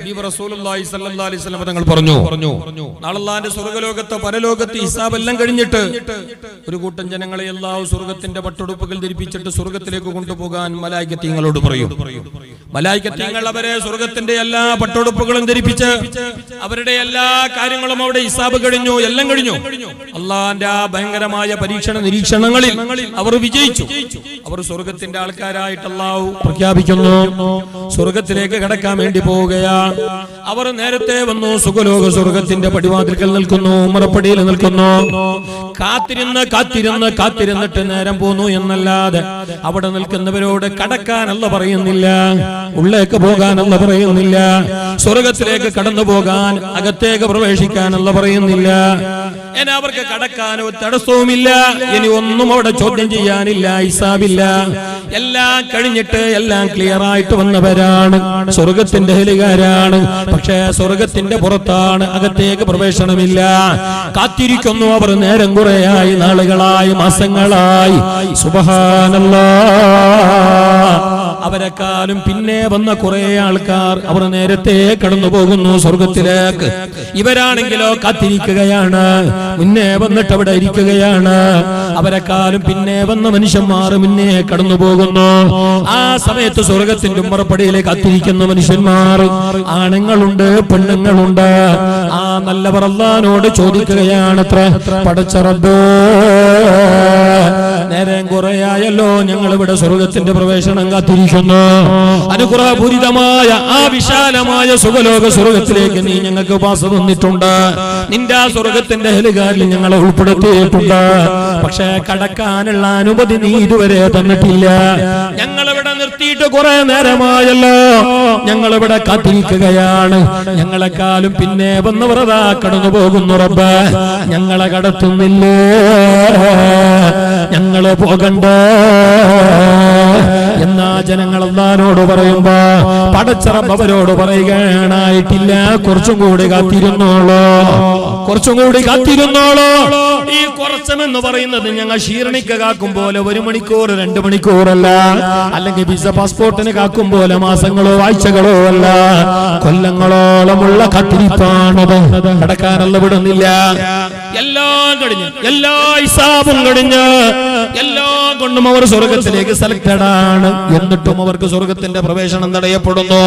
റസൂലുള്ളാഹി സ്വല്ലല്ലാഹു അലൈഹി വസല്ലം തങ്ങൾ പറഞ്ഞു, നാളെ അല്ലാഹുവിന്റെ സ്വർഗ്ഗലോകത്ത് പരലോകത്ത് ഹിസാബ് എല്ലാം കഴിഞ്ഞിട്ട് ഒരു കൂട്ടം ജനങ്ങളെ അല്ലാഹു സ്വർഗ്ഗത്തിന്റെ പട്ടുടുപ്പുകൾ ധരിപ്പിച്ചിട്ട് സ്വർഗ്ഗത്തിലേക്ക് കൊണ്ടുപോകാൻ മലായികത്തീങ്ങളോട് പറയും. മലായികത്തീങ്ങൾ അവരെ സ്വർഗ്ഗത്തിന്റെ എല്ലാ പട്ടുടുപ്പുകളും ധരിപ്പിച്ച് അവരുടെ എല്ലാ കാര്യങ്ങളും അവിടെ ഹിസാബ് കഴിഞ്ഞു, എല്ലാം കഴിഞ്ഞു. അല്ലാഹുവിന്റെ ആ ഭയങ്കരമായ പരീക്ഷണ നിരീക്ഷണങ്ങളിൽ അവർ വിജയിച്ചു. അവർ സ്വർഗ്ഗത്തിന്റെ ആൾക്കാരായിട്ട് അല്ലാഹു പ്രഖ്യാപിക്കുന്നു. സ്വർഗ്ഗത്തിലേക്ക് കടക്കാൻ വേണ്ടി പോവുകയാണ്. അവർ നേരത്തെ വന്നു, സുഖലോക സ്വർഗത്തിന്റെ പടിവാതിൽക്കൽ നിൽക്കുന്നു, ഉമ്മറപ്പടിയിൽ നിൽക്കുന്നു. കാത്തിരുന്നിട്ട് നേരം പോന്നു എന്നല്ലാതെ അവിടെ നിൽക്കുന്നവരോട് കടക്കാനല്ല പറയുന്നില്ല, ഉള്ളേക്ക് പോകാനല്ല പറയുന്നില്ല, സ്വർഗത്തിലേക്ക് കടന്നു പോകാൻ അകത്തേക്ക് പ്രവേശിക്കാനല്ല പറയുന്നില്ല. ഇനി അവർക്ക് കടക്കാനോ തടസ്സവുമില്ല, ഇനി ഒന്നും അവിടെ ചോദ്യം ചെയ്യാനില്ല, ഹിസാബില്ല. എല്ലാം കഴിഞ്ഞിട്ട് എല്ലാം ക്ലിയർ ആയിട്ട് വന്നവരാണ്, സ്വർഗത്തിന്റെ ഹെലികാരാണ്. പക്ഷേ സ്വർഗത്തിന്റെ പുറത്താണ്, അകത്തേക്ക് പ്രവേശനമില്ല. കാത്തിരിക്കുന്നു അവർ നേരം കുറെയായി, നാളുകളായി, മാസങ്ങളായി. സുബ്ഹാനല്ലാഹ്. അവരെക്കാളും പിന്നെ വന്ന കുറെ ആൾക്കാർ അവർ നേരത്തെ കടന്നു പോകുന്നു സ്വർഗത്തിലേക്ക്. ഇവരാണെങ്കിലോ കാത്തിരിക്കുകയാണ്, മുന്നേ വന്നിട്ട് അവിടെ ഇരിക്കുകയാണ്. അവരെക്കാളും പിന്നെ വന്ന മനുഷ്യന്മാർ മുന്നേ കടന്നു പോകുന്നു. ആ സമയത്ത് സ്വർഗത്തിന്റെ ഉമ്മറപ്പടിയിലേക്ക് കാത്തിരിക്കുന്ന മനുഷ്യന്മാർ ആണുങ്ങളുണ്ട്, പെണ്ണുങ്ങളുണ്ട്. ആ നല്ലവർ അല്ലാഹുവിനോട് ചോദിക്കുകയാണത്ര, പടച്ച റബ്ബേ, നേരം കുറെയായല്ലോ, ഞങ്ങൾ ഇവിടെ സ്വർഗത്തിന്റെ പ്രവേശനം കാത്തിരിക്കുന്നു. അനുഗ്രഹപൂരിതമായ ആ വിശാലമായ സുഖലോക സ്വർഗത്തിലേക്ക് നീ ഞങ്ങൾക്ക് പാസ് തന്നിട്ടുണ്ട്. നിന്റെ ആ സ്വർഗത്തിന്റെ ഹെലികാരിൽ ഞങ്ങളെ ഉൾപ്പെടുത്തിയിട്ടുണ്ട്. പക്ഷേ കടക്കാനുള്ള അനുമതി നീ ഇതുവരെ തന്നിട്ടില്ല. ഞങ്ങളിവിടെ നിർത്തിയിട്ട് കുറെ നേരമായല്ലോ, ഞങ്ങളിവിടെ കാത്തിരിക്കുകയാണ്. ഞങ്ങളെക്കാളും പിന്നെ വന്നവരതാ കടന്നു പോകുന്നു. റബ്ബേ, ഞങ്ങളെ കടത്തുന്നില്ലേ, ഞങ്ങള് പോകണ്ടേ എന്നാ ജനങ്ങൾ അല്ലാഹുവിനോട് പറയുമ്പോ പടച്ച റബ്ബ് അവരോട് പറയുകയാണായിട്ടില്ല, കുറച്ചും കൂടി കാത്തിരുന്നോളൂ, കുറച്ചും കൂടി കാത്തിരുന്നോളൂ. ഈ കുറച്ചെന്ന് പറയുന്നത് ഞങ്ങൾ ക്ഷീർണിക്ക് കാക്കും പോലെ 1 മണിക്കൂർ 2 മണിക്കൂറല്ല, അല്ലെങ്കിൽ വിസ പാസ്പോർട്ടിന് കാക്കും പോലെ മാസങ്ങളോ ആഴ്ചകളോ അല്ല, കൊല്ലങ്ങളോളമുള്ള കാത്തിരിപ്പാണത്. കടക്കാനല്ല വിടുന്നില്ല. എല്ലാം കഴിഞ്ഞ്, എല്ലാ ഹിസാബും കഴിഞ്ഞ്, എല്ലാം കൊണ്ടും അവർ സ്വർഗത്തിലേക്ക് സെലക്റ്റഡ് ആണ്. എന്നിട്ടും അവർക്ക് സ്വർഗത്തിന്റെ പ്രവേശനം തടയപ്പെടുന്നു.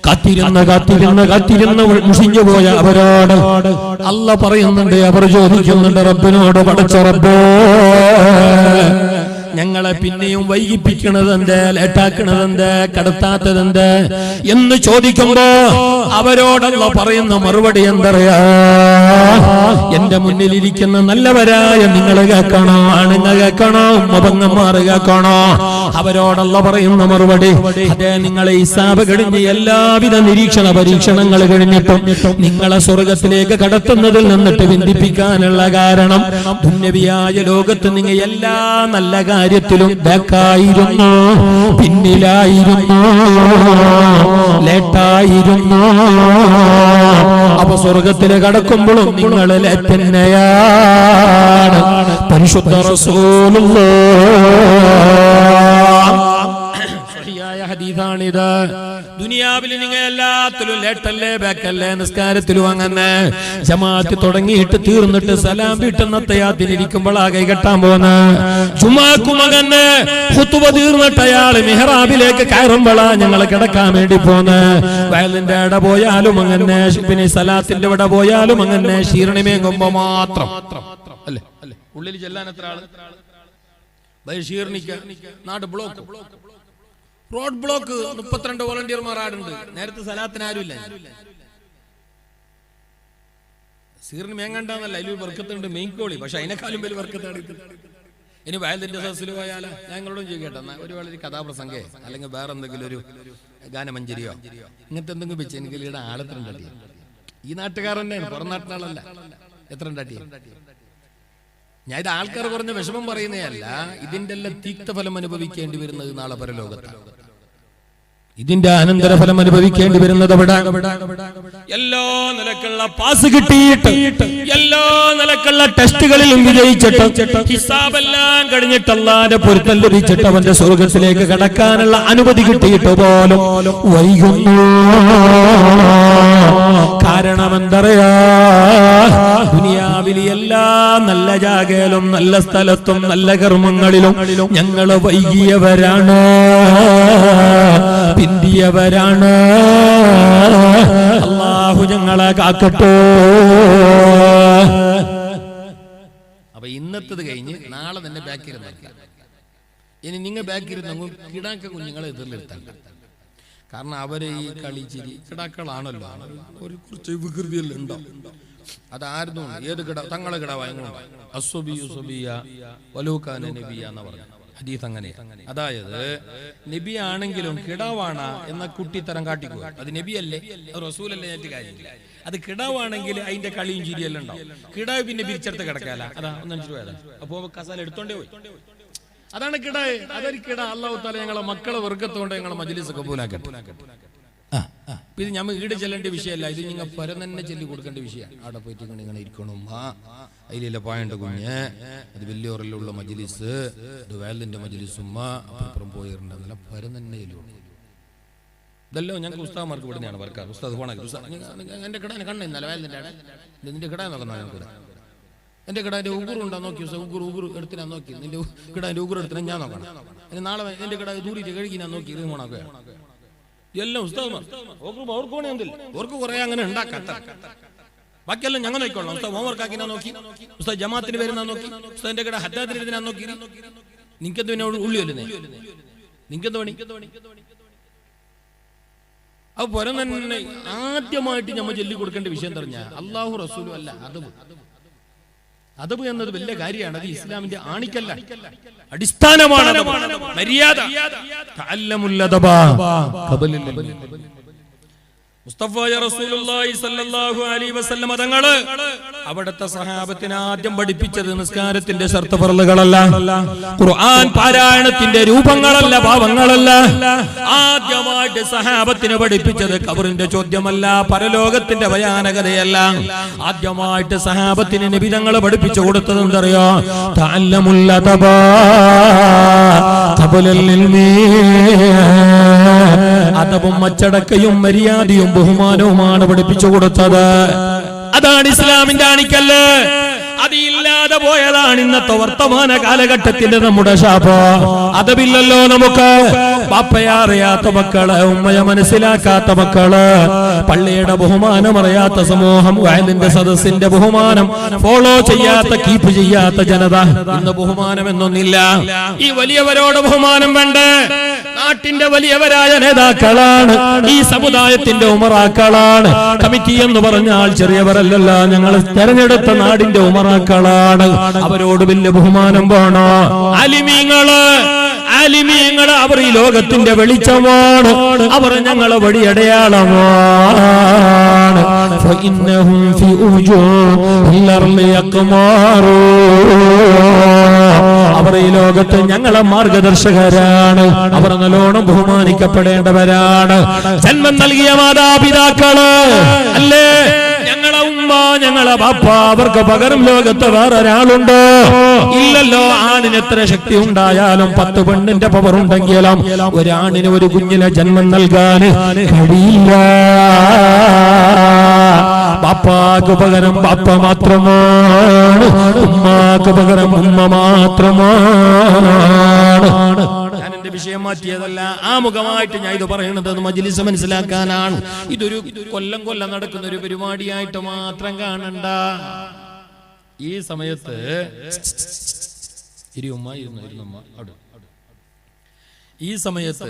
കാത്തിരുന്ന് മുഷിഞ്ഞു പോയ അവരോട് അല്ലാഹ് പറയുന്നുണ്ട്, അവർ ചോദിക്കുന്നുണ്ട് റബ്ബിനോട്, പടച്ച റബ്ബേ, ഞങ്ങളെ പിന്നെയും വൈകിപ്പിക്കണതെന്ത്, ലേറ്റാക്കണതെന്ത്, കടത്താത്തതെന്ത് എന്ന് ചോദിക്കുമ്പോ അവരോടല്ല പറയുന്ന മറുപടി എന്തറിയാ, എന്റെ മുന്നിലിരിക്കുന്ന നല്ലവരായ നിങ്ങൾ കേൾക്കണോ, ആണുങ്ങൾ കേൾക്കണോ, മപങ്ങന്മാർ കേൾക്കണോ? അവരോടല്ല പറയുന്ന മറുപടി, അതേ, നിങ്ങളെ ഹിസാബ് കഴിഞ്ഞ് എല്ലാവിധ നിരീക്ഷണ പരീക്ഷണങ്ങൾ കഴിഞ്ഞിട്ടും നിങ്ങളെ സ്വർഗത്തിലേക്ക് കടത്തുന്നതിൽ നിന്നിട്ട് ബന്ധിപ്പിക്കാനുള്ള കാരണം, ദുന്യവിയായ ലോകത്ത് നിങ്ങൾ എല്ലാ നല്ല കാര്യത്തിലും ബാക്കായിരുന്നു, പിന്നിലായിരുന്നു, ലേറ്റായിരുന്നു. അപ്പൊ സ്വർഗത്തില് കടക്കുമ്പോഴും നിങ്ങൾ ലേറ്റന്നെയാണ്. പരിശുദ്ധ ഹദീസാണിത്. ദുനിയാവിൽ നിങ്ങൾ എല്ലാത്തിലും ലേറ്റല്ലേ, ബാക്കല്ലേ, നിസ്കാരത്തിലും അങ്ങനെ. ജമാഅത്ത് തുടങ്ങിയിട്ട് തീർന്നിട്ട് സലാം വീട്ടുന്നത്തയാത്തിനിരിക്കുമ്പോൾ ആ കൈകെട്ടാൻ പോന്ന ജുമാക്കും അങ്ങനെ ഖുതുബ തീർന്നിട്ട് അയാൾ മിഹ്റാബിലേക്ക് കയറുമ്പോഴാ ഞങ്ങൾ കിടക്കാൻ വേണ്ടി പോന്ന്. വയലിന്റെ ഇട പോയാലും അങ്ങനെ, പിന്നെ സലാത്തിന്റെ ഇവിടെ പോയാലും അങ്ങനെ, ക്ഷീർണിമേങ്ങുമ്പോ മാത്രം അല്ലേ ഉള്ളിൽ ചെല്ലാൻ എത്ര ആള് ക്ഷീർണിക്ക. നാട് ബ്ലോക്ക്, റോഡ് ബ്ലോക്ക്, 32 വോളണ്ടിയർമാർ ആടുണ്ട്. നേരത്തെ സലാത്തിന് ആരുമില്ല. സീറിന് മേങ്ങണ്ടെന്നല്ല, അതിൽ വർക്കത്തുണ്ട്, മെയിൻകോളി. പക്ഷെ അതിനേക്കാളും വലിയ വർക്കത്താണ്. ഇനി വയലിന്റെ സദസ്സിൽ പോയാലോ, ഞങ്ങളോടും ചോദിക്കട്ടെ, ഒരു വളരെ കഥാപ്രസംഗേ അല്ലെങ്കിൽ വേറെ എന്തെങ്കിലും ഒരു ഗാനമഞ്ജരിയോ ഇങ്ങനത്തെ എന്തെങ്കിലും വെച്ച് എനിക്ക് ഇവിടെ ആളെത്ര ഉണ്ടാട്ടി. ഈ നാട്ടുകാർ തന്നെയാണ്, പുറം നാട്ടിനാളല്ല. എത്ര ഉണ്ടാട്ടി? ഞാൻ ഇത് ആൾക്കാർ കുറഞ്ഞ വിഷമം പറയുന്നതല്ല, ഇതിന്റെ എല്ലാം തീക്തഫലം അനുഭവിക്കേണ്ടി വരുന്നത് നാളെ പരലോകത്താണ്. ഇതിന്റെ അനന്തരഫലം അനുഭവിക്കേണ്ടി വരുന്നത് അവിടെ എല്ലാ നിലക്കുള്ള പാസ് കിട്ടിയിട്ട് എല്ലാ നിലക്കുള്ള ടെസ്റ്റുകളിലും വിജയിച്ചിട്ട് ഹിസാബെല്ലാം കഴിഞ്ഞിട്ട് അല്ലാഹുവിന്റെ പൊരുത്തം ലഭിച്ചിട്ട് അവന്റെ സ്വർഗത്തിലേക്ക് കടക്കാനുള്ള അനുമതി കിട്ടിയിട്ട് പോലും വൈകുന്നു. കാരണം എന്തറിയാ, ദുനിയാവിലെ എല്ലാ നല്ല ജാഗയിലും നല്ല സ്ഥലത്തും നല്ല കർമ്മങ്ങളിലും ഞങ്ങൾ വൈകിയവരാണ്, പിന്തിയവരാണ്. അല്ലാഹു ഞങ്ങളെ കാക്കട്ടെ. അപ്പൊ ഇന്നത്തത് കഴിഞ്ഞ് നാളെ തന്നെ ബാക്കിരുന്ന ഇനി നിങ്ങൾ ബാക്കിരുന്ന കിടാക്ക കുഞ്ഞുങ്ങളെ എതിർത്തിരുത്തണ്ട. കാരണം അവരെ ഈ കളിച്ചിരി കിടാക്കളാണല്ലോ, ഒരു കുറച്ച് വികൃതിയെല്ലാം ഉണ്ടോ. അതായിരുന്നു ഏത് കിട തങ്ങളെ കിടാവായ അസ്വബിയ വലൂക്കാന നബിയ എന്ന് പറഞ്ഞു ഹദീസ്. അങ്ങനെ അതായത് നബി ആണെങ്കിലും കിടാവാണ എന്ന കുട്ടിത്തരം കാട്ടിക്കുക. അത് നബിയല്ലേ, അത് റസൂലല്ലേ, നേരിട്ട് കാര്യമില്ല. അത് കിടാവാണെങ്കിൽ അതിന്റെ കളിയും ചിരിയെല്ലാം ഉണ്ടാവും. കിടാവ് പിന്നെ പിരിച്ചെടുത്ത് കിടക്കാല. അതാ 1 രൂപ അപ്പോ കസാല എടുത്തോണ്ടേ പോയി. അതാണ് കിടാവ്. അതൊരു കിട. അല്ലാഹു തആല ഞങ്ങളെ മക്കളെ വർഗത്തോണ്ട് ഞങ്ങളെ മജ്ലിസ് കബൂലാക്കട്ടെ. ഇത് ഞമ്മ ഈട് ചെല്ലേണ്ട വിഷയമല്ല, ഇത് നിങ്ങൾ പരം തന്നെ ചൊല്ലി കൊടുക്കേണ്ട വിഷയമാണ്. അവിടെ പോയിട്ട് ഇങ്ങനെ ഇരിക്കണം. അതിലെ പായണ്ട കുഞ്ഞ്, അത് വലിയോറിലുള്ള മജ്ലിസ്, ഇത് വേലിന്റെ മജ്ലിസുമ്മ അപ്പുറം പോയിരുന്നെല്ലാം പരം തന്നെ ചെല്ലുള്ളൂ. ഇതെല്ലാം ഞങ്ങൾക്ക് ഉസ്താദ്മാർക്ക് ഇവിടുന്നെയാണ് വർക്കാറ്. ഉസ്താദ് പോണ എന്റെ കിടാൻ കണ്ണിന്നല്ല വേലിന്റെ ആടെ നിന്റെ കിടാൻ നോക്കുന്ന ഞങ്ങൾക്ക്. എന്റെ കിടാന്റെ ഉഗുറുണ്ടോ നോക്കി, ഉഗുർ എടുത്തിനാ നോക്കി. നിന്റെ കിടാന്റെ ഉഗുർ എടുത്തിനാ ഞാൻ നോക്കണം. നാളെ എന്റെ കിടാ ദൂരിട്ട് കഴുകിനാ നോക്കി ഇത് പോണൊക്കെ എല്ലാം ഉസ്താദ്മാർ. അവർക്ക് കുറെ അങ്ങനെ ഉണ്ടാക്കാത്ത ബാക്കിയെല്ലാം ഞങ്ങൾ നോക്കിക്കോളാം. ഉസ്താദ് ഹോംവർക്ക് ആക്കിനാ നോക്കി, ഉസ്താദ് ജമാഅത്തിന് വരുന്ന നോക്കി, ഉസ്താദിന്റെ കിട ഹദ്ദാത്തിന് എഴുതിനാ നോക്കി. നിങ്ങക്കെന്ത് പിന്നെ ഉള്ളി വരുന്നേ, നിങ്ങക്കെന്ത് പണി? അത് പുരം തന്നെ ആദ്യമായിട്ട് നമ്മൾ ചൊല്ലി കൊടുക്കേണ്ട വിഷയം പറഞ്ഞ അല്ലാഹു റസൂലും അല്ല അദബ്. അദബ് എന്നത് വലിയ കാര്യമാണ്. അത് ഇസ്ലാമിന്റെ ആണിക്കല്ല, അടിസ്ഥാനമാണ്. മര്യാദ മുസ്തഫായ റസൂലുള്ളാഹി സ്വല്ലല്ലാഹു അലൈഹി വസല്ലം തങ്ങള് അവിടുത്തെ സഹാബത്തിനെ ആദ്യം പഠിപ്പിച്ചത് നിസ്കാരത്തിന്റെ ശർത്ത് ഫർളുകളല്ല, ഖുർആൻ പാരായണത്തിന്റെ രൂപങ്ങളല്ല, ഭാവങ്ങളല്ല. ആദ്യമായിട്ട് സഹാബത്തിനെ പഠിപ്പിച്ചത് ഖബറിന്റെ ചോദ്യമല്ല, പരലോകത്തിന്റെ ഭയാനകതയല്ല. ആദ്യമായിട്ട് സഹാബത്തിന് നബി തങ്ങൾ പഠിപ്പിച്ചു കൊടുത്തത് എന്തറിയോ? തഅല്ലമുൽ അദബാ ഖബലൽ ഇൽമി. അദബും അച്ചടക്കയും മര്യാദയും ബഹുമാനവുമാണ് പഠിപ്പിച്ചു കൊടുത്തത്. അതാണ് ഇസ്ലാമിന്റെ ആണിക്കല്ല്. അതില്ലാതെ പോയതാണ് ഇന്നത്തെ വർത്തമാന കാലഘട്ടത്തിന്റെ നമ്മുടെ ശാപം. അതബില്ലല്ലോ നമുക്ക്. ബാപ്പയെ അറിയാത്ത മക്കള്, ഉമ്മയെ മനസ്സിലാക്കാത്ത മക്കള്, പള്ളിയുടെ ബഹുമാനം അറിയാത്ത സമൂഹം, വയലിന്റെ സദസ്സിന്റെ ബഹുമാനം ഫോളോ ചെയ്യാത്ത, കീപ്പ് ചെയ്യാത്ത ജനത. ഇന്ന് ബഹുമാനം എന്നൊന്നില്ല. ഈ വലിയവരോട് ബഹുമാനം വേണ്ടേ? നാട്ടിന്റെ വലിയവരായ നേതാക്കളാണ്, ഈ സമുദായത്തിന്റെ ഉമറാക്കളാണ്. കമ്മിറ്റി എന്ന് പറഞ്ഞാൽ ചെറിയവരല്ലല്ലോ, ഞങ്ങൾ തെരഞ്ഞെടുത്ത നാടിന്റെ ഉമറാക്കളാണ്. അവരോട് വലിയ ബഹുമാനം വേണോ? ആലിമീങ്ങള് അവർ ഈ ലോകത്തിന്റെ വെളിച്ചമാണ്, അവർ ഞങ്ങളെ വഴിയടയാളമാണ്. അവർ ഈ ലോകത്ത് ഞങ്ങളെ മാർഗദർശകരാണ്. അവർ നല്ലോണം ബഹുമാനിക്കപ്പെടേണ്ടവരാണ്. ജന്മം നൽകിയ മാതാപിതാക്കള് അല്ലേ, ഞങ്ങളെ ഉമ്മ, ഞങ്ങളെ ബാപ്പ, അവർക്ക് പകരം ലോകത്ത് വേറൊരാളുണ്ടോ? ഇല്ലല്ലോ. ആണിന് എത്ര ശക്തി ഉണ്ടായാലും 10 പെണ്ണിന്റെ പവർ ഉണ്ടെങ്കിലും ഒരാണിന് ഒരു കുഞ്ഞിനെ ജന്മം നൽകാൻ കഴിയില്ല. ബാപ്പാക്ക് പകരം ബാപ്പ മാത്രമാണ്, ഉമ്മാക്ക് പകരം ഉമ്മ മാത്രമാണ്. ഞാൻ എന്റെ വിഷയം മാറ്റിയതല്ല, ആമുഖമായിട്ട് ഞാൻ ഇത് പറയുന്നത് മജ്ലിസ് മനസ്സിലാക്കാനാണ്. ഇതൊരു കൊല്ലം നടക്കുന്ന ഒരു പരിപാടിയായിട്ട് മാത്രം കാണണ്ട. ഈ സമയത്ത് ഈ സമയത്ത്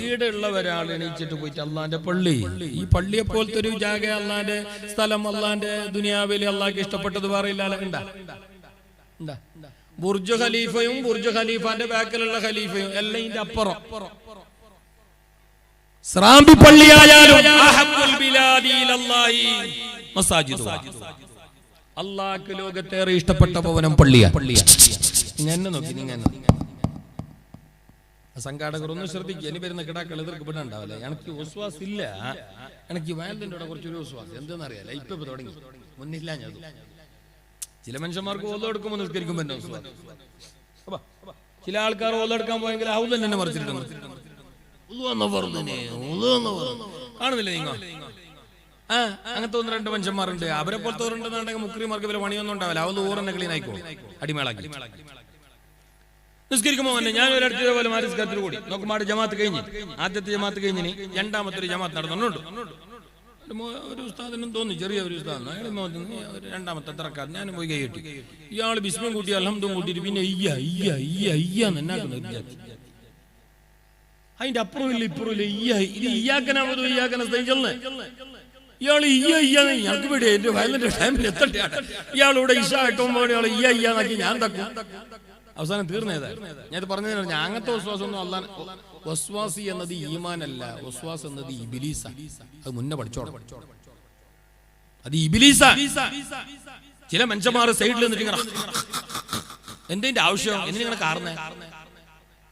ഈടുള്ള ഒരാൾ എണീച്ചിട്ട് പോയിട്ട് അള്ളാന്റെ പള്ളി, ഈ പള്ളിയെ പോലത്തെ ഒരു ജാഗ, അള്ളാന്റെ സ്ഥലം, അള്ളാന്റെ ദുനിയാവിൽ അള്ളാഹ്ക്ക് ഇഷ്ടപ്പെട്ടത് പറയില്ല. ബുർജ് ഖലീഫയും ബുർജ് ഖലീഫാന്റെ ബാക്കിലുള്ള ഖലീഫയും എല്ലാം ഇതിന്റെ അപ്പുറം. സ്രാമ്പി പള്ളിയായാലും അള്ളാഹ്ക്ക് ലോകത്തേറെ ഇഷ്ടപ്പെട്ട ഭവനം പള്ളിയാ. എന്നെ നോക്കി, സംഘാടകർ ഒന്ന് ശ്രദ്ധിക്കുക. ഇനി വരുന്ന കിടാക്കൾ എതിർക്ക് പെടുണ്ടാവില്ല. എനിക്ക് വിശ്വാസം ഇല്ല, എനിക്ക് വയലിൻ്റെ കൂടെ കുറച്ചൊരു വിശ്വാസം എന്തെന്ന് അറിയാല. ഇപ്പൊ തുടങ്ങി മുന്നില്ല. ഞാൻ ചില മനുഷ്യന്മാർക്ക് ഓതെടുക്കുമ്പോൾ നിസ്കരിക്കുമ്പോൾ തന്നെ വിശ്വാസം. ചില ആൾക്കാർ ഓതെടുക്കാൻ പോയെങ്കിൽ ഹൗദൻ തന്നെ മറിച്ചിട്ടുണ്ട് കാണുന്നില്ല നിങ്ങൾ. അങ്ങനത്തെ ഒന്ന് രണ്ട് മനുഷ്യന്മാരുണ്ട്. അവരെ പോലത്തെ ഉണ്ടെന്നുണ്ടെങ്കിൽ മുക്രിമാർക്ക് ഇവരെ പണിയൊന്നും ഉണ്ടാവില്ല. അവന്ന് ഊറന്നെ ക്ലീൻ ആയിക്കോ അടിമേളാക്കി നിസ്കരിക്കുമ്പോൾ തന്നെ ഞാൻ ഒരിടത്ത് പോലെ മാരിസ്കാരത്തിൽ കൂടി നോക്കുമ്പോൾ ജമാഅത്ത് കഴിഞ്ഞ് ആദ്യത്തെ ജമാഅത്ത് കഴിഞ്ഞിന് രണ്ടാമത്തെ ഒരു ജമാഅത്ത് നടന്നുണ്ട്. ഒരു ഉസ്താദിനും തോന്നി, ചെറിയ ഒരു ഉസ്താദ്. അയാൾ രണ്ടാമത്തെ തറക്കാർ ഞാനും പോയി കൈ കെട്ടി. ഇയാൾ ബിസ്മം കൂട്ടി അൽഹംദും കൂട്ടിയിട്ട് പിന്നെ എന്നാക്കുന്നത് അതിന്റെ അപ്പുറം ഇല്ല ഇപ്പുറം ഇല്ല. ഇത് ഇയ്യാക്കനാമത് ഇയ്യാക്കന ചെന്ന് ഇയാൾ ഞങ്ങൾക്ക് പേടിയ എന്റെ വയലിന്റെ ടൈമിൽ എത്തട്ടെയാണ്. ഇയാളിവിടെ ഇഷ ഇട്ടുമ്പോൾ ഇയാൾ ഇയ്യാന്നാക്കി ഞാൻ തക്കും. അവസാനം തീർന്നേതായിരുന്നു. ഞാൻ പറഞ്ഞതിനാണ് ഞാൻ അങ്ങനത്തെ വസ്വാസം ഒന്നും അല്ലാ. വസ്വാസി എന്നത് ഈമാനല്ല, വസ്വാസ് എന്നത് ഇബിലീസ. അത് മുന്നേ പഠിച്ചോണം. അത് ഇബിലീസ. ചില മനുഷ്യന്മാർ സൈഡിൽ നിന്നിട്ട് എന്തിന്റെ ആവശ്യം എന്തിനാണ് കാരണേ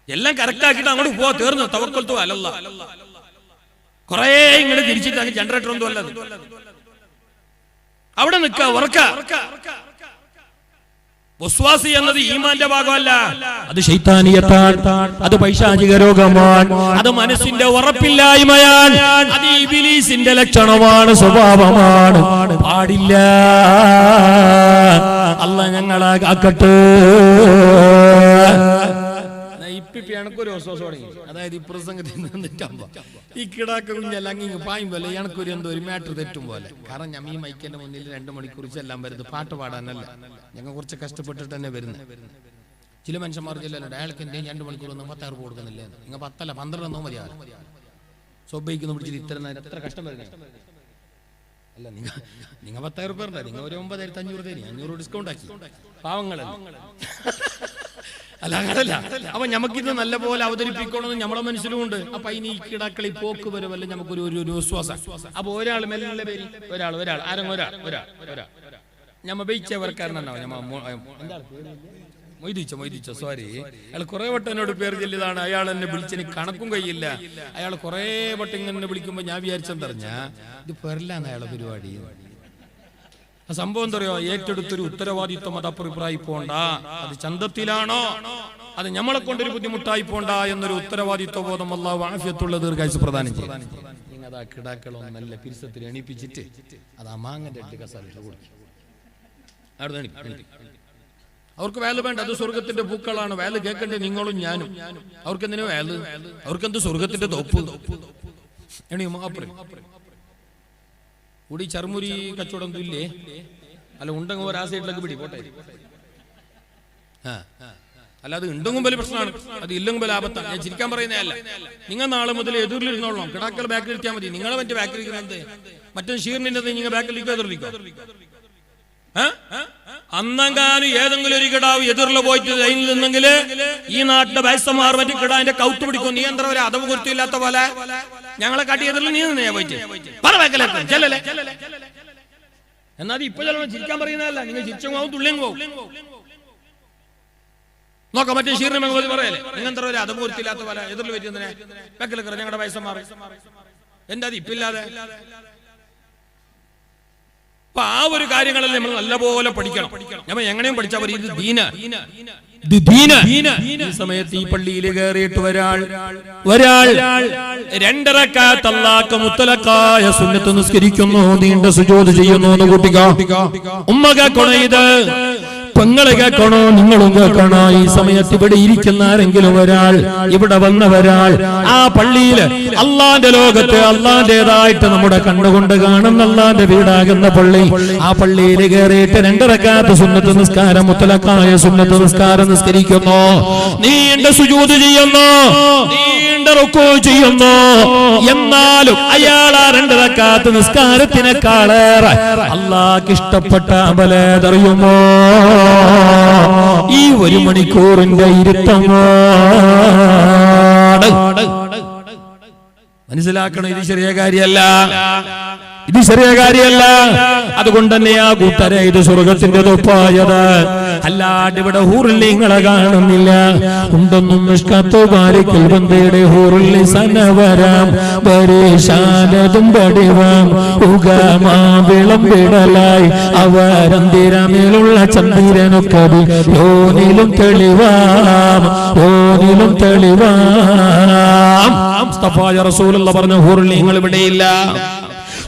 എല്ലാം കറക്റ്റ് ആക്കിയിട്ട് അങ്ങോട്ട് പോവാ. തീർന്നു. തവക്കൽത്തു അലല്ലാ. കൊറേ ഇങ്ങനെ തിരിച്ചിട്ട് ജനറേറ്റർ ഒന്നും അല്ലത്. അവിടെ നിൽക്ക ഉറക്ക. വസ്വാസി എന്നത് ഈമാന്റെ ഭാഗമല്ല, അത് ശൈത്താനിയത്താണ്, അത് പൈശാചിക രോഗമാണ്, അത് മനസ്സിന്റെ ഉറപ്പില്ലായ്മയാണ്, അത് ഇബ്ലീസിന്റെ ലക്ഷണമാണ്, സ്വഭാവമാണ്. പാടില്ല. അല്ലാഹ് ഞങ്ങളെ കാക്കട്ടെ. എനക്കൊരു വിശ്വാസം തുടങ്ങി. അതായത് ഈ പ്രസംഗത്തിൽ നിന്നിട്ടാകുമ്പോ ഈ കിടാക്ക കുഞ്ഞല്ല അങ്ങിങ്ങ് പായും പോലെ എനക്കൊരു എന്തോ ഒരു മാറ്റർ തെറ്റും പോലെ. കാരണം ഞാൻ ഈ മൈക്കിന്റെ മുന്നിൽ 2 മണിക്കൂർ എല്ലാം വരുന്നത് പാട്ട് പാടാനല്ല, ഞങ്ങൾ കുറച്ച് കഷ്ടപ്പെട്ടിട്ട് തന്നെ വരുന്നത്. ചില മനുഷ്യന്മാർ ചെല്ലല്ലോ അയാൾക്ക് എന്റെ 2 മണിക്കൂർ ഒന്നും 10 ഉറുപ്പിക കൊടുക്കുന്നില്ല. നിങ്ങൾ 10 അല്ല 12 ഒന്നും മതിയാവും. സ്വബൈക്കൊന്ന് പിടിച്ചിട്ട് എത്ര കഷ്ടം വരുന്നത് അല്ല. നിങ്ങൾ 10 ഉറുപ്പിക ഉണ്ടായി, നിങ്ങൾ ഒരു 9,500 തരി, 500 ഡിസ്കൗണ്ട് ആക്കി പാവങ്ങളല്ല. അല്ല അങ്ങനല്ല. അപ്പൊ നമുക്കിത് നല്ല പോലെ അവതരിപ്പിക്കണമെന്ന് നമ്മളെ മനസ്സിലുമുണ്ട്. അപ്പൊ ഇനി ഈ കിടാക്കളി പോക്ക് വരവല്ല നമുക്കൊരു ഒരു വിശ്വാസം. അപ്പൊ ഒരാൾ മെല്ലെ പേര് ഒരാൾ ആരെങ്കിലും ഒരാൾ ഞമ്മ ബയിച്ചവർക്കാരനാണ് മൊയ്തിച്ച സോറി. അയാൾ കുറെ വട്ടം എന്നോട് പേര് ചെല്ലിയതാണ്. അയാൾ എന്നെ വിളിച്ചെനിക്ക് കണക്കും കഴിയില്ല. അയാൾ കുറെ വട്ടം ഇങ്ങനെ വിളിക്കുമ്പോ ഞാൻ വിചാരിച്ചെന്തറിഞ്ഞ ഇത് പെരലാണ് അയാളെ പരിപാടി. ആ സംഭവം എന്താ പറയുക, ഏറ്റെടുത്തൊരു ഉത്തരവാദിത്വം അത് അഭിപ്രായി പോണ്ട. അത് ചന്തത്തിലാണോ, അത് നമ്മളെ കൊണ്ടൊരു ബുദ്ധിമുട്ടായി പോണ്ട എന്നൊരു ഉത്തരവാദിത്വ ബോധം അല്ലാഹു ആഫിയത്തുള്ള ദീർഘായുസ്സ് പ്രദാനം ചെയ്യും. നിങ്ങൾ ആ കിടാക്കളോ നല്ല പിരിസത്തിൽ എണീപ്പിച്ചിട്ട് അത് അമാങ്ങന്റെ 8 കസാലിട്ട് കൊടുക്കും. അവർക്ക് വേല വേണ്ട, അത് സ്വർഗത്തിന്റെ പൂക്കളാണ്. വേല കേൾക്കണ്ടേ നിങ്ങളും ഞാനും. അവർക്ക് എന്തിനാ വേല? അവർക്കെന്ത് സ്വർഗത്തിന്റെ തോപ്പ് എണീ മാപ്പറ കൂടി ചർമുരി കച്ചവടം ഇല്ലേ? അല്ല ഉണ്ടെങ്കിൽ ഒരു ആ സൈഡിലേക്ക് പിടി പോട്ടെ. അല്ല അത് ഉണ്ടെങ്കിൽ വലിയ പ്രശ്നമാണ്, അത് ഇല്ലെങ്കിൽ വലിയ ആപത്താണ്. ഞാൻ ചിരിക്കാൻ പറയുന്നതല്ല. നിങ്ങൾ നാളെ മുതൽ എതിരിലിരുന്നോളാം. കിടാക്കൾ ബാക്കിൽ ഇരിക്കാൻ മതി. നിങ്ങളെ മറ്റേ ബാക്കിൽ ഇരിക്കുന്നത് മറ്റേ ഷീറിന്റെ നിങ്ങൾ ബാക്കിലേക്ക് എതിർലിക്കോ. അന്നെങ്ങാനും ഏതെങ്കിലും ഒരു കിടാവ് എതിർല പോയിട്ട് ലൈനിൽ നിന്നെങ്കിൽ ഈ നാട്ടിലെ വയസ്സന്മാർ മറ്റു കിടാവിന്റെ കൗത്ത് പിടിക്കും. നീ എന്താ ഒരു അതവ് കുറിച്ചില്ലാത്ത പോലെ ഞങ്ങളെ കാട്ടി എതിർല നീ നിന്നേ പോയിട്ട് ചെല്ലല്ലേ. എന്നാൽ ഇപ്പൊ ചിലപ്പോൾ ചിരിക്കാൻ പറയുന്നതല്ല, നിങ്ങൾ ചിരിച്ചും പോവും തുള്ളിയും പോവും. നോക്കാം മറ്റേ ഷീറിനെ പറയല്ലേ, നിങ്ങൾ എന്താ ഒരു അതവ് കുറിച്ചില്ലാത്ത പോലെ എതിർല പറ്റുന്നതിനെ വെക്കലക്കറ ഞങ്ങളുടെ വയസ്സന്മാർ എന്താ അത് ഇപ്പില്ലാതെ. അപ്പൊ ആ ഒരു കാര്യങ്ങളെല്ലാം നമ്മൾ നല്ലപോലെ പഠിക്കണം. നമ്മൾ എങ്ങനെയും പഠിച്ചാൽ മതി. ഇത് ദീന. ഈ സമയത്ത് ഈ പള്ളിയിൽ കയറിയിട്ട് ഒരാൾ 2 റക്അത്ത് അല്ലാഹു മുത്തലഖായ സുന്നത്ത് നിസ്കരിക്കുന്നു, നീണ്ട സുജൂദ് ചെയ്യുന്നു എന്ന് കൂട്ടിക്കോ. ഉമ്മ കേൾക്കണോ, ഇത് പെങ്ങളെ കേൾക്കണോ, നിങ്ങളും കേൾക്കണോ. ഈ സമയത്ത് ഇവിടെ ഇരിക്കുന്ന ആരെങ്കിലും ഒരാൾ, ഇവിടെ വന്നവരാൾ ആ പള്ളിയിൽ അള്ളാന്റെ ലോകത്ത് അള്ളാന്റേതായിട്ട് നമ്മുടെ കണ്ണുകൊണ്ട് കാണുന്ന അള്ളാന്റെ വീടാകുന്ന പള്ളി, ആ പള്ളിയിൽ കയറിയിട്ട് 2 റക്അത്ത് സുന്നത്ത് നിസ്കാരം മുത്തലഖായ സുന്നത്ത് നിസ്കാരം നിസ്കരിക്കുന്നു, നീണ്ട സുജൂദ് ചെയ്യുന്നു, നീണ്ട റുക്കൂ ചെയ്യുന്നു. എന്നാലും അയാൾ ആ 2 റക്അത്ത് നിസ്കാരത്തിനേക്കാളേറെ അള്ളാഹ്ക്ക് ഇഷ്ടപ്പെട്ട അമലേതറിയുമോ? ഈ 1 മണിക്കൂറിന്റെ ഇരുത്തമാണ്. മനസ്സിലാക്കണം, ഇത് ചെറിയ കാര്യമല്ല, ഇത് ചെറിയ കാര്യമല്ല. അതുകൊണ്ട് തന്നെ ആ കൂട്ടരെ ഇത് സ്വർഗത്തിന്റെ തൊപ്പായത്. അല്ലാണ്ട് ഇവിടെ ഹൂറുല്ലിങ്ങളെ കാണുന്നില്ല. ഉണ്ടൊന്നും മിഷ്കാത്തോ ബാരിക്കൽ ബന്ദയുടെ ഹൂറുല്ലി സനവരാം പരേശാനതും പടിവാം ഉഗമാ വിളമ്പിടലായി അവരന്തിരമേലുള്ള ചന്ദ്രനൊക്കെ ഓനിലും തെളിവാം, ഓനിലും തെളിവാം. മുസ്തഫായ റസൂലുള്ള പറഞ്ഞ ഹൂറുല്ലിങ്ങൾ ഇവിടെയില്ല.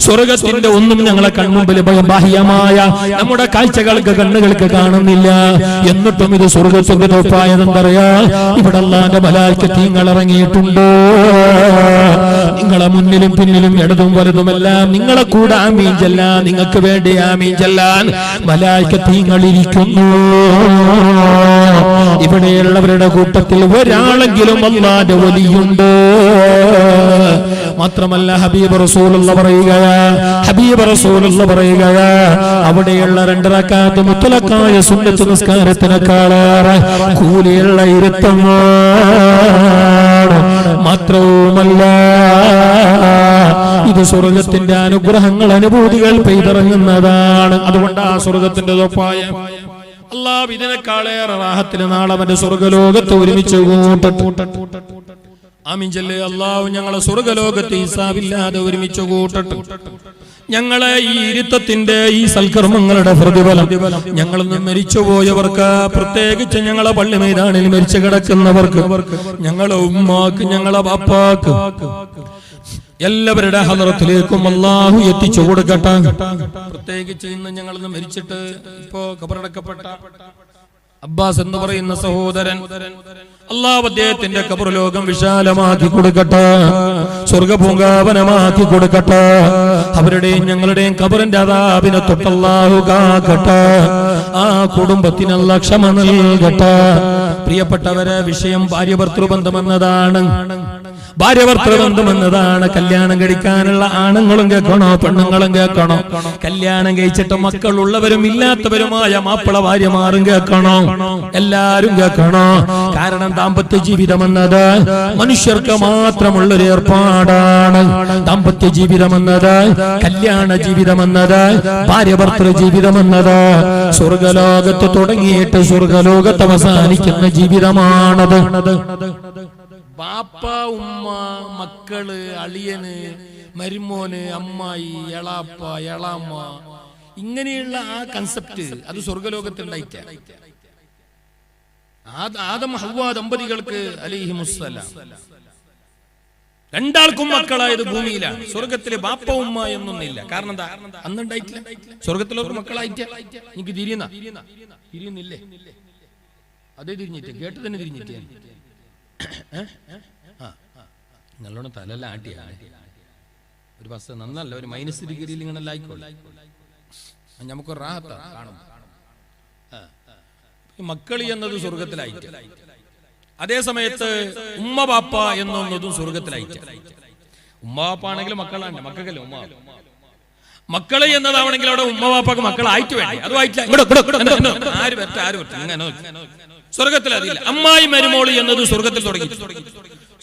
സ്വർഗത്തിന്റെ ഒന്നും ഞങ്ങളെ കൺമുമ്പിൽ ബാഹ്യമായ നമ്മുടെ കാഴ്ചകൾക്ക് കണ്ണുകൾക്ക് കാണുന്നില്ല. എന്നിട്ടും ഇത് സ്വർഗത്തിന്റെ തോപ്പായതെന്തറിയാ? ഇവിടെ അല്ലാഹുവിന്റെ മലായിക്കത്ത് നിങ്ങൾ ഇറങ്ങിയിട്ടുണ്ടോ? നിങ്ങളെ മുന്നിലും പിന്നിലും ഇടതും വലതുമെല്ലാം നിങ്ങളെ കൂടെ ആമീൻ ചെല്ലാൻ, നിങ്ങൾക്ക് വേണ്ടി ആമീൻ ചെല്ലാൻ മലായിക്കത്ത് നിങ്ങൾ ഇരിക്കുന്നു. ഇവിടെയുള്ളവരുടെ കൂട്ടത്തിൽ ഒരാളെങ്കിലും അല്ലാഹുവിന്റെ വലിയുണ്ട്. മാത്രമല്ല ഹബീബ് റസൂലുള്ള പറയുകയാ, ഹബീബ് റസൂലുള്ള പറയുകയാ, അവിടെയുള്ള 2 റക്അത്ത് മുത്തലഖായ സുന്നത്ത് നിസ്കാരത്തിനേക്കാളേറെ കൂലിയുള്ള ഇരുത്തമാണ്. മാത്രവുമല്ല ഇത് സ്വർഗത്തിന്റെ അനുഗ്രഹങ്ങൾ അനുഭൂതികൾ പെയ്തിറങ്ങുന്നതാണ്. അതുകൊണ്ട് ആ സ്വർഗത്തിന്റെ തൊപ്പായ അല്ലാഹു ഇതിനേക്കാളേറെ റാഹത്തിന് നാളെ അവന്റെ സ്വർഗലോകത്ത് ഒരുമിച്ച് കൂട്ടട്ടെ. ആമീൻ ചൊല്ല്. അല്ലാഹു ഞങ്ങളെ സ്വർഗലോകത്ത് ഹിസാബില്ലാതെ ഒരുമിച്ച് കൂട്ടട്ടെ. ഞങ്ങളെ ഈ ഇരുത്തത്തിന്റെ ഈ സൽക്കർമ്മങ്ങളുടെ പ്രതിഫലം ഞങ്ങളിൽ നിന്ന് മരിച്ചുപോയവർക്ക്, പ്രത്യേകിച്ച് ഞങ്ങളെ പള്ളി മൈതാനിൽ മരിച്ചു കിടക്കുന്നവർക്ക്, ഞങ്ങളെ ഉമ്മാക്ക്, ഞങ്ങളെ ബാപ്പാക്ക്, എല്ലാവരുടെ ഹദറത്തിലേക്കും അല്ലാഹു എത്തിച്ചു കൊടുക്കട്ടെ. പ്രത്യേകിച്ച് ഇന്ന് ഞങ്ങളിൽ നിന്ന് മരിച്ചിട്ട് ഇപ്പോ ഖബറടക്കപ്പെട്ട അബ്ബാസ് എന്ന് പറയുന്ന സഹോദരൻ, അല്ലാഹു അദ്ദേഹത്തിന്റെ ഖബർ ലോകം വിശാലമാക്കി കൊടുക്കട്ടെ, സ്വർഗപൂങ്കാവനമാക്കി കൊടുക്കട്ടെ. അവരുടെയും ഞങ്ങളുടെയും ഖബറിന്റെ അദാബിനെ തൊട്ട് അല്ലാഹു കാക്കട്ടെ. ആ കുടുംബത്തിന് അല്ലാഹു ക്ഷമ നൽകട്ടെ. പ്രിയപ്പെട്ടവരെ, വിഷയം ഭാര്യ-ഭർതൃബന്ധമെന്നതാണ്. ഭാര്യ-ഭർതൃബന്ധമെന്നതാണ്. കല്യാണം കഴിക്കാനുള്ള ആണുങ്ങളും കേൾക്കണോ, പെണ്ണുങ്ങളും കേൾക്കണോ. കല്യാണം കഴിച്ചിട്ട് മക്കളുള്ളവരും ഇല്ലാത്തവരുമായ മാപ്പിള ഭാര്യമാരും കേൾക്കണോ, എല്ലാരും കേൾക്കണോ. കാരണം ദാമ്പത്യ ജീവിതം എന്നത് മനുഷ്യർക്ക് മാത്രമുള്ളൊരു ഏർപ്പാടാണ്. ദാമ്പത്യ ജീവിതം എന്നത്, കല്യാണ ജീവിതം എന്നത്, ഭാര്യ-ഭർതൃ ജീവിതം എന്നത് സ്വർഗലോകത്ത് തുടങ്ങിയിട്ട് സ്വർഗലോകത്ത് അവസാനിക്കുന്ന ജീവിതമാണത്. ബാപ്പ, ഉമ്മ, മക്കള്, അളിയന്, മരുമോന്, അമ്മായി, എളാപ്പ, എളാമ്മ, ഇങ്ങനെയുള്ള ആ കൺസെപ്റ്റ് അത് സ്വർഗലോകത്തുണ്ടായിട്ട. ആദം ഹവ്വ ദമ്പതികൾക്ക് അലൈഹിമുസ്സലാം രണ്ടാൾക്കും മക്കളായത് ഭൂമിയിലാണ്. സ്വർഗത്തില് ബാപ്പ ഉമ്മ എന്നൊന്നില്ല. കാരണം എന്താ? അന്നുണ്ടായിട്ടില്ല. സ്വർഗത്തിലൊക്കെ മക്കളായിട്ട. എനിക്ക് തിരിയുന്നില്ലേ? അതേ തിരിഞ്ഞിട്ട് കേട്ട് തന്നെ തിരിഞ്ഞിട്ട് നല്ലോണം തലല്ല ആട്ടിയ ഒരു ബസ് നന്നല്ല, ഒരു -3 ഇങ്ങനെ ആയിക്കോട്ടെ, നമുക്കൊരു റാഹത്ത കാണും. മക്കളി എന്നത് സ്വർഗത്തിലായിട്ട്, അതേ സമയത്ത് ഉമ്മ ബാപ്പ എന്നൊന്നതും സ്വർഗത്തിലായിട്ട്. ഉമ്മ ബാപ്പ ആണെങ്കിൽ മക്കളാണ്, മക്കൾക്കല്ലേ ഉമ്മ. മക്കള് എന്നതാണെങ്കിൽ അവിടെ ഉമ്മ ബാപ്പാക്ക് മക്കളായിട്ട് വേണ്ടി, അതുമായിട്ടില്ല. സ്വർഗത്തിൽ അതില്ല. അമ്മായി മരുമോളി എന്നത് സ്വർഗത്തിൽ തുടങ്ങി.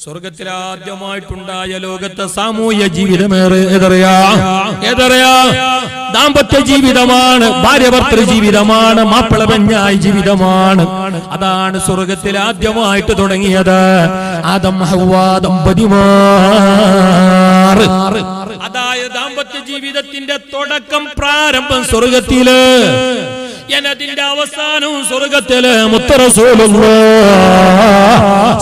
സ്വർഗത്തിൽ ആദ്യമായിട്ടുണ്ടായ ലോകത്തെ സാമൂഹ്യ ജീവിതമേറെ ദാമ്പത്യ ജീവിതമാണ്, ഭാര്യ-ഭർതൃ ജീവിതമാണ്, മാപ്പിള-പെഞ്ഞായി ജീവിതമാണ്. അതാണ് സ്വർഗത്തിൽ ആദ്യമായിട്ട് തുടങ്ങിയത്. ആദം ഹവ്വ ദമ്പതിമാർ. അതായത് ദാമ്പത്യ ജീവിതത്തിന്റെ തുടക്കം, പ്രാരംഭം സ്വർഗത്തില്, എന്നതിന്റെ അവസാനവും സ്വർഗത്തില്. മുത്ത് റസൂലുള്ളാഹി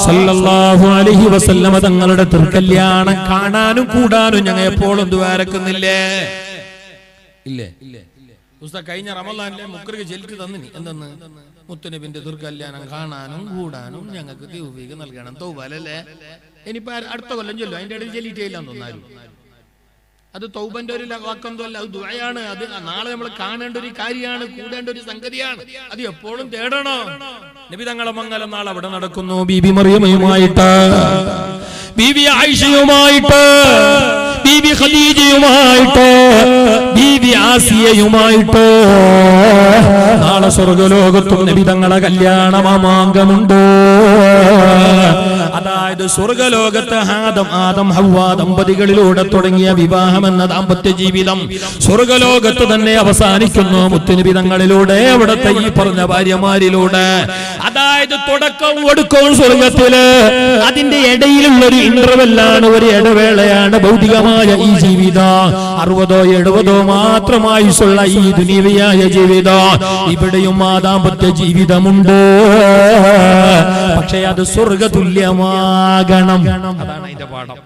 സ്വല്ലല്ലാഹു അലൈഹി വസല്ലമ തങ്ങളുടെ തിരുക്കല്യാണം കാണാനും കൂടാനും ഞങ്ങൾ എപ്പോഴും ദുആരക്കുന്നില്ലേ? ഇല്ലേ? ഉസ്താദ് കഴിഞ്ഞ റമളാനിലെ മുക്രിക്ക് ചെല്ലിട്ട് തന്നിനി. എന്തെന്ന്? മുത്തുനബിന്റെ തിരുക്കല്യാണം കാണാനും കൂടാനും ഞങ്ങൾക്ക് തൗഫീഖ് നൽകണം. തൗബല്ലേ? ഇനിയിപ്പോ അടുത്ത കൊല്ലം ചൊല്ലും. അതിന്റെ ഇടയിൽ ചെല്ലിട്ടേയില്ലാന്ന് തോന്നാലും അത് തൗബന്റെ ഒരു വാക്കൊന്നുമല്ല, അത് ദുആയാണ്. അത് നാളെ നമ്മൾ കാണേണ്ട ഒരു കാര്യമാണ്, കൂടേണ്ട ഒരു സംഗതിയാണ്. അത് എപ്പോഴും തേടണോ. നബി തങ്ങളെ മംഗലം നാളെ അവിടെ നടക്കുന്നു. ബീബി മറിയമ്മയുമായിട്ട്, ബീബി ആയിഷയുമായിട്ട്, ബീബി ഖദീജയുമായിട്ട്, ബീബി ആസിയയുമായിട്ട് നാളെ സ്വർഗലോകത്തും നബി തങ്ങളെ കല്യാണ മാമാങ്കമുണ്ട്. അതായത് സ്വർഗലോകത്ത് ആദം ഹവ്വ ദമ്പതികളിലൂടെ തുടങ്ങിയ വിവാഹം എന്ന ദാമ്പത്യ ജീവിതം സ്വർഗലോകത്ത് തന്നെ അവസാനിക്കുന്നു മുത്തുനബി തങ്ങളിലൂടെ, അവിടുത്തെ ഈ പറഞ്ഞ ഭാര്യമാരിലൂടെ. അതായത് തുടക്കവും ഒടുക്കവും സ്വർഗത്തില്, അതിന്റെ ഇടയിലുള്ള ഒരു ഇന്റർവെല്ലാണ്, ഒരു ഇടവേളയാണ് ഭൗതികമായ ഈ ജീവിതം. 60 70 മാത്രമായുള്ള ഈ ദുനിയവിയായ ജീവിതം, ഇവിടെയും ആ ദാമ്പത്യ ജീവിതമുണ്ട്. പക്ഷേ അത് സ്വർഗതുല്യമാകണം. അതാണ് അതിന്റെ പാഠം.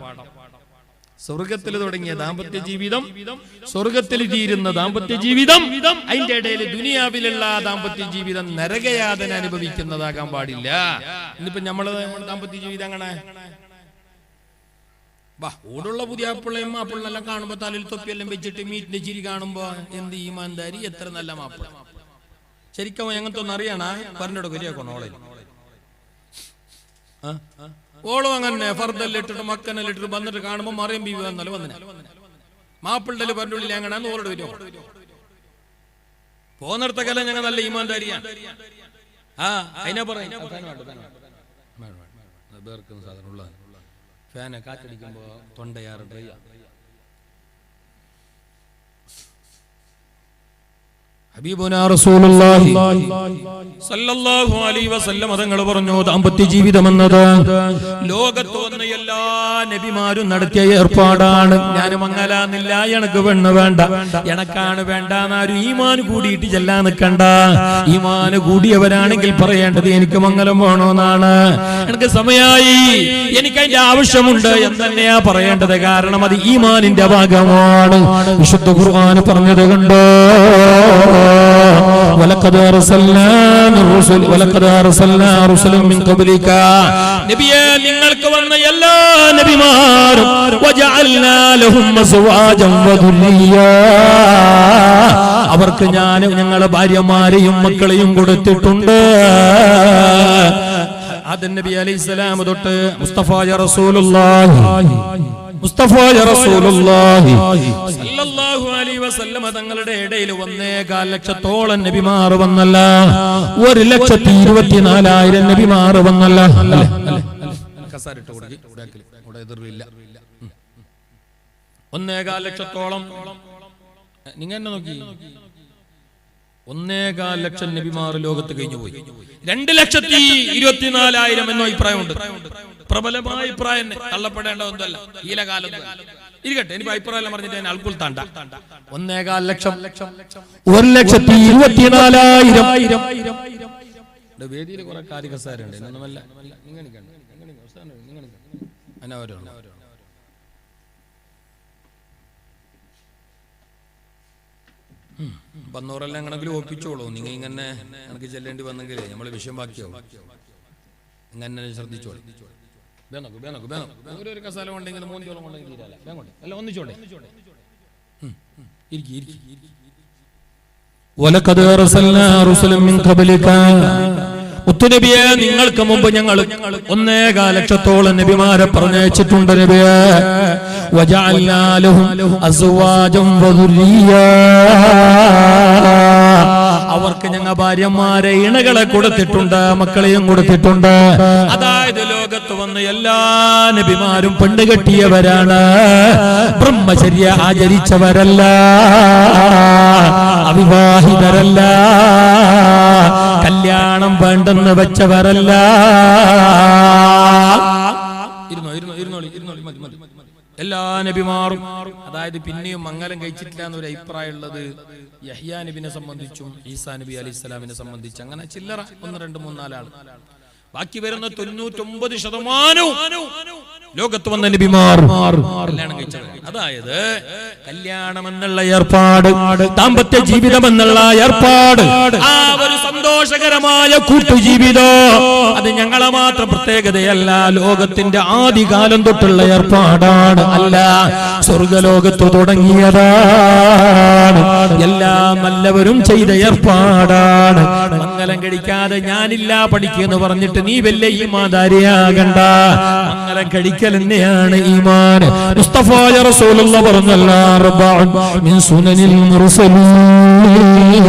സ്വർഗത്തിൽ തുടങ്ങിയ ദാമ്പത്യ ജീവിതം, സ്വർഗത്തിൽ തീരുന്ന ദാമ്പത്യ ജീവിതം, അതിന്റെ ഇടയിൽ ദുനിയാവിലുള്ള ദാമ്പത്യ ജീവിതം നരകയാതന അനുഭവിക്കുന്നതാകാൻ പാടില്ല. ഇന്നിപ്പോ നമ്മള് ദാമ്പത്യ ജീവിതം അങ്ങനെ ഓടുള്ള പുതിയ പിള്ളയും മാപ്പിള്ളെല്ലാം കാണുമ്പോ തലയിൽ തൊപ്പിയെല്ലാം വെച്ചിട്ട് മീറ്റിന്റെ ചിരി കാണുമ്പോ എന്ത് ഈമാൻദാരി, എത്ര നല്ല മാപ്പിള. ശരിക്കും ഞങ്ങൾത്തെ ഒന്ന് അറിയണ പറഞ്ഞോട് കൊരിയാക്കോണോ ഓളെ ഓളും അങ്ങനെ ഫർദെല്ലാം ഇട്ടിട്ട് മക്കനെല്ലാം ഇട്ടിട്ട് വന്നിട്ട് കാണുമ്പോ മറിയം ബീവി വന്നാലും വന്നില്ല. മാപ്പിളുടെ പറഞ്ഞുള്ളിൽ എങ്ങനെയാന്ന് ഓളോട് വരുമോ? പോന്നിടത്തൊക്കെ ഞങ്ങൾ നല്ല ഈമാൻദാരിയാണ്. അതിനെ പറയും സാധനമുള്ള ഫാന് കാറ്റടിക്കുമ്പോ തൊണ്ടയാറ് ഡ്രൈ. ഹബീബുനാ റസൂലുള്ളാഹി സല്ലല്ലാഹു അലൈഹി വസല്ലം തങ്ങൾ പറഞ്ഞു, ദാമ്പത്യ ജീവിതം എന്നത് ലോകത്ത് വന്ന എല്ലാ നബിമാരും നടത്തിയ ഏർപ്പാടാണ്. ഞാനും മംഗലാന്നില്ല, എനക്ക് പെണ്ണ് വേണ്ട, എനക്കാണ് വേണ്ട എന്നാരും ഈമാൻ കൂടിയിട്ട് ചെല്ലാൻ നിൽക്കണ്ട. ഈമാന് കൂടിയവരാണെങ്കിൽ പറയേണ്ടത് എനിക്ക് മംഗലം വേണമെന്നാണ്. എനിക്ക് സമയമായി, എനിക്ക് അതിന്റെ ആവശ്യമുണ്ട് എന്ന് തന്നെയാ പറയേണ്ടത്. കാരണം അത് ഈമാനിന്റെ ഭാഗമാണ്. വിശുദ്ധ ഖുർആൻ പറഞ്ഞത് കണ്ടോ, വലഖദ് അർസൽനാ റസൂലൻ മിൻ ഖബ്ലിക, നബിയേ നിങ്ങൾക്ക് വന്ന എല്ലാ നബിമാരും വജഅൽനാ ലഹും അസ്വാജൻ വദുരിയ, അവർക്ക് ഞങ്ങൾ ഭാര്യമാരെയും മക്കളെയും കൊടുത്തിട്ടുണ്ട്. ആദം നബി അലൈഹിസ്സലാം തൊട്ട് മുസ്തഫായ റസൂലുള്ളാഹി സല്ലല്ലാഹു അലൈഹി വസല്ലം തങ്ങളുടെ ഇടയിൽ 1.25 ലക്ഷത്തോളം നബിമാർ വന്നല്ല, 1,24,000 നബിമാർ വന്നല്ല. 1.25 ലക്ഷത്തോളം. നിങ്ങൾ എന്നെ നോക്കി, 1.25 ലക്ഷം നബിമാർ ലോകത്ത് കഴിഞ്ഞു പോയി. 2,24,000 എന്ന അഭിപ്രായമുണ്ട്. പ്രബലമായ അഭിപ്രായം, തള്ളപ്പെടേണ്ട ഒന്നല്ല. ഈലകാലം ഇരിക്കട്ടെ, എനിക്ക് അഭിപ്രായം പറഞ്ഞിട്ട് അൽക്കുൽ താണ്ട. 1.25 ലക്ഷം, 1,24,000. വേദിയിൽ കുറെ കാര്യകസാരുണ്ട്. എന്നൊന്നുമല്ല, വന്നോരെല്ലാം എങ്ങനെങ്കിലും ഒപ്പിച്ചോളൂ. നിങ്ങൾ ഇങ്ങനെ എനിക്ക് ചെല്ലേണ്ടി വന്നെങ്കിലേ നമ്മള് വിഷയം ബാക്കിയാവും. ഇങ്ങനെ ശ്രദ്ധിച്ചോളൂ. ഒരു കസാല ഉണ്ടെങ്കിൽ 3 ചോളം ഉണ്ടെങ്കിൽ അല്ല ഒന്നിച്ചോട്ടെ. വലഖദ് അർസൽനാ റസൂലൻ മിൻ ഖബ്ലിക, മുത്തുനബിയെ നിങ്ങൾക്ക് മുമ്പ് ഞങ്ങൾ 1.25 ലക്ഷത്തോളം നബിമാരെ പറഞ്ഞയച്ചിട്ടുണ്ട്. നബിയെ വജഅൽനാ ലഹും അസ്വാജൻ വദുരിയ, അവർക്ക് ഞങ്ങൾ ഭാര്യമാരെ ഇണകളെ കൊടുത്തിട്ടുണ്ട്, മക്കളെയും കൊടുത്തിട്ടുണ്ട്. അതായത് ലോകത്ത് വന്ന എല്ലാ നബിമാരും പെണ്ണ് കെട്ടിയവരാണ്, ബ്രഹ്മചര്യ ആചരിച്ചവരല്ല, അവിവാഹിതരല്ല, കല്യാണം വേണ്ടെന്ന് വെച്ചവരല്ല. എല്ലാ നബിമാറും, അതായത് പിന്നെയും മംഗലം കഴിച്ചിട്ടില്ല എന്നൊരു അഭിപ്രായം ഉള്ളത് യഹ്യാ നബിനെ സംബന്ധിച്ചും ഈസാ നബി അലൈഹിസ്സലാമിനെ സംബന്ധിച്ച് അങ്ങനെ ചില്ലറ 1 2 3 4 ആൾ. ബാക്കി വരുന്ന 99% ലോകത്ത് വന്ന നബിമാർ കല്യാണം കഴിച്ചത്. അതായത് കല്യാണം എന്നുള്ള ഏർപ്പാട്, ദാമ്പത്യ ജീവിതം എന്നുള്ള ഏർപ്പാട്, ആ ഒരു സന്തോഷകരമായ കൂട്ടുജീവിതം, അത് ഞങ്ങളെ മാത്രം പ്രത്യേകതയല്ല, ലോകത്തിന്റെ ആദികാലം തൊട്ടുള്ള ഏർപ്പാടാണ്. അല്ല, സ്വർഗലോകത്ത് തുടങ്ങിയതാണ്. എല്ലാം നല്ലവരും ചെയ്ത ഏർപ്പാടാണ്. മംഗലം കഴിക്കാതെ ഞാനില്ല പഠിക്കുമെന്ന് പറഞ്ഞിട്ട് നീ വലിയ ഈമാൻദാരിയാകണ്ട. മംഗലം കഴിക്കൽ തന്നെയാണ് ഈമാൻ. മുസ്തഫായ റസൂലുള്ളാഹി പറഞ്ഞല്ലോ, മിൻ സുനനിൽ മുർസലീൻ,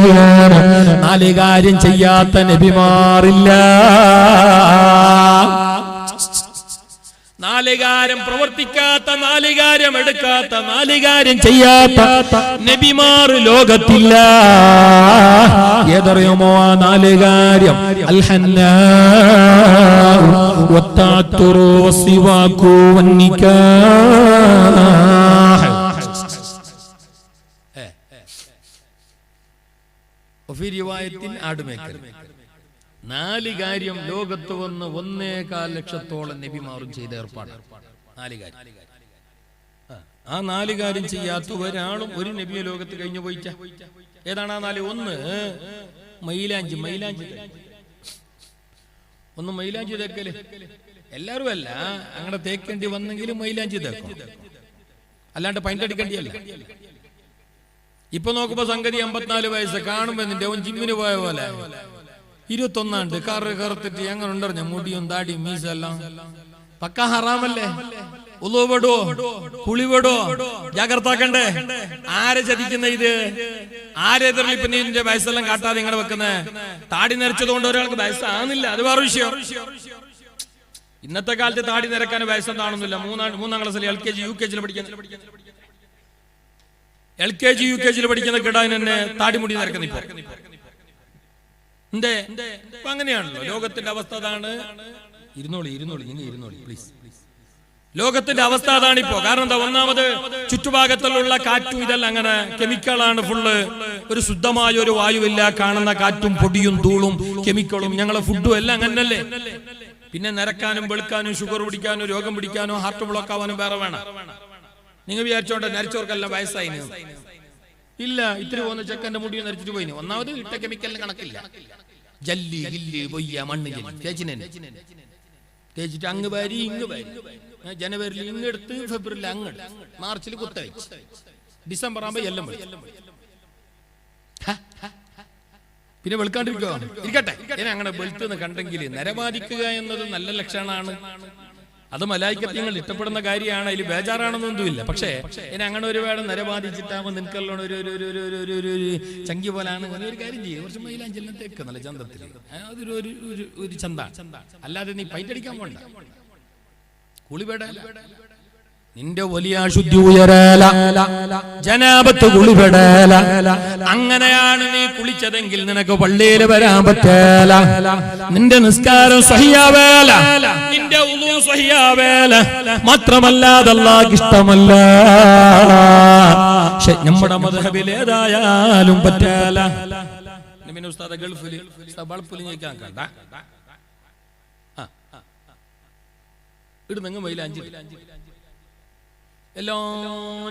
4 കാര്യം ചെയ്യാത്ത നബിമാറില്ല. നാലുകാര്യം പ്രവർത്തിക്കാത്ത, നാലുകാര്യം എടുക്കാത്ത, നാലുകാര്യം ചെയ്യാത്ത നബിമാർ ലോകത്തില്ല. ഏതറിയുമോ ആ നാലുകാര്യം? അൽഹന്നാ വത്തഅത്തുറു വസ്സിവാകു വന്നിക്കാഹ്. ആടുമേക്കൽ. നാല് കാര്യം ലോകത്ത് വന്ന് 1.25 ലക്ഷത്തോളം നബിമാരും ചെയ്ത ഏർപ്പാട്. നാല് കാര്യം. ആ നാല് കാര്യം ചെയ്യാത്ത ഒരാളും ഒരു നബിയെ ലോകത്ത് കഴിഞ്ഞു പോയിട്ട. ഏതാണ് ആ നാല്? ഒന്ന് മൈലാഞ്ചി. ഒന്ന് മൈലാഞ്ചി തേക്കല്. എല്ലാവരും അല്ല, അങ്ങനെ തേക്കേണ്ടി വന്നെങ്കിലും മൈലാഞ്ചി തേക്കും, അല്ലാണ്ട് പൈൻ്റടിക്കേണ്ടിയല്ല. ഇപ്പൊ നോക്കുമ്പോ സംഗതി 54 വയസ്സ് കാണുമ്പോ നിന്റെ അവൻ ജിമ്മിന് പോയ പോലെ 21 കറുത്തിട്ട് എങ്ങനെ ഉണ്ടറിഞ്ഞ മുടിയും താടിയും മീസെല്ലാം പക്ക ഹറാമല്ലേ? ഉളുവെടോ, കുളിവെടോ, ജാഗ്രത ആക്കണ്ടേ. ആരെ ചതിക്കുന്ന ഇത്? ആരെതിരിൽ ഇപ്പൊ നിന്റെ വയസ്സെല്ലാം കാട്ടാതെ ഇങ്ങനെ വെക്കുന്നേ? താടി നരച്ചത് കൊണ്ട് ഒരാൾക്ക് വയസ്സാകുന്നില്ല, അത് വേറെ വിഷയം. ഇന്നത്തെ കാലത്ത് താടി നിരക്കാൻ വയസ്സെന്താണെന്നില്ല. 3-ാം ക്ലാസ്സിൽ LKG UKG പഠിക്കുന്ന കിടാൻ തന്നെ താടിമുടി നിരക്കുന്ന ഇപ്പൊ എന്തേ? അപ്പൊ അങ്ങനെയാണല്ലോ ലോകത്തിന്റെ അവസ്ഥ. അതാണ്. ഇരുന്നോളി പ്ലീസ്. ലോകത്തിന്റെ അവസ്ഥ അതാണിപ്പോ. കാരണം എന്താ? ഒന്നാമത് ചുറ്റുഭാഗത്തുള്ള കാറ്റും ഇതെല്ലാം അങ്ങനെ കെമിക്കലാണ് ഫുള്ള്. ഒരു ശുദ്ധമായ ഒരു വായുവില്ല. കാണുന്ന കാറ്റും പൊടിയും ധൂളും കെമിക്കലും ഞങ്ങളെ ഫുഡും എല്ലാം അങ്ങനല്ലേ. പിന്നെ നിരക്കാനും വെളുക്കാനും ഷുഗർ പിടിക്കാനും രോഗം പിടിക്കാനും ഹാർട്ട് ബ്ലോക്ക് ആവാനും വേറെ വേണം. നിങ്ങൾ വിചാരിച്ചോണ്ട് നരച്ചവർക്കെല്ലാം വയസ്സായി ഇല്ല. ഇത്തിരി പോകുന്ന ചെക്കന്റെ മുടി നരച്ചിട്ട് പോയിന്. ഒന്നാമത് ഇട്ട കെമിക്കലിന് കണക്കില്ല. ജല്ലി ഗില്ല് പൊയ്യ മണ്ണ് തേച്ചിനെ തേച്ചിട്ട് അങ്ങ് വാരി ഇങ്ങ് വാരി. ജനുവരിയിൽ ഇങ്ങെടുത്ത്, ഫെബ്രുവരിയിൽ അങ്ങെടുത്ത്, മാർച്ചിൽ കുത്തവെച്ച്, ഡിസംബർ ആകുമ്പോ എല്ലാം പിന്നെ വെളുക്കാണ്ടിരിക്കോ? ഇരിക്കട്ടെ. ഇനി അങ്ങനെ വെളുത്തുനിന്ന് കണ്ടെങ്കിൽ നരബാധിക്കുക എന്നത് നല്ല ലക്ഷണമാണ്. അത് മലായിക്കത്യങ്ങൾ ഇഷ്ടപ്പെടുന്ന കാര്യമാണ്. അതിൽ ബേജാറാണെന്നൊന്നുമില്ല. പക്ഷേ ഇനി അങ്ങനെ ഒരുപാട് നരബാധിച്ചിട്ടാകുമ്പോൾ നിനക്കുള്ള ഒരു ചങ്കി പോലാണ്. ഒരു കാര്യം ചെയ്യും, കുറച്ച് മൈലാഞ്ചെല്ലാം തേക്ക് നല്ല ചന്തത്തിൽ. അതൊരു ഒരു ചന്ത. അല്ലാതെ നീ പൈറ്റടിക്കാൻ പോണ്ട. കുളിപെട നിന്റെ വലിയ അശുദ്ധി ഉയരല, ജനാപത്ത് കുളിപെടല. അങ്ങനെയാണ് നീ കുളിച്ചതെങ്കിൽ നിനക്ക് പള്ളിയിൽ വരാൻ പറ്റല. നിന്റെ നിസ്കാരം സ്വഹിയാവേല, നിന്റെ ഉളൂ സ്വഹിയാവേല. മാത്രമല്ല അതല്ലാഹുവിന് ഇഷ്ടമല്ല. നമ്മുടെ മദ്ഹബിൽ ഏതായാലും പറ്റല. നബി ഉസ്താദ് ഗൾഫിൽ ബൾബിൽ നിൽക്കാൻ കണ്ട ഇടുന്നെങ്കിൽ മൈലാഞ്ചി എല്ലാ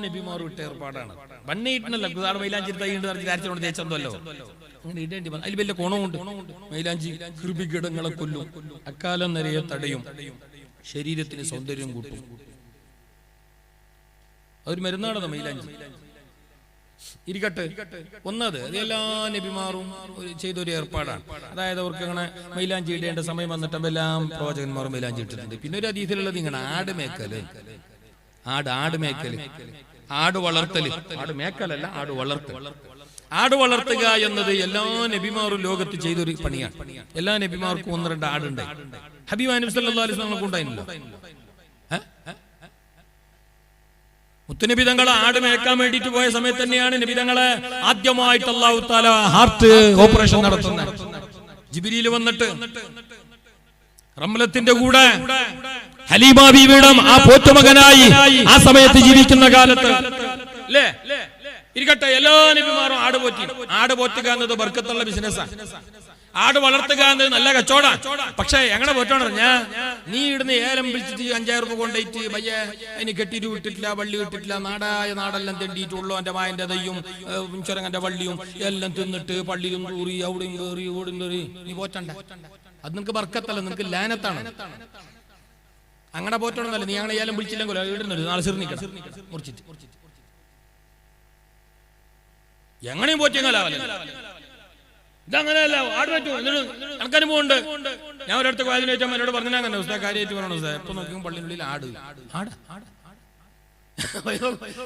നബിമാരും ഇട്ട ഏർപ്പാടാണ്. വണ്ണിയിട്ടല്ല മൈലാഞ്ചി തൈണ്ട് തേച്ചല്ലോ. അങ്ങനെ ഇടേണ്ടി വന്നു. അതിൽ വലിയ ഗുണമുണ്ട്. മൈലാഞ്ചി കൃമികീടങ്ങളെ കൊല്ലും, അക്കാലം നിറയെ തടയും, ശരീരത്തിന് സൗന്ദര്യം കൂട്ടും. അതൊരു മരുന്നാണത് മൈലാഞ്ചി. ഇരിക്കട്ടെ. ഒന്നത് എല്ലാ നബിമാറും ചെയ്തൊരു ഏർപ്പാടാണ്. അതായത് അവർക്ക് അങ്ങനെ മൈലാഞ്ചി ഇടേണ്ട സമയം വന്നിട്ട് എല്ലാം പ്രവാചകന്മാരും മൈലാഞ്ചി ഇട്ടിട്ടുണ്ട്. പിന്നെ ഒരു അതീതിലുള്ളത് ഇങ്ങനെ ആട് മേക്കല്, ആട് മേക്കല്, ആട് വളർത്തല്. ആട് മേക്കലല്ല, ആട് വളർത്തൽ. ആട് വളർത്തുക എന്നത് എല്ലാ നബിമാരും ലോകത്ത് ചെയ്തൊരു പണിയാണ്. എല്ലാ നബിമാർക്കും 1-2 ആടുണ്ടായി. ഹബീബ് നബി സല്ലല്ലാഹു അലൈഹി വസല്ലം ഉണ്ടായിരുന്നല്ലോ. മുത്തുനബി തങ്ങളെ ആട് മേക്കാൻ വേണ്ടിയിട്ട് പോയ സമയത്ത് തന്നെയാണ് നബി തങ്ങളെ ആദ്യമായിട്ട് അല്ലാഹു തആല ഹാർട്ട് ഓപ്പറേഷൻ നടത്തുന്നത്. ജിബ്രീൽ വന്നിട്ട് റംലത്തിന്റെ കൂടെ ഹലീമ ബീവിയുടെ ആ പോറ്റുമകനായി ആ സമയത്ത് ജീവിക്കുന്ന കാലത്ത് അല്ലേ ഇരിക്കട്ടെ. എല്ലാ നബിമാരും ആട് പോറ്റുക എന്നത് ബർക്കത്തുള്ള ബിസിനസ്സാണ്. ആട് വളർത്തുക എന്നത് നല്ല കച്ചവടമാണ്. പക്ഷെ എങ്ങനെ പോറ്റാണ്? നീ ഇടുന്ന ഏലം വിളിച്ചിട്ട് 5,000 രൂപ കൊണ്ടുപോയിട്ട് പയ്യ അതിന് കെട്ടിയിട്ട് വിട്ടിട്ടില്ല, വള്ളി വിട്ടിട്ടില്ല, നാടെല്ലാം തെണ്ടിയിട്ടുള്ളൂ. എന്റെ മായന്റെ തയ്യും ചുരങ്ങന്റെ വള്ളിയും എല്ലാം തിന്നിട്ട് പള്ളിയും തൂറി അവിടെയും കയറി ഓടും കയറി നീ പോറ്റണ്ട. അത് നിനക്ക് ബർക്കത്തല്ല, നിനക്ക് ലാനത്താണ്. അങ്ങനെ പോറ്റണമെന്നല്ല. നീ അങ്ങനെ ഏലം വിളിച്ചില്ലെങ്കിലോ ഇടുന്നത് നാളെ സിർണിക്കണം മുറിച്ചിട്ട് എങ്ങനെയും പോറ്റിയങ്ങാലാവല്ല. ഇതങ്ങനെയല്ല. ആട് പറ്റൂ. കണക്കനുഭവമുണ്ട്. ഞാൻ ഒരിടത്ത് വായന വെച്ചാൽ എന്നോട് പറഞ്ഞാൽ അങ്ങനെ ഉസ്താദ് കാര്യമായിട്ട് പറയണോ സാർ? എപ്പൊ നോക്കിയും പള്ളിനുള്ളിൽ ആട്.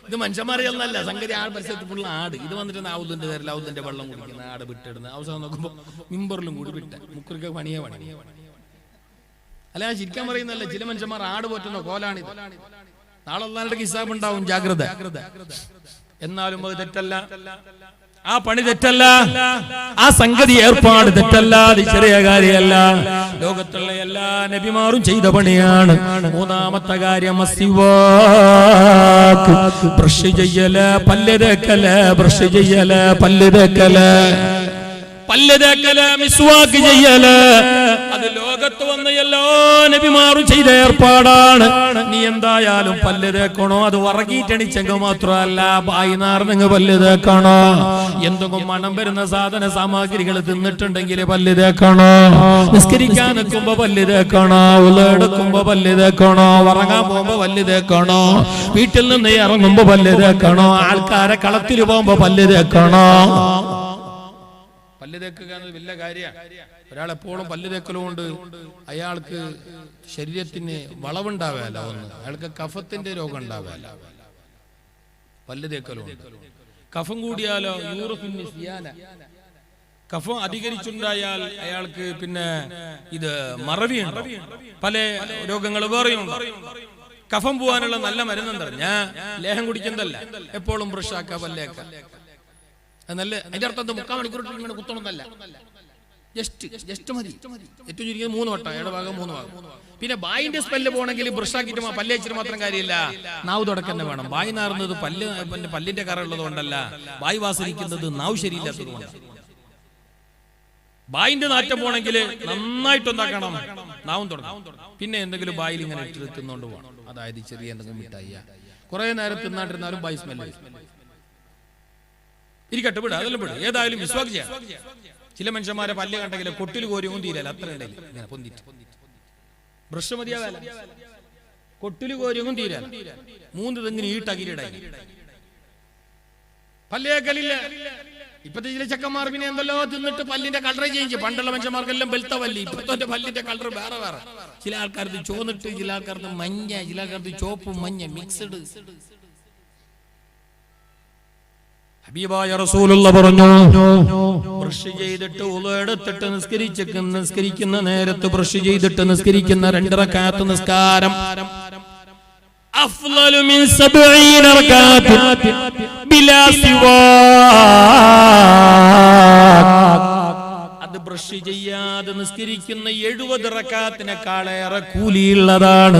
ഇത് മനുഷ്യന്മാരെയൊന്നല്ല സംഗതി. ആട് പരിസരത്ത് ഫുള്ള് ആട്. ഇത് വന്നിട്ട് ഔദിന്റെ പേരിൽ ഔദിന്റെ വെള്ളം കുടിക്കുന്ന ആട് വിട്ടിടുന്ന അവസാനം നോക്കുമ്പോ മിമ്പറിലും കൂടി വിട്ട മുക്കുറിക്ക് പണിയെ അല്ല ഞാൻ ശരിക്കാൻ പറയുന്നല്ല, ചില മനുഷ്യന്മാർ ആട് പോറ്റുന്ന കോലാണിത്. നാളെ അല്ലാഹുവിന്റെ ഹിസാബ് ഉണ്ടാവും, ജാഗ്രത. എന്നാലും അത് തെറ്റല്ല, ആ പണി തെറ്റല്ല, ആ സംഗതി ഏർപ്പാട് തെറ്റല്ല, അത് ചെറിയ കാര്യമല്ല. ലോകത്തുള്ള എല്ലാ നബിമാരും ചെയ്ത പണിയാണ്. മൂന്നാമത്തെ കാര്യം അസ്സിവാക്ക്, ബ്രഷ് ചെയ്യല്, പല്ല് തേക്കല്, ബ്രഷ് ചെയ്യല്, പല്ല് തേക്കല്, പല്ല് തേക്കല്, മിസ്വാക്ക് ചെയ്യല്. അത് ലോകത്ത് വന്ന എല്ലാ നബിമാരും ചെയ്ത ഏർപ്പാടാണ്. നീ എന്തായാലും പല്ല് തേക്കണോ, അത് വറക്കിയിട്ടണിച്ചെങ്കിൽ മാത്രമല്ല, ബായിനാർന്നെങ്കിൽ പല്ല് തേക്കണോ. എന്തെങ്കിലും മണം വരുന്ന സാധന സാമഗ്രികൾ തിന്നിട്ടുണ്ടെങ്കിൽ പല്ല് തേക്കണോ. നിസ്കരിക്കാൻ നിൽക്കുമ്പോ പല്ല് തേക്കണോ, ഉളെടുക്കുമ്പോ പല്ല് തേക്കണോ, ഉറങ്ങാൻ പോകുമ്പോ പല്ല് തേക്കണോ, വീട്ടിൽ നിന്ന് ഇറങ്ങുമ്പോ പല്ല് തേക്കണോ, ആൾക്കാരെ കളത്തിൽ പോകുമ്പോ പല്ല് തേക്കണോ. പല്ല് തേക്കുക എന്നത് വലിയ കാര്യമാണ്. ഒരാൾ എപ്പോഴും പല്ല് തേക്കലും കൊണ്ട് അയാൾക്ക് ശരീരത്തിന് വളവുണ്ടാവില്ല, ഒന്ന് അയാൾക്ക് കഫത്തിന്റെ രോഗം ഉണ്ടാവില്ല. പല്ല് തേക്കലും കഫം കൂടിയാലോ യൂറോപ്പിന് കഫം അധികരിച്ചുണ്ടായാൽ അയാൾക്ക് പിന്നെ ഇത് മറവിയുണ്ട്, പല രോഗങ്ങൾ വേറെയുണ്ട്. കഫം പോവാനുള്ള നല്ല മരുന്നെന്താ, ഞാൻ ലേഹം കുടിക്കുന്നതല്ല, എപ്പോഴും ബ്രഷാക്ക പല്ലേക്ക നല്ല. അതിന്റെ അർത്ഥം 3 മണിക്കൂർ ഇങ്ങനെ കുത്തണമെന്നല്ല, ജസ്റ്റ് മതി. ഏറ്റവും ചുരുങ്ങിയത് 3 വട്ടം, ഇടഭാഗം 3 ഭാഗം. പിന്നെ ബായിന്റെ സ്മെല്ല് പോകണമെങ്കിൽ ബ്രഷാക്കിട്ട് പല്ലേച്ചിട്ട് മാത്രം കാര്യമില്ല, നാവ് തുടക്കന്നെ വേണം. ബായി നാറുന്നത് പല്ലിന്റെ കറ ഉള്ളത് കൊണ്ടല്ല, ബായി വാസനിക്കുന്നത് നാവ് ശരിയില്ലാത്തത് കൊണ്ട്. ബായിന്റെ നാറ്റം പോകണമെങ്കിൽ നന്നായിട്ടൊന്നാക്കണം, നാവും തുടങ്ങണം. പിന്നെ എന്തെങ്കിലും ബായിൽ ഇങ്ങനെ ഇട്ട് തിന്നോണ്ട് പോകണം, അതായത് ചെറിയ എന്തെങ്കിലും മിഠായി. കുറെ നേരം തിന്നാണ്ടിരുന്നാലും ബായി സ്മെല്ല് ഇരിക്കട്ടെ, വിടുക, അതെല്ലാം വിടുക. ഏതായാലും വിശ്വാസം ചെയ്യാം. ചില മനുഷ്യന്മാരെ പല്ല് കണ്ടെങ്കിൽ കൊട്ടിൽ കോരിയും തീരല്ല, അത്ര ഉണ്ടെങ്കിൽ ഇങ്ങനെ പൊന്തിട്ട് ബ്രഷ് മതിയാവല, കൊട്ടിൽ കോരിയും തീരാൻ 3 തെങ്ങിന് ഈട്ടകിരിടായി പല്ലേക്കലില്ല. ഇപ്പത്തെ ചില ചെക്കന്മാർ പിന്നെ എന്തല്ലോ തിന്നിട്ട് പല്ലിന്റെ കളർ ചേഞ്ച്. പണ്ടുള്ള മനുഷ്യന്മാർക്കെല്ലാം വെളുത്ത പല്ല്, ഇപ്പത്തെ പല്ലിന്റെ കളർ വേറെ വേറെ. ചില ആൾക്കാർക്ക് ചോന്നിട്ട്, ചില ആൾക്കാർക്ക് മഞ്ഞ, ചില ആൾക്കാർക്ക് ചോപ്പും മഞ്ഞ മിക്സ്ഡ്. ഹബീബായ റസൂലുള്ള പറഞ്ഞു, ബ്രഷ് ചെയ്തിട്ട് ഉളെടുത്തിട്ട് നിസ്കരിക്കുന്ന നേരത്ത് ബ്രഷ് ചെയ്തിട്ട് നിസ്കരിക്കുന്ന 2 റക്അത്ത് നിസ്കാരം അഫ്ളലു മിൻ 70 റക്അത്ത് ബിലാ സിവാക്. അത് ബ്രഷ് ചെയ്യാതെ നിസ്കരിക്കുന്ന 70 റക്അത്തിനേക്കാളേറെ കൂലിയുള്ളതാണ്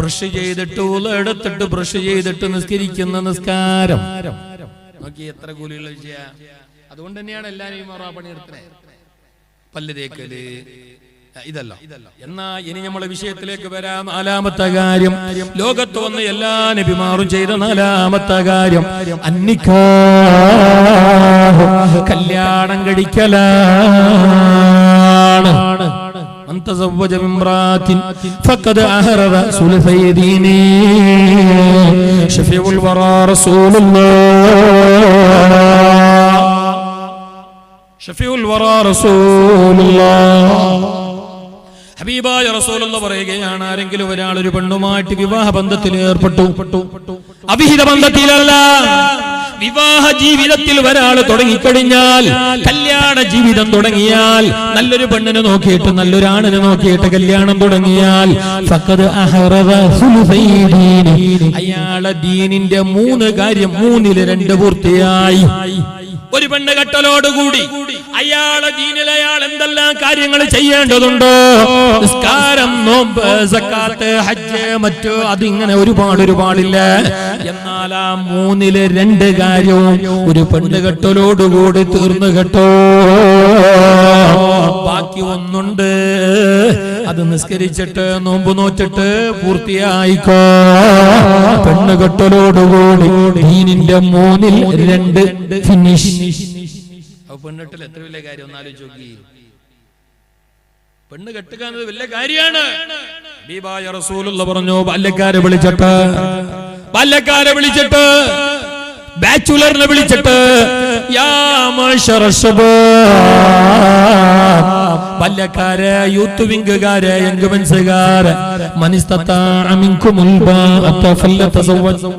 ബ്രഷ് ചെയ്തിട്ട് ഉളെടുത്തിട്ട് ബ്രഷ് ചെയ്തിട്ട് നിസ്കരിക്കുന്ന നിസ്കാരം. നോക്കി എത്ര കൂലിയുള്ള വിഷയ. അതുകൊണ്ട് തന്നെയാണ് എല്ലാവരും പണിയെടുത്തത്, പല്ല് തേക്കല് ഇതല്ല. എന്നാ ഇനി നമ്മളെ വിഷയത്തിലേക്ക് വരാം. 4-മത്തെ കാര്യം, ലോകത്ത് വന്ന് എല്ലാ നബിമാരും ചെയ്ത 4-മത്തെ കാര്യം അന്നിക്കാഹ്, കല്യാണം കഴിക്കലാണ്. من تزوج من امرأة فقد أحرز ثلثي دينه شفيع الورى رسول الله شفيع الورى رسول الله. ഹബീബായ റസൂലുള്ളാഹി പറയുകയാണ്, ആരെങ്കിലും ഒരാൾ ഒരു പെണ്ണുമായിട്ട് വിവാഹ ബന്ധത്തിൽ ഏർപ്പെട്ടു, അവിഹിത ബന്ധത്തിലല്ല, വിവാഹ ജീവിതത്തിൽ ഒരാൾ തുടങ്ങിക്കഴിഞ്ഞാൽ, കല്യാണ ജീവിതം തുടങ്ങിയാൽ, നല്ലൊരു പെണ്ണിനെ നോക്കിയിട്ട് നല്ലൊരാണിനെ നോക്കിയിട്ട് കല്യാണം തുടങ്ങിയാൽ, ഫഖദ് അഹറദ സുലുസൈ ദീനി, അയാളുടെ ദീനിന്റെ 3 കാര്യം 3-ൽ 2 പൂർത്തിയായി. ഒരു പെണ്ണ് കെട്ടലോടുകൂടി അയാളെ ദീനിൽ അയാൾ എന്തെല്ലാം കാര്യങ്ങൾ ചെയ്യേണ്ടതുണ്ടോ, നിസ്കാരം, നോമ്പ്, സക്കാത്ത്, ഹജ്ജ്, മറ്റു അതിങ്ങനെ ഒരുപാടില്ല. എന്നാൽ ആ 3-ൽ 2 കാര്യവും ഒരു പെണ്ണ് കെട്ടലോടുകൂടി തീർന്നു കേട്ടോ. ബാക്കി ഒന്നുണ്ട്, അത് നിസ്കരിച്ചിട്ട് നോമ്പ് നോറ്റിട്ട് പൂർത്തിയായിക്കോ. പെണ്ണ് കെട്ടലോടുകൂടി ദീനിന്റെ 3-ൽ 2 ഫിനിഷ്. പെണ്ണിട്ടിൽ എത്ര വലിയ കാര്യം ഒന്ന് ആലോചിച്ച് നോക്കി. പെണ്ണ് കെട്ടുക എന്നത് വലിയ കാര്യമാണ്. ഹബീബായ റസൂലുള്ളാഹി പറഞ്ഞു, ബാല്യക്കാരെ വിളിച്ചിട്ട് ബാച്ചുലറിനെ വിളിച്ചിട്ട് യാ മഅ്ശറ ശബാബ്, ബല്യക്കാരെ, യൂത്ത് വിംഗുകാരെ, യങ് മെൻസുകാരെ, മനിസ്തതാഅ മിൻകുമുൽ ബാഅത ഫല്യതസവ്വജ്.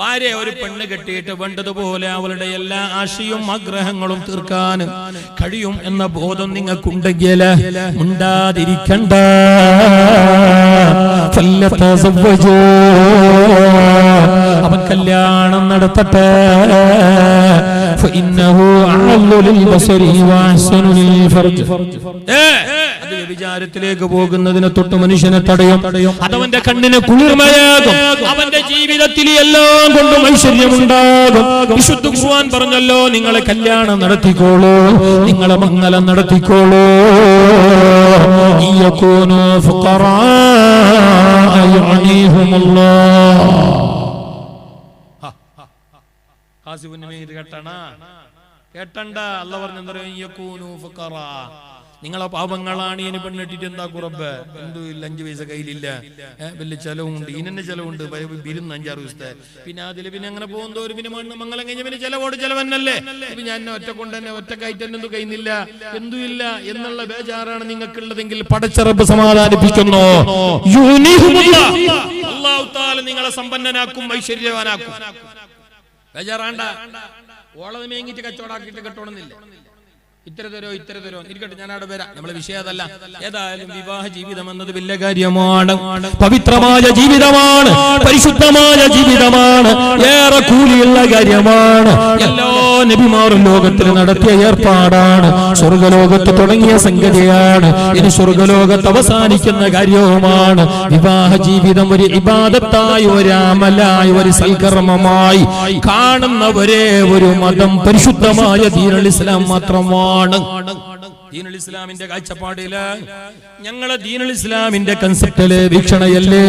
ഭാര്യ ഒരു പെണ്ണ് കെട്ടിയിട്ട് വേണ്ടതുപോലെ അവളുടെ എല്ലാ ആശയും ആഗ്രഹങ്ങളും തീർക്കാൻ കഴിയും എന്ന ബോധം നിങ്ങൾക്കുണ്ടെങ്കിൽ മുണ്ടാതിരിക്കണ്ട. ഫല്യതസവ്വജു, അവൻ കല്യാണം നടത്തട്ടെ. ഫഇന്നഹു അഅല്ലു ലിൽ ബസരി വഅഹ്സനു ലിൽ ഫർജ്. അത് വ്യഭിചാരത്തിലേക്ക് പോകുന്നതിനെ തൊട്ട് മനുഷ്യനെ തടയും. അതവന്റെ കണ്ണിന് കുളിർമയാകും. അവന്റെ ജീവിതത്തിൽ എല്ലാം കൊണ്ടും ഐശ്വര്യമുണ്ടാകും. വിശുദ്ധ ഖുർആൻ പറഞ്ഞല്ലോ, നിങ്ങളെ കല്യാണം നടത്തിക്കോളൂ, നിങ്ങളെ മംഗലം നടത്തിക്കോളൂ. യകൂനു ഫുഖറാ യുഅനീഹുമുല്ലാഹ്. കേട്ടണ്ട, അല്ല പറഞ്ഞ നിങ്ങളെ പാപങ്ങളാണ്. ഇനി പെണ്ണിട്ടിട്ട് എന്താ കുറബ്? എന്തും ഇല്ല, 5 പൈസ കയ്യിലില്ല, വലിയ ചെലവുണ്ട്, ഇതിനെ ചെലവുണ്ട്, വിരുന്ന് 5-6 ദിവസത്തെ, പിന്നെ അതില് പിന്നെ അങ്ങനെ പോകുന്നവര് പിന്നെ മംഗലം കഴിഞ്ഞ പിന്നെ ചെലവോട് ചെലവന്നല്ലേ. ഇപ്പൊ ഞാൻ ഒറ്റ കൊണ്ട് തന്നെ ഒറ്റക്കായിട്ട് തന്നെ എന്തും കഴിയുന്നില്ല, എന്തും ഇല്ല എന്നുള്ള ബേജാറാണ് നിങ്ങൾക്കുള്ളതെങ്കിൽ പടച്ച റബ്ബ് സമാധാനിപ്പിക്കുന്നു. അല്ലാഹു തആല നിങ്ങളെ സമ്പന്നനാക്കും, ഐശ്വര്യവാനാക്കും. ബേജാറാണ്ട. ഓളത് മേങ്ങിട്ട് കച്ചവടാക്കിയിട്ട് കെട്ടോണമെന്നില്ല. ഇത്ര തരോ ഇരിക്കട്ടെ, ഞാൻ അവിടെ വരാം. നമ്മളെ വിഷയം അതല്ല. ഏതായാലും വിവാഹ ജീവിതം എന്നത് വലിയ കാര്യമാണ്, പവിത്രമായ ജീവിതമാണ്, പരിശുദ്ധമായ ജീവിതമാണ്, ഏറെ കൂലിയുള്ള കാര്യമാണ്. എല്ലാ നബിമാരും ലോകത്തിൽ നടത്തിയ ഏർപ്പാടാണ്, സ്വർഗലോകത്ത് തുടങ്ങിയ സംഗതിയാണ്, ഇനി സ്വർഗലോകത്ത് അവസാനിക്കുന്ന കാര്യവുമാണ്. വിവാഹ ജീവിതം ഒരു ഇബാദത്തായി, ഒരു അമലായി, ഒരു സൽക്കർമ്മമായി കാണുന്ന ഒരേ ഒരു മതം പരിശുദ്ധമായ ദീനുൽ ഇസ്ലാം മാത്രമാണ്. ദീനുൽ ഇസ്ലാമിന്റെ കാഴ്ചപ്പാടില്, ഞങ്ങളെ ദീനുൽ ഇസ്ലാമിന്റെ കൺസെപ്റ്റില്, വീക്ഷണയല്ലേ,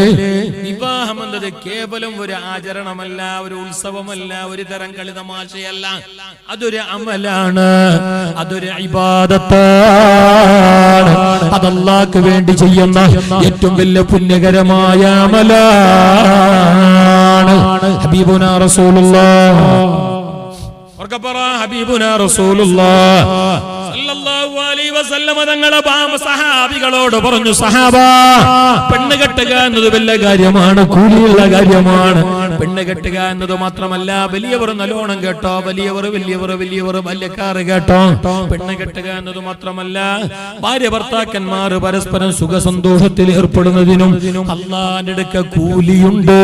വിവാഹം എന്നത് കേവലം ഒരു ആചരണമല്ല, ഒരു ഉത്സവമല്ല, ഒരു തരം കളിതമാശയല്ല. അതൊരു അമലാണ്, അതൊരു ഇബാദത്താണ്. അത് അല്ലാഹുവിന് വേണ്ടി ചെയ്യുന്ന ഏറ്റവും വലിയ പുണ്യകരമായ അമലാണ്. ഹബീബുനാ റസൂലുള്ളാഹ്, ഹബീബുനാ റസൂലുള്ളാഹ് സല്ലല്ലാഹു അലൈഹി വസല്ലം തങ്ങളെ സഹാബികളോട് പറഞ്ഞു, സഹാബാ, പെണ്ണ് കെട്ടുക എന്നത് വലിയ കാര്യമാണ്, കൂലിയുള്ള കാര്യമാണ്. പെണ്ണ് കെട്ടുക എന്നത് മാത്രമല്ല, വലിയവർ നല്ലോണം കേട്ടോ, വലിയവർ വല്യക്കാറ് കേട്ടോ, പെണ്ണ് കെട്ടുക എന്നത് മാത്രമല്ല, ഭാര്യ ഭർത്താക്കന്മാർ പരസ്പരം സുഖസന്തോഷത്തിൽ ഏർപ്പെടുന്നതിനും അല്ലാഹുവിന്റെ അടുക്കൽ കൂലിയുണ്ട്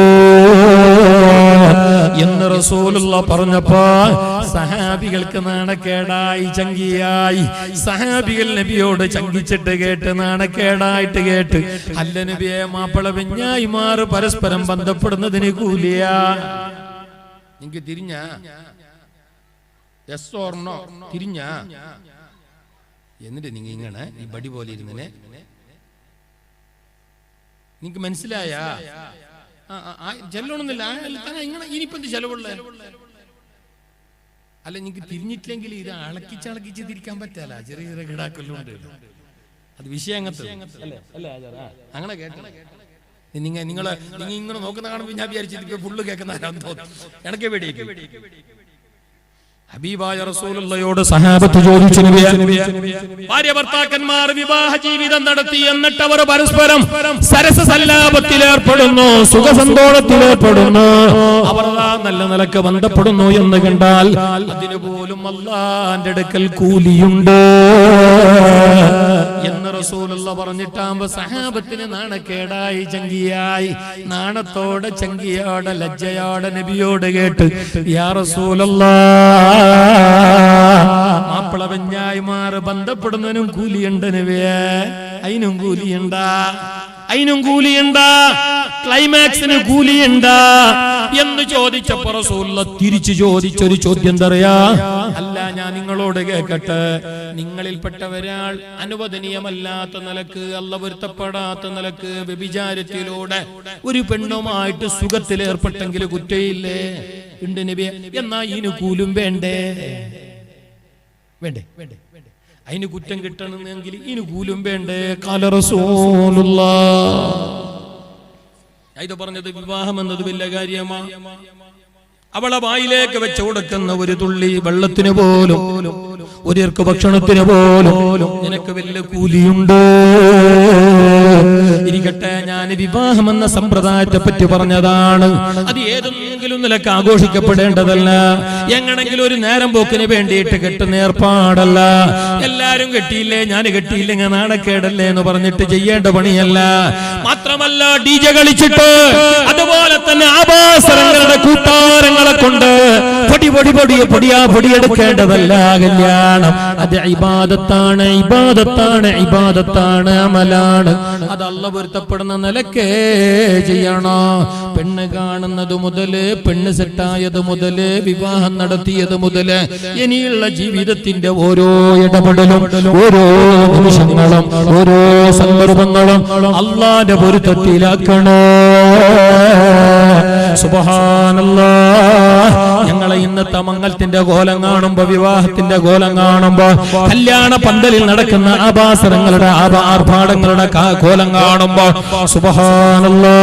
എന്ന് റസൂലുള്ളാഹ് പറഞ്ഞപ്പോ സഹാബികൾക്ക് നാണക്കേടായി, ചങ്കിയായി. സഹാബികൾ നബിയോട് ചങ്കിച്ചിട്ട് കേട്ട്, നാണക്കേടായിട്ട് കേട്ട്, അല്ല നബിയെ, മാപ്പിള പെഞ്ഞായിമാർ പരസ്പരം ബന്ധപ്പെടുന്നതിന് കൂലിയാ. നിങ്ങക്ക് തിരിഞ്ഞ തിരിഞ്ഞ എന്നിട്ട് നിങ്ങ ഇങ്ങനെ ഈ ബടി പോലെ ഇരുന്നേ, നിങ്ങക്ക് മനസ്സിലായ? ചെല്ലണമെന്നില്ല, ഇനിയിപ്പോ എന്ത് ചെലവുള്ള? അല്ല, നിങ്ങക്ക് തിരിഞ്ഞിട്ടില്ലെങ്കിൽ ഇത് അളക്കിച്ച് തിരിക്കാൻ പറ്റാല, ചെറിയ ചെറിയ കിടാക്കല്ലുണ്ട്. അത് വിഷയം അങ്ങനത്തെ അങ്ങനെ കേട്ടോ. നിങ്ങളെ ഇങ്ങനെ നോക്കുന്ന കാണുമ്പോൾ ഞാൻ വിചാരിച്ചിട്ട് ഫുള്ള് കേൾക്കുന്ന എനക്ക് പേടിയേക്കും. ഹബീബായ റസൂലുള്ളാഹിയോട് സഹാബത്ത് ചോദിച്ചു, ഭാര്യ ഭർത്താക്കന്മാർ വിവാഹ ജീവിതം നടത്തി, എന്നിട്ട് അവർ പരസ്പരം സരസസല്ലാപത്തിൽ ഏർപ്പെടുന്നു, സുഖസന്തോഷത്തിൽ ഏർപ്പെടുന്നു, അവർ നല്ല നിലക്ക് ബന്ധപ്പെടുന്നു എന്ന് കണ്ടാൽ അതിന് പോലും അല്ലാഹുവിന്റെ അടുക്കൽ കൂലിയുണ്ട് എന്ന് റസൂലുള്ളാഹി പറഞ്ഞിട്ടാകുമ്പോ സഹാബത്തിന് നാണക്കേടായി, ചങ്കിയായി. നാണത്തോടെ, ചങ്കിയോടെ, ലജ്ജയോടെ നബിയോട് കേട്ട്, യാ റസൂലല്ലാഹ്, മാപ്പിള പെഞ്ഞായിമാർ ബന്ധപ്പെടുന്നതിനും കൂലിയുണ്ട് നബിയേ, അതിനും കൂലിയുണ്ട, ക്ലൈമാക്സിന് കൂലിയുണ്ട എന്ന് ചോദിച്ചപ്പോ റസൂലുള്ളാഹി തിരിച്ചു ചോദിച്ചൊരു ചോദ്യം എന്തറിയാ? അല്ല, ഞാൻ നിങ്ങളോട് കേൾക്കട്ടെ, നിങ്ങളിൽപ്പെട്ട ഒരാൾ അനുവദനീയമല്ലാത്ത നിലക്ക്, അല്ലാഹു പൊരുത്തപ്പെടാത്ത നിലക്ക് വ്യഭിചാരത്തിലൂടെ ഒരു പെണ്ണുമായിട്ട് സുഖത്തിലേർപ്പെട്ടെങ്കിൽ കുറ്റയില്ലേ? ഉണ്ട് നബിയെ. എന്നാ ഇതിന് കൂലും വേണ്ടേ? അതിന് കുറ്റം കിട്ടണമെങ്കിൽ ഇതിന് കൂലും വേണ്ടേ? ഖാല റസൂലുള്ളാഹ്. ഇത് പറഞ്ഞത് വിവാഹം എന്നത് വലിയ കാര്യമാണ്. അവളെ വായിലേക്ക് വെച്ച് കൊടുക്കുന്ന ഒരു തുള്ളി വെള്ളത്തിന് പോലും, ഒരു ഇർക്ക് ഭക്ഷണത്തിന് പോലും നിനക്ക് വലിയ കൂലിയുണ്ട്. ഇരിക്കട്ടെ, ഞാൻ വിവാഹം എന്ന സമ്പ്രദായത്തെ പറ്റി പറഞ്ഞതാണ്. അത് ഏതെങ്കിലും നിലക്ക് ആഘോഷിക്കപ്പെടേണ്ടതല്ല. എങ്ങനെങ്കിലും ഒരു നേരം പോക്കിന് വേണ്ടിയിട്ട് കെട്ടുന്ന ഏർപ്പാടല്ല. എല്ലാരും കെട്ടിയില്ലേ, ഞാൻ കെട്ടിയില്ലെങ്കിൽ നാണക്കേടല്ലേ എന്ന് പറഞ്ഞിട്ട് ചെയ്യേണ്ട പണിയല്ല. മാത്രമല്ല, DJ കളിച്ചിട്ട് അതുപോലെ തന്നെ ആഭാസങ്ങളുടെ കൂട്ടാരങ്ങളെ കൊണ്ട് പൊടിയെടുക്കേണ്ടതല്ല കല്യാണം. അത് ഇബാദത്താണ്, ഇബാദത്താണ്, ഇബാദത്താണ്, അമലാണ്. അത് അല്ലാഹു പൊരുത്തപ്പെടുന്ന നിലക്കേ ചെയ്യണോ. പെണ്ണ് കാണുന്നത് മുതല്, പെണ്ണ് സെറ്റായത് മുതല്, വിവാഹം നടത്തിയത് മുതല്, ഇനിയുള്ള ജീവിതത്തിന്റെ ഓരോ ഇടപെടലും, ഓരോ നിമിഷങ്ങളും, ഓരോ സന്ദർഭങ്ങളും അല്ലാഹുവിന്റെ പൊരുത്തത്തിലാക്കണോ. സുബ്ഹാനല്ലാഹ്. ഞങ്ങളെ ഇന്നത്തെ മംഗലത്തിന്റെ കോലം കാണുമ്പോ, വിവാഹത്തിന്റെ കോലം കാണുമ്പോ, കല്യാണ പന്തലിൽ നടക്കുന്ന ആഭാസങ്ങളുടെ ആർഭാടങ്ങളുടെ കോലം കാണുമ്പോ സുബ്ഹാനല്ലാഹ്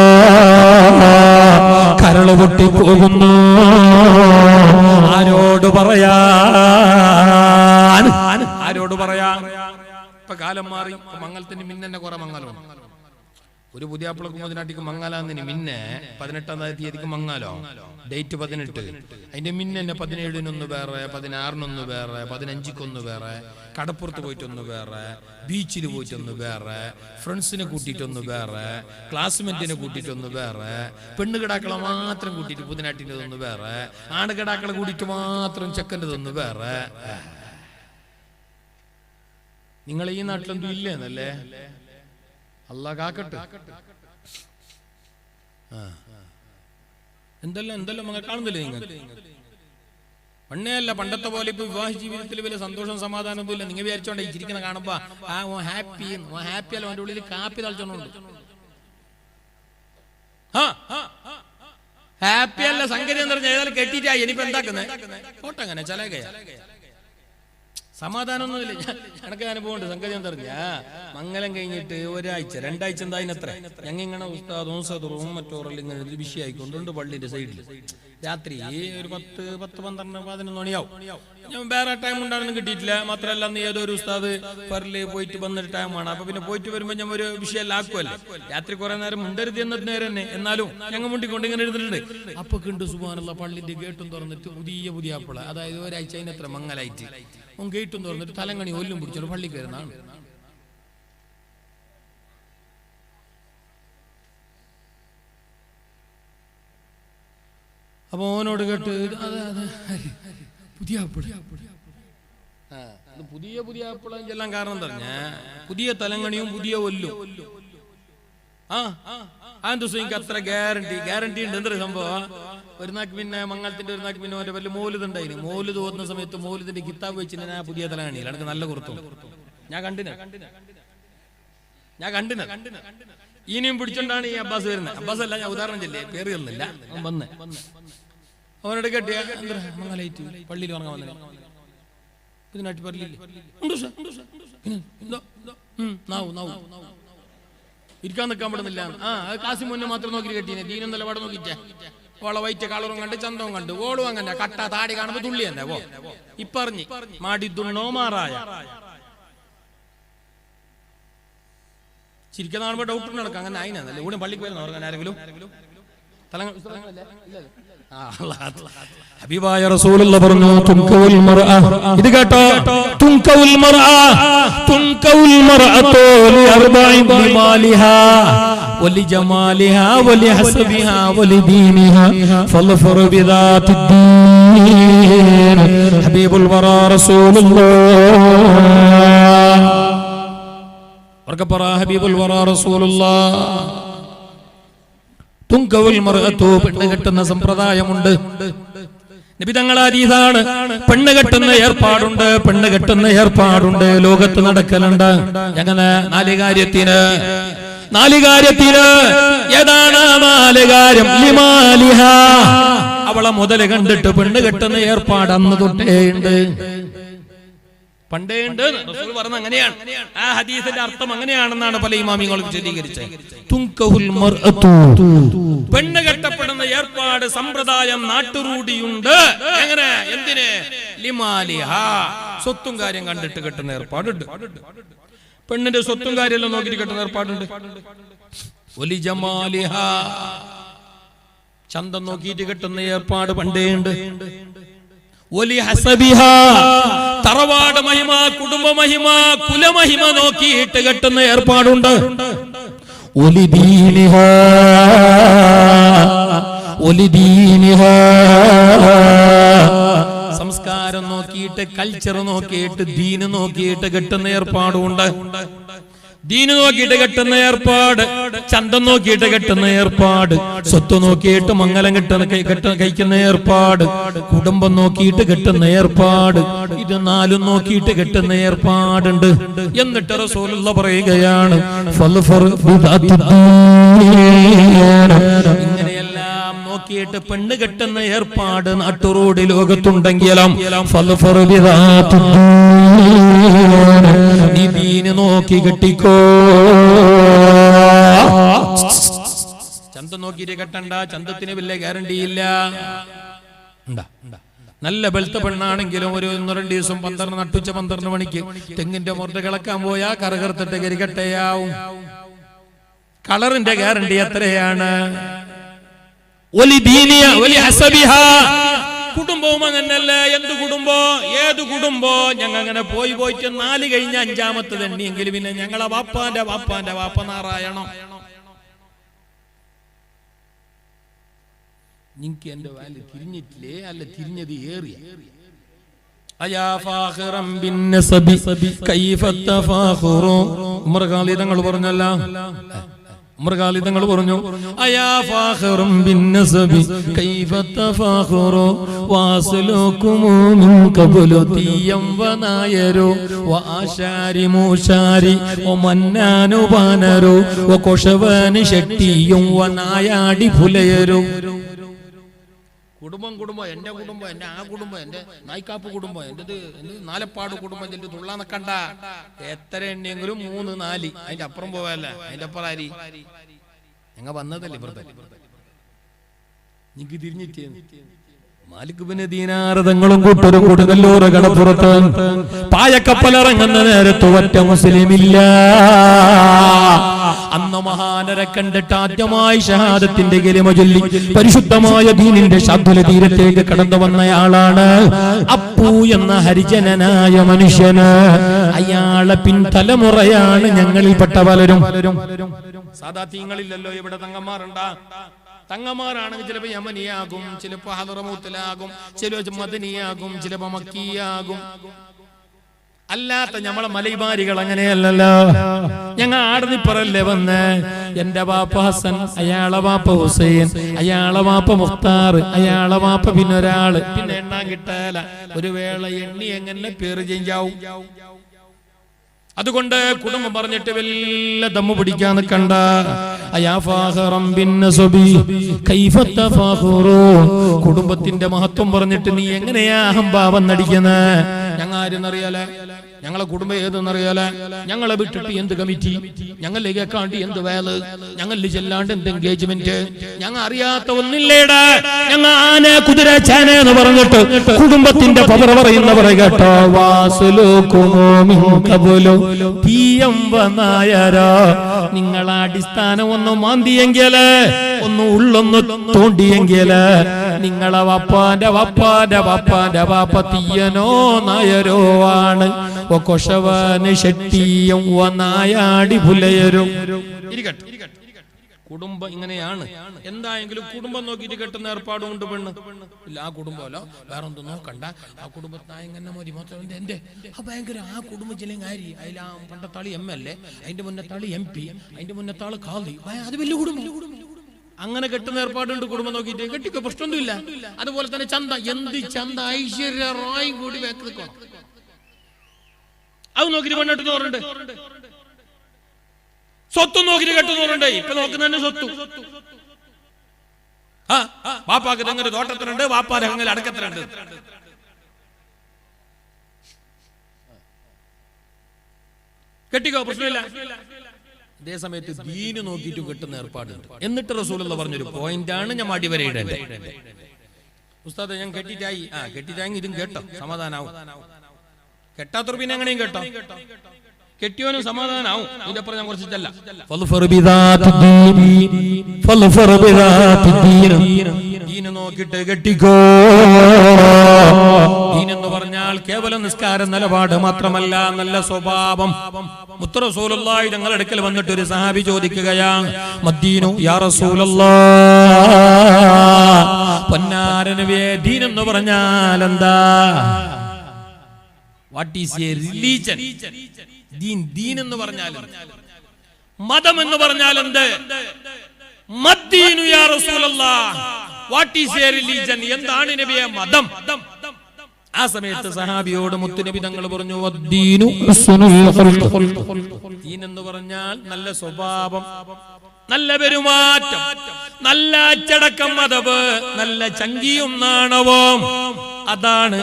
കരള് പൊട്ടി പോകുന്നു. ആരോട് പറയാൻ, ആരോട് പറയാൻ? ഇപ്പൊ കാലം മാറി. മംഗലത്തിന് മിന്നെ കുറെ മംഗലമാണ്. ഒരു പുതിയ ആപ്പിളക്കുമ്പതിനാട്ടിക്ക് മംഗലാന്നിന് മിന്നെ 18-ാം തീയതിക്ക് മംഗലോ, ഡേറ്റ് 18. അതിന്റെ മിന്നെ 17-നൊന്ന് വേറെ, 16-നൊന്ന് വേറെ, 15-ക്കൊന്ന് വേറെ, കടപ്പുറത്ത് പോയിട്ടൊന്ന് വേറെ, ബീച്ചിൽ പോയിട്ടൊന്ന് വേറെ, ഫ്രണ്ട്സിനെ കൂട്ടിയിട്ടൊന്ന് വേറെ, ക്ലാസ്മേറ്റിനെ കൂട്ടിയിട്ടൊന്ന് വേറെ, പെണ്ണുകിടാക്കളെ മാത്രം കൂട്ടിയിട്ട് പുതിനാട്ടിൻ്റെതൊന്ന് വേറെ, ആണുകിടാക്കളെ കൂട്ടിയിട്ട് മാത്രം ചെക്കൻ്റെതൊന്ന് വേറെ. നിങ്ങൾ ഈ നാട്ടിലെന്തും ഇല്ലേന്നല്ലേ? അല്ലാഹ് കാക്കട്ടെ. എന്തെല്ലാം മങ്ങൾ കാണുന്നില്ലേ നിങ്ങൾ? പണ്ടേ പണ്ടത്തെ പോലെ ഇപ്പൊ വിവാഹ ജീവിതത്തിൽ വലിയ സന്തോഷം സമാധാനം ഒന്നുമില്ല. നിങ്ങൾ വിചാരിച്ചോണ്ടേ ഇരിക്കുന്ന കാണുമ്പോ ഹാപ്പി അല്ല, അവന്റെ ഉള്ളിൽ കാപ്പി തളിച്ചോണ്ടുണ്ട്. ഹാപ്പി അല്ല, സംഗതി എന്ന് പറഞ്ഞാൽ ഏതായാലും കെട്ടിട്ടായി, ഇനിയിപ്പോ എന്താക്കുന്നത്? ഫോട്ടോ അങ്ങനെ ചലകയാ, സമാധാനം ഒന്നുമില്ല. എനക്ക് അനുഭവം ഉണ്ട്. സംഗതി എന്താ പറഞ്ഞാ, മംഗലം കഴിഞ്ഞിട്ട് ഒരാഴ്ച 2 ആഴ്ച എന്തായിനത്ര ഞങ്ങൾ ഇങ്ങനെ ഉസ്താദും സദറും മറ്റോറെല്ലാം ഇങ്ങനെ ഒരു വിഷയമായിക്കൊണ്ടുണ്ട് പള്ളിന്റെ സൈഡിൽ. രാത്രി ഒരു 10, 12, 11 മണിയാവും. ഞാൻ വേറെ ടൈം ഉണ്ടാണെന്ന് കിട്ടിയിട്ടില്ല. മാത്രമല്ല, അന്ന് ഏതൊരു ഉസ്താദ് ഫറില് പോയിട്ട് വന്നൊരു ടൈമാണ്. അപ്പൊ പിന്നെ പോയിട്ട് വരുമ്പോ ഞാൻ ഒരു വിഷയം ആക്കുമല്ലേ. രാത്രി കുറെ നേരം മുണ്ടരുത് എന്നത് നേരം തന്നെ, എന്നാലും ഞങ്ങൾ മുണ്ടിക്കൊണ്ട് ഇങ്ങനെ എടുത്തിട്ടുണ്ട്. അപ്പൊ കണ്ടു സുബ്ഹാനല്ലാഹ്, പള്ളിന്റെ ഗേട്ടും തുറന്നിട്ട് പുതിയ ആപ്പിള, അതായത് ഒരാഴ്ച അതിനത്ര മംഗലായിട്ട് ഗേറ്റും തുറന്നിട്ട് തലങ്ങണി ഒല്ലും പിടിച്ചോണ്ട് പള്ളിക്ക് വരുന്നതാണ്. അപ്പൊ ഓനോട് കേട്ട് പുതിയ ആപ്പിള ചെല്ലാൻ കാരണം പറഞ്ഞ പുതിയ തലങ്ങണിയും പുതിയ ഒല്ലും. ആ ദിവസം എനിക്ക് അത്ര ഗ്യാരണ്ടി ഉണ്ട്. എന്തൊരു സംഭവം, ഒരു നാക്ക് പിന്നെ മംഗലത്തിന്റെ ഒരു നാക്ക് പിന്നെ വല്ല മോലുത് ഉണ്ടായിരുന്നു. മോലുത് ഓതുന്ന സമയത്ത് മോലുതിന്റെ കിതാബ് വെച്ചിട്ട് ആ പുതിയ തലങ്ങണിയിൽ എനിക്ക് നല്ല കുറുത്തും. ഞാൻ കണ്ടിന് ഇനിയും പിടിച്ചോണ്ടാണ് ഈ അബ്ബാസ് വരുന്നത്. അബ്ബാസ് അല്ല, ഞാൻ ഉദാഹരണം ചെല്ലേ, പേര് തന്നില്ല. വന്ന് അവനോട് കെട്ടിയ മംഗലായിട്ട് പള്ളിയിൽ ഉറങ്ങാൻ വന്നില്ല. ഇതിനാട്ടി പള്ളിയില്ല ഇരിക്കാൻ നിൽക്കാൻ പറ്റുന്നില്ല. കാസി മുന്നേ മാത്രം നോക്കി കെട്ടീനെ, ദീനും നിലപാട് നോക്കിച്ചാ ഓളെ വൈറ്റ് കളറും കണ്ട് ചന്തവും കണ്ട് ഓളും അങ്ങനെ കട്ട താടി കാണുമ്പോ തുള്ളി തന്നെ പോ ഇപ്പറഞ്ഞ് മാടി ദുണ്ണോ മാറായ. ചിരിക്കുന്ന കാണുമ്പോ ഡൗട്ട് നടക്കാം. അങ്ങനെ അതിനല്ലേ ഊടെ പള്ളിക്ക് വരുന്ന ഓർക്കാൻ ആരെങ്കിലും ഹബീബായ റസൂലുള്ളാഹി പറഞ്ഞു, തുൻകൗൽ മർഅ. ഇത് കേട്ടോ, തുൻകൗൽ മർഅതു ലിഅർബഇൻ ലിമാലിഹാ വലിജമാലിഹാ വലിഹസബിഹാ വലിദീനിഹാ ഫൾഫർ ബിദാത്തിദ്ദീൻ. ഹബീബുൽ വറാ റസൂലുള്ളാഹ് വർക്കപ്പറ. ഹബീബുൽ വറാ റസൂലുള്ളാഹ് തുൻകൗൽ മർഅതു, പെണ്ണ് കെട്ടുന്ന സമ്പ്രദായമുണ്ട്. നബി തങ്ങളുടെ ഹദീസാണ്. പെണ്ണ് കെട്ടുന്ന ഏർപ്പാടുണ്ട്, ലോകത്ത് നടക്കലുണ്ട്. എങ്ങനെ? 4 കാര്യത്തിന്. ഏതാണ് 4 കാര്യം? ലിമാലിഹ, അവളെ മുതല് കണ്ടിട്ട് പെണ്ണ് കെട്ടുന്ന ഏർപ്പാട് അന്ന് തൊട്ടേ ഉണ്ട്. പണ്ടേ ഉണ്ട് റസൂൽ പറഞ്ഞ അങ്ങനെയാണ്. ആ ഹദീസിന്റെ അർത്ഥം അങ്ങനെയാണെന്നാണ് പല ഇമാമികളും വിശദീകരിച്ചത്. തുങ്കഹുൽ മർഅതു, പെണ്ണ് കെട്ടപ്പെടുന്ന ഏർപ്പാട് സമ്പ്രദായം നാട്ടുറൂഢിയുണ്ട്. എങ്ങനെ? എന്തിന്? ലിമാലിഹ, സ്വത്തും കാര്യം കണ്ടിട്ട് കെട്ടുന്ന ഏർപ്പാടുണ്ട്. പെണ്ണിന്റെ സ്വത്തും കാര്യമെല്ലാം നോക്കിയിട്ട് കെട്ടുന്ന ഏർപ്പാടുണ്ട്. ഒലി ജമാലിഹ, ചന്തം നോക്കിയിട്ട് കെട്ടുന്ന ഏർപ്പാട് പണ്ടേ ഉണ്ട്. ഒലി ഹസബിഹ, തറവാട് മഹിമ, കുടുംബ മഹിമ, കുലമഹിമ നോക്കിയിട്ട് കെട്ടുന്ന ഏർപ്പാടുണ്ട്. ഒലി ദീനിഹ, ഒലി ദീനിഹ, സംസ്കാരം നോക്കിയിട്ട്, കൾച്ചർ നോക്കിയിട്ട്, ദീന് നോക്കിയിട്ട് കെട്ടുന്ന ഏർപ്പാടുണ്ട്. ദീന് നോക്കിയിട്ട് കെട്ടുന്ന ഏർപ്പാട്, ചന്തം നോക്കിയിട്ട് കെട്ടുന്ന ഏർപ്പാട്, സ്വത്ത് നോക്കിയിട്ട് മംഗലം കഴിക്കുന്ന ഏർപ്പാട്, കുടുംബം നോക്കിയിട്ട് കെട്ടുന്ന ഏർപ്പാട്, ഇത് നാലും നോക്കിയിട്ട് കെട്ടുന്ന ഏർപ്പാടുണ്ട്. എന്നിട്ട് റസൂലുള്ളാഹി പറയുകയാണ്, ഇങ്ങനെയെല്ലാം നോക്കിയിട്ട് പെണ്ണ് കെട്ടുന്ന ഏർപ്പാട് നാട്ടുറോഡ് ലോകത്തുണ്ടെങ്കിലും നീ ദീന് നോക്കി കെട്ടിക്കോ. ചന്തം നോക്കിയിട്ട് കെട്ടണ്ട, ചന്തത്തിന് വലിയ ഗ്യാരണ്ടി ഇല്ല. നല്ല ബെൽത്ത പെണ്ണാണെങ്കിലും ഒരു 1-2 ദിവസം 12 നട്ടുച്ച 12 മണിക്ക് തെങ്ങിന്റെ മുറത്ത് കിളക്കാൻ പോയാ കറുകറുത്തിട്ട് കരികട്ടയാവും. കളറിന്റെ ഗ്യാരണ്ടി എത്രയാണ്? കുടുംബവും അങ്ങനല്ലേ. എന്ത് കുടുംബോ, ഏത് കുടുംബോ? ഞങ്ങൾ അങ്ങനെ പോയിട്ട് 4 കഴിഞ്ഞ 5-ാമത്തെ തന്നെയെങ്കിലും പിന്നെ ഞങ്ങളെ വാപ്പാന്റെ വാപ്പ നാറായണോ? നിനക്ക് എന്റെ വാല് തിരിഞ്ഞിട്ടില്ലേ? അല്ല തിരിഞ്ഞത് ഏറിയ. തങ്ങൾ പറഞ്ഞല്ല, മൃഗാലിതങ്ങൾ പറഞ്ഞു, കുടുംബം എന്റെ കുടുംബം, എന്റെ ആ കുടുംബം, എന്റെ നായ്ക്കാപ്പ് കുടുംബം, എന്റെ നാലപ്പാട് കുടുംബം, എന്റെ തുള്ളാന്ന് കണ്ട എത്ര എണ്ണിയെങ്കിലും 3-4 അതിന്റെ അപ്പുറം പോവല്ല. അതിന്റെ അപ്പുറം ആരി ഞങ്ങ വന്നതല്ലേ ഇപ്പുറത്തെ നിക്ക് തിരിഞ്ഞിട്ട് മാലിക് ബിൻ ദീനാർ തങ്ങളും കൂട്ടരും കൊടുങ്ങല്ലൂർ കടപ്പുറത്ത് പായക്കപ്പലിറങ്ങുന്ന നേരത്ത് ഒറ്റ മുസ്ലിമില്ല. അന്ന് മഹാനരെ കണ്ടിട്ട് ആദ്യമായി ഷഹാദത്തിന്റെ കലിമ ചൊല്ലി പരിശുദ്ധമായ ദീനിന്റെ ശബ്ദ തീരത്തേക്ക് കടന്നു വന്നയാളാണ് അപ്പു എന്ന ഹരിജനനായ മനുഷ്യന്. അയാളെ പിൻതലമുറയാണ് ഞങ്ങളിൽപ്പെട്ട പലരും. സാദാത്യങ്ങളില്ലല്ലോ ഇവിടെ തങ്ങന്മാരുണ്ടാ. തങ്ങന്മാരാണെങ്കിൽ ചിലപ്പോ യമനിയാകും, ചിലപ്പോ ഹദറമൂത്തിലാകും, ചിലപ്പോ മദനിയാകും, ചിലപ്പോ മക്കിയാകും. അല്ലാത്ത ഞമ്മളെ മലൈമാരികൾ അങ്ങനെയല്ലല്ലോ. ഞങ്ങൾ ആടനിപ്പറല്ലേ വന്ന് എന്റെ വാപ്പ ഹസൻ, അയാളെ വാപ്പ ഹുസൈൻ, അയാളെ വാപ്പ മുഖ്താർ, അയാളെ വാപ്പ പിന്നൊരാള്, പിന്നെ എണ്ണാൻ കിട്ടാല. ഒരു വേള എണ്ണി എങ്ങനെ പേര് ചേഞ്ചാവും. അതുകൊണ്ട് കുടുംബം പറഞ്ഞിട്ട് വല്ല ദമ്മു പിടിക്കാൻ നിൽക്കണ്ട. കുടുംബത്തിന്റെ മഹത്വം പറഞ്ഞിട്ട് നീ എങ്ങനെയാ അഹംഭാവം നടിക്കുന്നത്? ഞങ്ങൾ ആരെന്നറിയാലേ? ഞങ്ങളെ കുടുംബം ഏതെന്നറിയാലേ? ഞങ്ങളെ വിട്ടിട്ട് എന്ത് കമ്മിറ്റി, ഞങ്ങളെ കേൾക്കാണ്ട് എന്ത് വേല്, ഞങ്ങളിൽ ചെല്ലാണ്ട് എന്ത് എൻഗേജ്മെന്റ്, ഞങ്ങൾ അറിയാത്ത ഒന്നില്ലേടാ. ഞങ്ങൾ ആന കുതിര ചാന എന്ന് പറഞ്ഞിട്ട് കുടുംബത്തിന്റെ പവർ പറയുന്നവരെ കേട്ടോ. നിങ്ങളെ അടിസ്ഥാനം ഒന്ന് മാന്തിയെങ്കില്, ഒന്ന് ഉള്ളൊന്ന് തോണ്ടിയെങ്കില് നിങ്ങളെ വപ്പാന്റെ വപ്പാന്റെ വപ്പാന്റെ വാപ്പ തീയനോ നായരോ ആണ്. ഷെട്ടിയും നായാടി പുലയരും. കുടുംബം ഇങ്ങനെയാണ്. എന്തായെങ്കിലും കുടുംബം നോക്കിയിട്ട് കെട്ടുന്ന ഏർപ്പാടുകൊണ്ട് പെണ്ണ് ഇല്ല. ആ കുടുംബമല്ലോ വേറൊന്നും നോക്കണ്ട. ആ കുടുംബത്തിനായ എങ്ങനെ മതി മാത്രം എന്റെ ഭയങ്കര ആ കുടുംബം ചില കാര്യം. അതിൽ ആ പണ്ടത്താളി MLA, അതിന്റെ മുന്നത്താളി MP, അതിന്റെ മുന്നത്താള് ഖാദി, അത് വലിയ കുടുംബം. അങ്ങനെ കെട്ടുന്ന ഏർപ്പാടുണ്ട്. കുടുംബം നോക്കിയിട്ട് കെട്ടിക്കോ, പ്രശ്നമൊന്നുമില്ല. അതുപോലെ തന്നെ ചന്ത, എന്ത് ചന്ത, ഐശ്വര്യ റായ് കൂടി ബാക്ക് നിൽക്കണം. അത് നോക്കിയിട്ട് പെണ്ണെട്ട് തോറുണ്ട്. സ്വത്ത് നോക്കിയിട്ട് കെട്ടുന്നവരുണ്ട്. ഇപ്പൊ നോക്കുന്ന സ്വത്ത്. വാപ്പാക്ക് തെങ്ങൊരു തോട്ടത്തിനുണ്ട്, വാപ്പാരെ അങ്ങനെ അടക്കത്തിനുണ്ട്. കെട്ടിക്കോ, പ്രശ്നമില്ല. അതേ സമയത്ത് ദീന് നോക്കിയിട്ട് കെട്ടുന്ന ഏർപ്പാടുണ്ട്. എന്നിട്ട് റസൂലുള്ള പറഞ്ഞൊരു പോയിന്റാണ് ഞാൻ അടിവരയിടേണ്ടത്. ഉസ്താദ് ഞാൻ കെട്ടിട്ടായി, കെട്ടിട്ടായി ഇതും കേട്ടോ, സമാധാനാവും. കെട്ടാത്തൊരു പിന്നെ എങ്ങനെയും കേട്ടോ, കെട്ടിയോനും സമാധാനാവും. ഇതിനപ്പുറം ഞാൻ കുറച്ചിട്ടല്ല. ദീന് നോക്കിയിട്ട് കെട്ടിക്കോ. ദീനെന്ന് പറഞ്ഞാൽ കേവലം നിസ്കാരം നിലപാട് മാത്രമല്ല, നല്ല സ്വഭാവം. മുത്ത് റസൂലുള്ളാഹി ഞങ്ങളുടെ അടുക്കൽ വന്നിട്ട് ഒരു സഹാബി ചോദിക്കുകയാണ്, മദ്ദീനു യാ റസൂലല്ലാഹ്, പൊന്നാര നബിയേ ദീനെന്ന് പറഞ്ഞാൽ എന്താ? What is a religion? ദീൻ എന്ന് പറഞ്ഞാൽ മതം എന്ന് പറഞ്ഞാൽ എന്ത്? മദ്ദീനു യാ റസൂലല്ലാഹ്, വാട്ട് ഈസ് എ റിലീജൻ? എന്താണ് നബിയെ മതം? ആ സമയത്ത് സഹാബിയോട് മുത്തുനബി തങ്ങൾ പറഞ്ഞു, വദ്ദീനു ഹുസ്നുൽ ഖുൽഖ്. ദീൻ എന്ന് പറഞ്ഞാൽ നല്ല സ്വഭാവം, നല്ല പെരുമാറ്റം, നല്ല അച്ചടക്കം, അദബ്, നല്ല ചങ്കിയും നാണവും. അതാണ്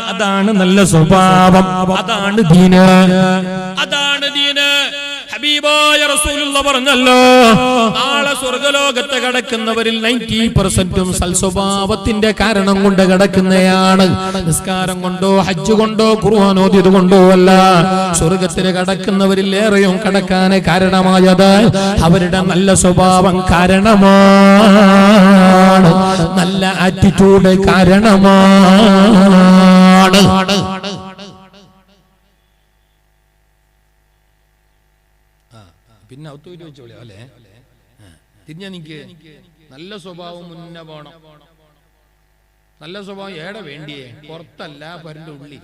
നല്ല സ്വഭാവം, അതാണ് ദീന്, അതാണ് ദീന്. ഹബീബായ റസൂലുള്ളാഹി പറഞ്ഞല്ലോ, നാളെ സ്വർഗ്ഗലോകത്ത് കടക്കുന്നവരിൽ 90% സൽസ്വഭാവത്തിന്റെ കാരണം കൊണ്ട് കടക്കുന്നയാണ്. നിസ്കാരം കൊണ്ടോ ഹജ്ജ് കൊണ്ടോ ഖുർആൻ ഓതിയത് കൊണ്ടോ അല്ല. സ്വർഗ്ഗത്തിൽ കടക്കുന്നവരിൽ ഏറെയും കടക്കാൻ കാരണമായത് അവരുടെ നല്ല സ്വഭാവം കാരണമാണ്, നല്ല ആറ്റിറ്റ്യൂഡ് കാരണമാണ്. പിന്നെ ഔത്തോട്ട് വെച്ചോളൂ അല്ലേ? തിരിഞ്ഞെനിക്ക് നല്ല സ്വഭാവം മുന്നേ പോണം. നല്ല സ്വഭാവം ഏടെ വേണ്ടിയേ? പുറത്തല്ല, പരന്റെ ഉള്ളി.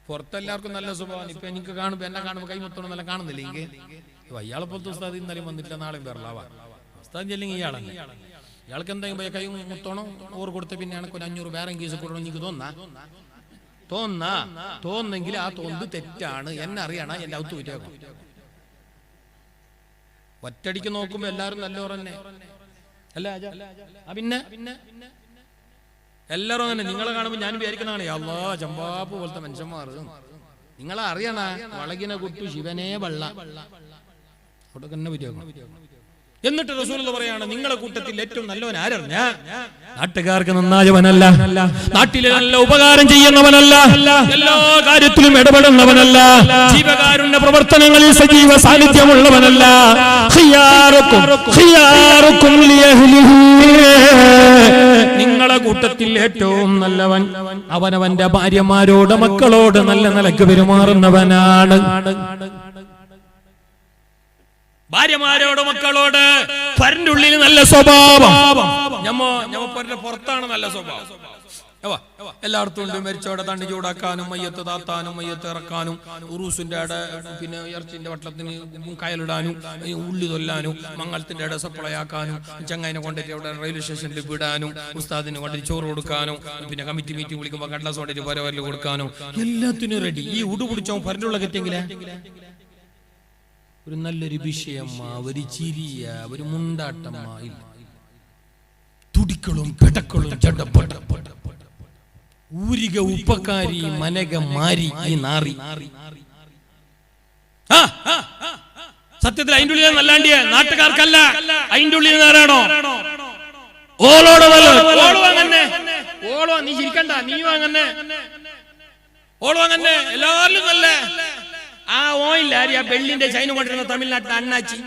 പുറത്തെല്ലാവർക്കും നല്ല സ്വഭാവം. ഇപ്പൊ എനിക്ക് കാണുമ്പോ, എന്നെ കാണുമ്പോ കൈമുത്തണം നല്ല കാണുന്നില്ല. എനിക്ക് അയാളെ പോലത്തെ ഉസ്താദ് ഇന്നലെയും വന്നിട്ടില്ല, നാളെയും വരലാവാ. ഉസ്താദ് ചെല്ലെങ്കിൽ ഇയാളല്ലേ, ഇയാൾക്ക് എന്തെങ്കിലും കൈ മുത്തണോ ഓർ കൊടുത്ത പിന്നെ എനിക്ക് ഒരു 500 വേറെ കേസ് കൊടുക്കണം എനിക്ക് തോന്നെങ്കിൽ ആ തോന്നത് തെറ്റാണ്. എന്നെ അറിയണം, എന്റെ ഔത്ത് വിറ്റേക്കും. ഒറ്റടിക്ക് നോക്കുമ്പോ എല്ലാരും നല്ലവർ തന്നെ അല്ല. പിന്നെ എല്ലാരും അങ്ങനെ നിങ്ങളെ കാണുമ്പോ ഞാൻ വിചാരിക്കുന്നതാണ്, അല്ലാ ചമ്പാപ്പ് പോലത്തെ മനുഷ്യന്മാർ. നിങ്ങളെ അറിയണ വളകിനെ കുട്ടു ശിവനേ വള്ള അവിടെ തന്നെ വിറ്റേക്കും. എന്നിട്ട് റസൂലുള്ളാഹി പറയാണ്, നിങ്ങളെ കൂട്ടത്തിൽ ഏറ്റവും നല്ലവൻ ആരറിഞ്ഞ? നാട്ടുകാർക്ക് നന്നായവനല്ല, നാട്ടിലെ നല്ല ഉപകാരം ചെയ്യുന്നവനല്ല, എല്ലാ കാര്യത്തിലും ഇടപെടുന്നവനല്ല, ജീവകാരുണ്യ പ്രവർത്തനങ്ങളിൽ സജീവ സാന്നിധ്യമുള്ളവനല്ല. നിങ്ങളെ കൂട്ടത്തിൽ ഏറ്റവും നല്ലവൻ അവനവന്റെ ഭാര്യമാരോട് മക്കളോട് നല്ല നിലക്ക് പെരുമാറുന്നവനാണ്. ഭാര്യമാരോട് മക്കളോട് പരന്റെ ഉള്ളിൽ നല്ല സ്വഭാവം. പുറത്താണ് നല്ല സ്വഭാവം. എല്ലായിടത്തും ഉണ്ട്. മരിച്ചവിടെ തണ്ണി ചൂടാക്കാനും, മയ്യത്ത് താത്താനും, മയ്യത്ത് ഇറക്കാനും, ഉറൂസിന്റെ ഇട പിന്നെ ഇറച്ചിന്റെ വട്ടത്തിന് കയലിടാനും, ഉള്ളി തൊല്ലാനും, മംഗളത്തിന്റെ ഇട സപ്ലൈ ആക്കാനും, ചങ്ങായിനെ കൊണ്ടിട്ട് അവിടെ റെയിൽവേ സ്റ്റേഷനിൽ വിടാനും, ഉസ്താദിന് കൊണ്ടിട്ട് ചോറ് കൊടുക്കാനും, പിന്നെ കമ്മിറ്റി മീറ്റിംഗ് വിളിക്കുമ്പോൾ കടലാസ് കൊണ്ടിട്ട് പരവരല് കൊടുക്കാനും, എല്ലാത്തിനും റെഡി. ഈ ഉടു പിടിച്ചോ പരന്റുള്ള കെറ്റെങ്കിലേ ഒരു നല്ലൊരു വിഷയമ്മ, ഒരു ചിരിയ, ഒരു മുണ്ടാട്ടമ്മ ഇല്ല. തുടിക്കളും പെടക്കളും ചടപ്പട ഊരിക ഉപ്പക്കാരി മനക മാരി ഈ നാറി. സത്യത്തിൽ അതിൻ്റെ ഉള്ളിൽ നല്ലാണ്ടിയ നാട്ടുകാർക്കല്ല, അതിൻ്റെ ഉള്ളിൽ നേരാണോ? ഓളോട് ഓളോ അങ്ങനെ ഓളോ, നീ ചിരിക്കണ്ട, നീയും അങ്ങനെ ഓളോ അങ്ങനെ എല്ലാവരിലും നല്ല. ആ ഓയില്ല ആ വെള്ളിന്റെ ചൈന കൊണ്ടിരുന്ന തമിഴ്നാട്ടിൽ അണ്ണാച്ചി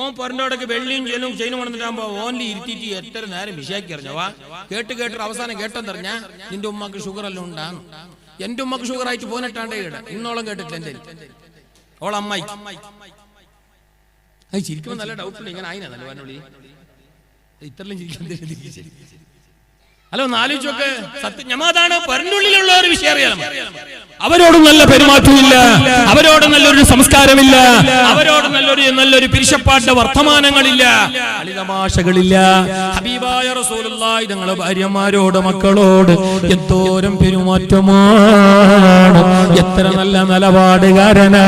ഓൻ പൊരണ്ടോടൊക്കെ വെള്ളിയും ചെല്ലും ചൈന കൊണ്ടിട്ടാകുമ്പോ ഓനിൽ ഇരുത്തിയിട്ട് എത്ര നേരം വിഷയാക്കി അറിഞ്ഞവാ. കേട്ട് അവസാനം കേട്ടെന്നറിഞ്ഞ നിന്റെ ഉമ്മക്ക് ഷുഗർ എല്ലാം ഉണ്ടാകും. എന്റെ ഉമ്മക്ക് ഷുഗർ ആയിട്ട് പോന്നിട്ടാണ്ടേ ഇട ഇന്നോളം കേട്ടിട്ടില്ല. എന്റെ ഓളമ്മായി അത് ചിരിക്കുമ്പോ നല്ല ഡൗട്ടുണ്ട്. ഇങ്ങനെ ആയിനാ നല്ല വന്നോളി ഇത്രയും ചിരിക്കാൻ. ഹലോ നാലോചിച്ചൊക്കെ സത്യം ഞമാതാണ് പരന്നുള്ളിലുള്ള ഒരു വിഷയം അറിയാം. അവരോട് നല്ല പെരുമാറ്റമില്ല, അവരോട് നല്ലൊരു സംസ്കാരമില്ല, അവരോട് നല്ലൊരു പിരിശപ്പാട്ട് വർത്തമാനങ്ങളില്ല, കളിതമാശകളില്ല. ഹബീബായ റസൂലുള്ളാഹി തങ്ങളുടെ ഭാര്യമാരോട് മക്കളോട് എന്തോരം പെരുമാറ്റമാണ്, എത്ര നല്ല നിലപാടുകാരനാണ്.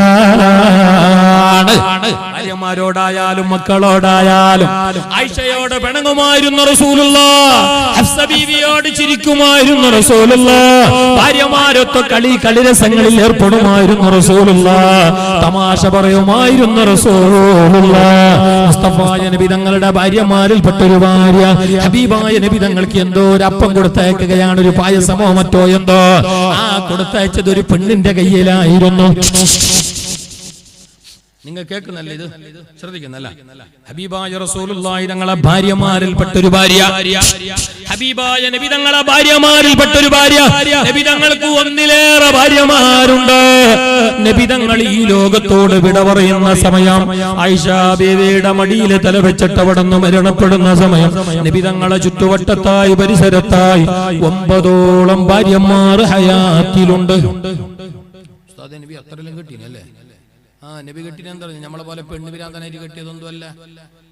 ഭാര്യമാരോടായാലും മക്കളോടായാലും ആയിഷയോട് പിണങ്ങുമായിരുന്ന റസൂലുള്ളാഹ്, ഹഫ്സ ബീവിയോട് ചിരിക്കുമായിരുന്ന റസൂലുള്ളാഹ്, ഭാര്യമാരൊത്ത് കളിരസങ്ങളിൽ ഏർപ്പെടുമായിരുന്ന റസൂലുള്ളാഹ്, തമാശ പറയുമായിരുന്ന റസൂലുള്ളാഹ്. മുസ്തഫായ നബി തങ്ങളുടെ ഭാര്യമാരിൽപ്പെട്ടൊരു ഭാര്യ ഹബീബായ നബി തങ്ങൾക്ക് എന്തോ ഒരു അപ്പം കൊടുത്തയക്കുകയാണ്, ഒരു പായസമോ മറ്റോ എന്തോ. ആ കൊടുത്തയച്ചത് ഒരു പെണ്ണിന്റെ കയ്യിലായിരുന്നു. നിങ്ങൾ കേൾക്കുന്നല്ലേ, ഇത് ശ്രദ്ധിക്കുന്നല്ല. ഹബീബായ റസൂലുള്ളാഹി തങ്ങളെ ഭാര്യമാരിൽപ്പെട്ടൊരു ഭാര്യ, ഹബീബായ നബി തങ്ങളെ ഭാര്യമാരിൽപ്പെട്ടൊരു ഭാര്യ. നബി തങ്ങൾക്ക് ഒന്നിലേറെ ഭാര്യമാരുണ്ട്. നബി തങ്ങൾ ഈ ലോകത്തോട് വിട പറയുന്ന സമയം, ആയിഷ ബീവിയുടെ മടിയിൽ തല വെച്ചിട്ട് അവിടുന്ന് മരണപ്പെടുന്ന സമയം, നബി തങ്ങളെ ചുറ്റുവട്ടത്തായി പരിസരത്തായി 9ഓളം ഭാര്യമാർ ഹയാത്തിലുണ്ട്. നബി അത്രയും കിട്ടീനല്ലേ? നബി കെട്ടിനെ എന്താ പറയുക, നമ്മളെ പോലെ പെണ്ണ് വിരാന്തനായിട്ട് കെട്ടിയതൊന്നും അല്ല.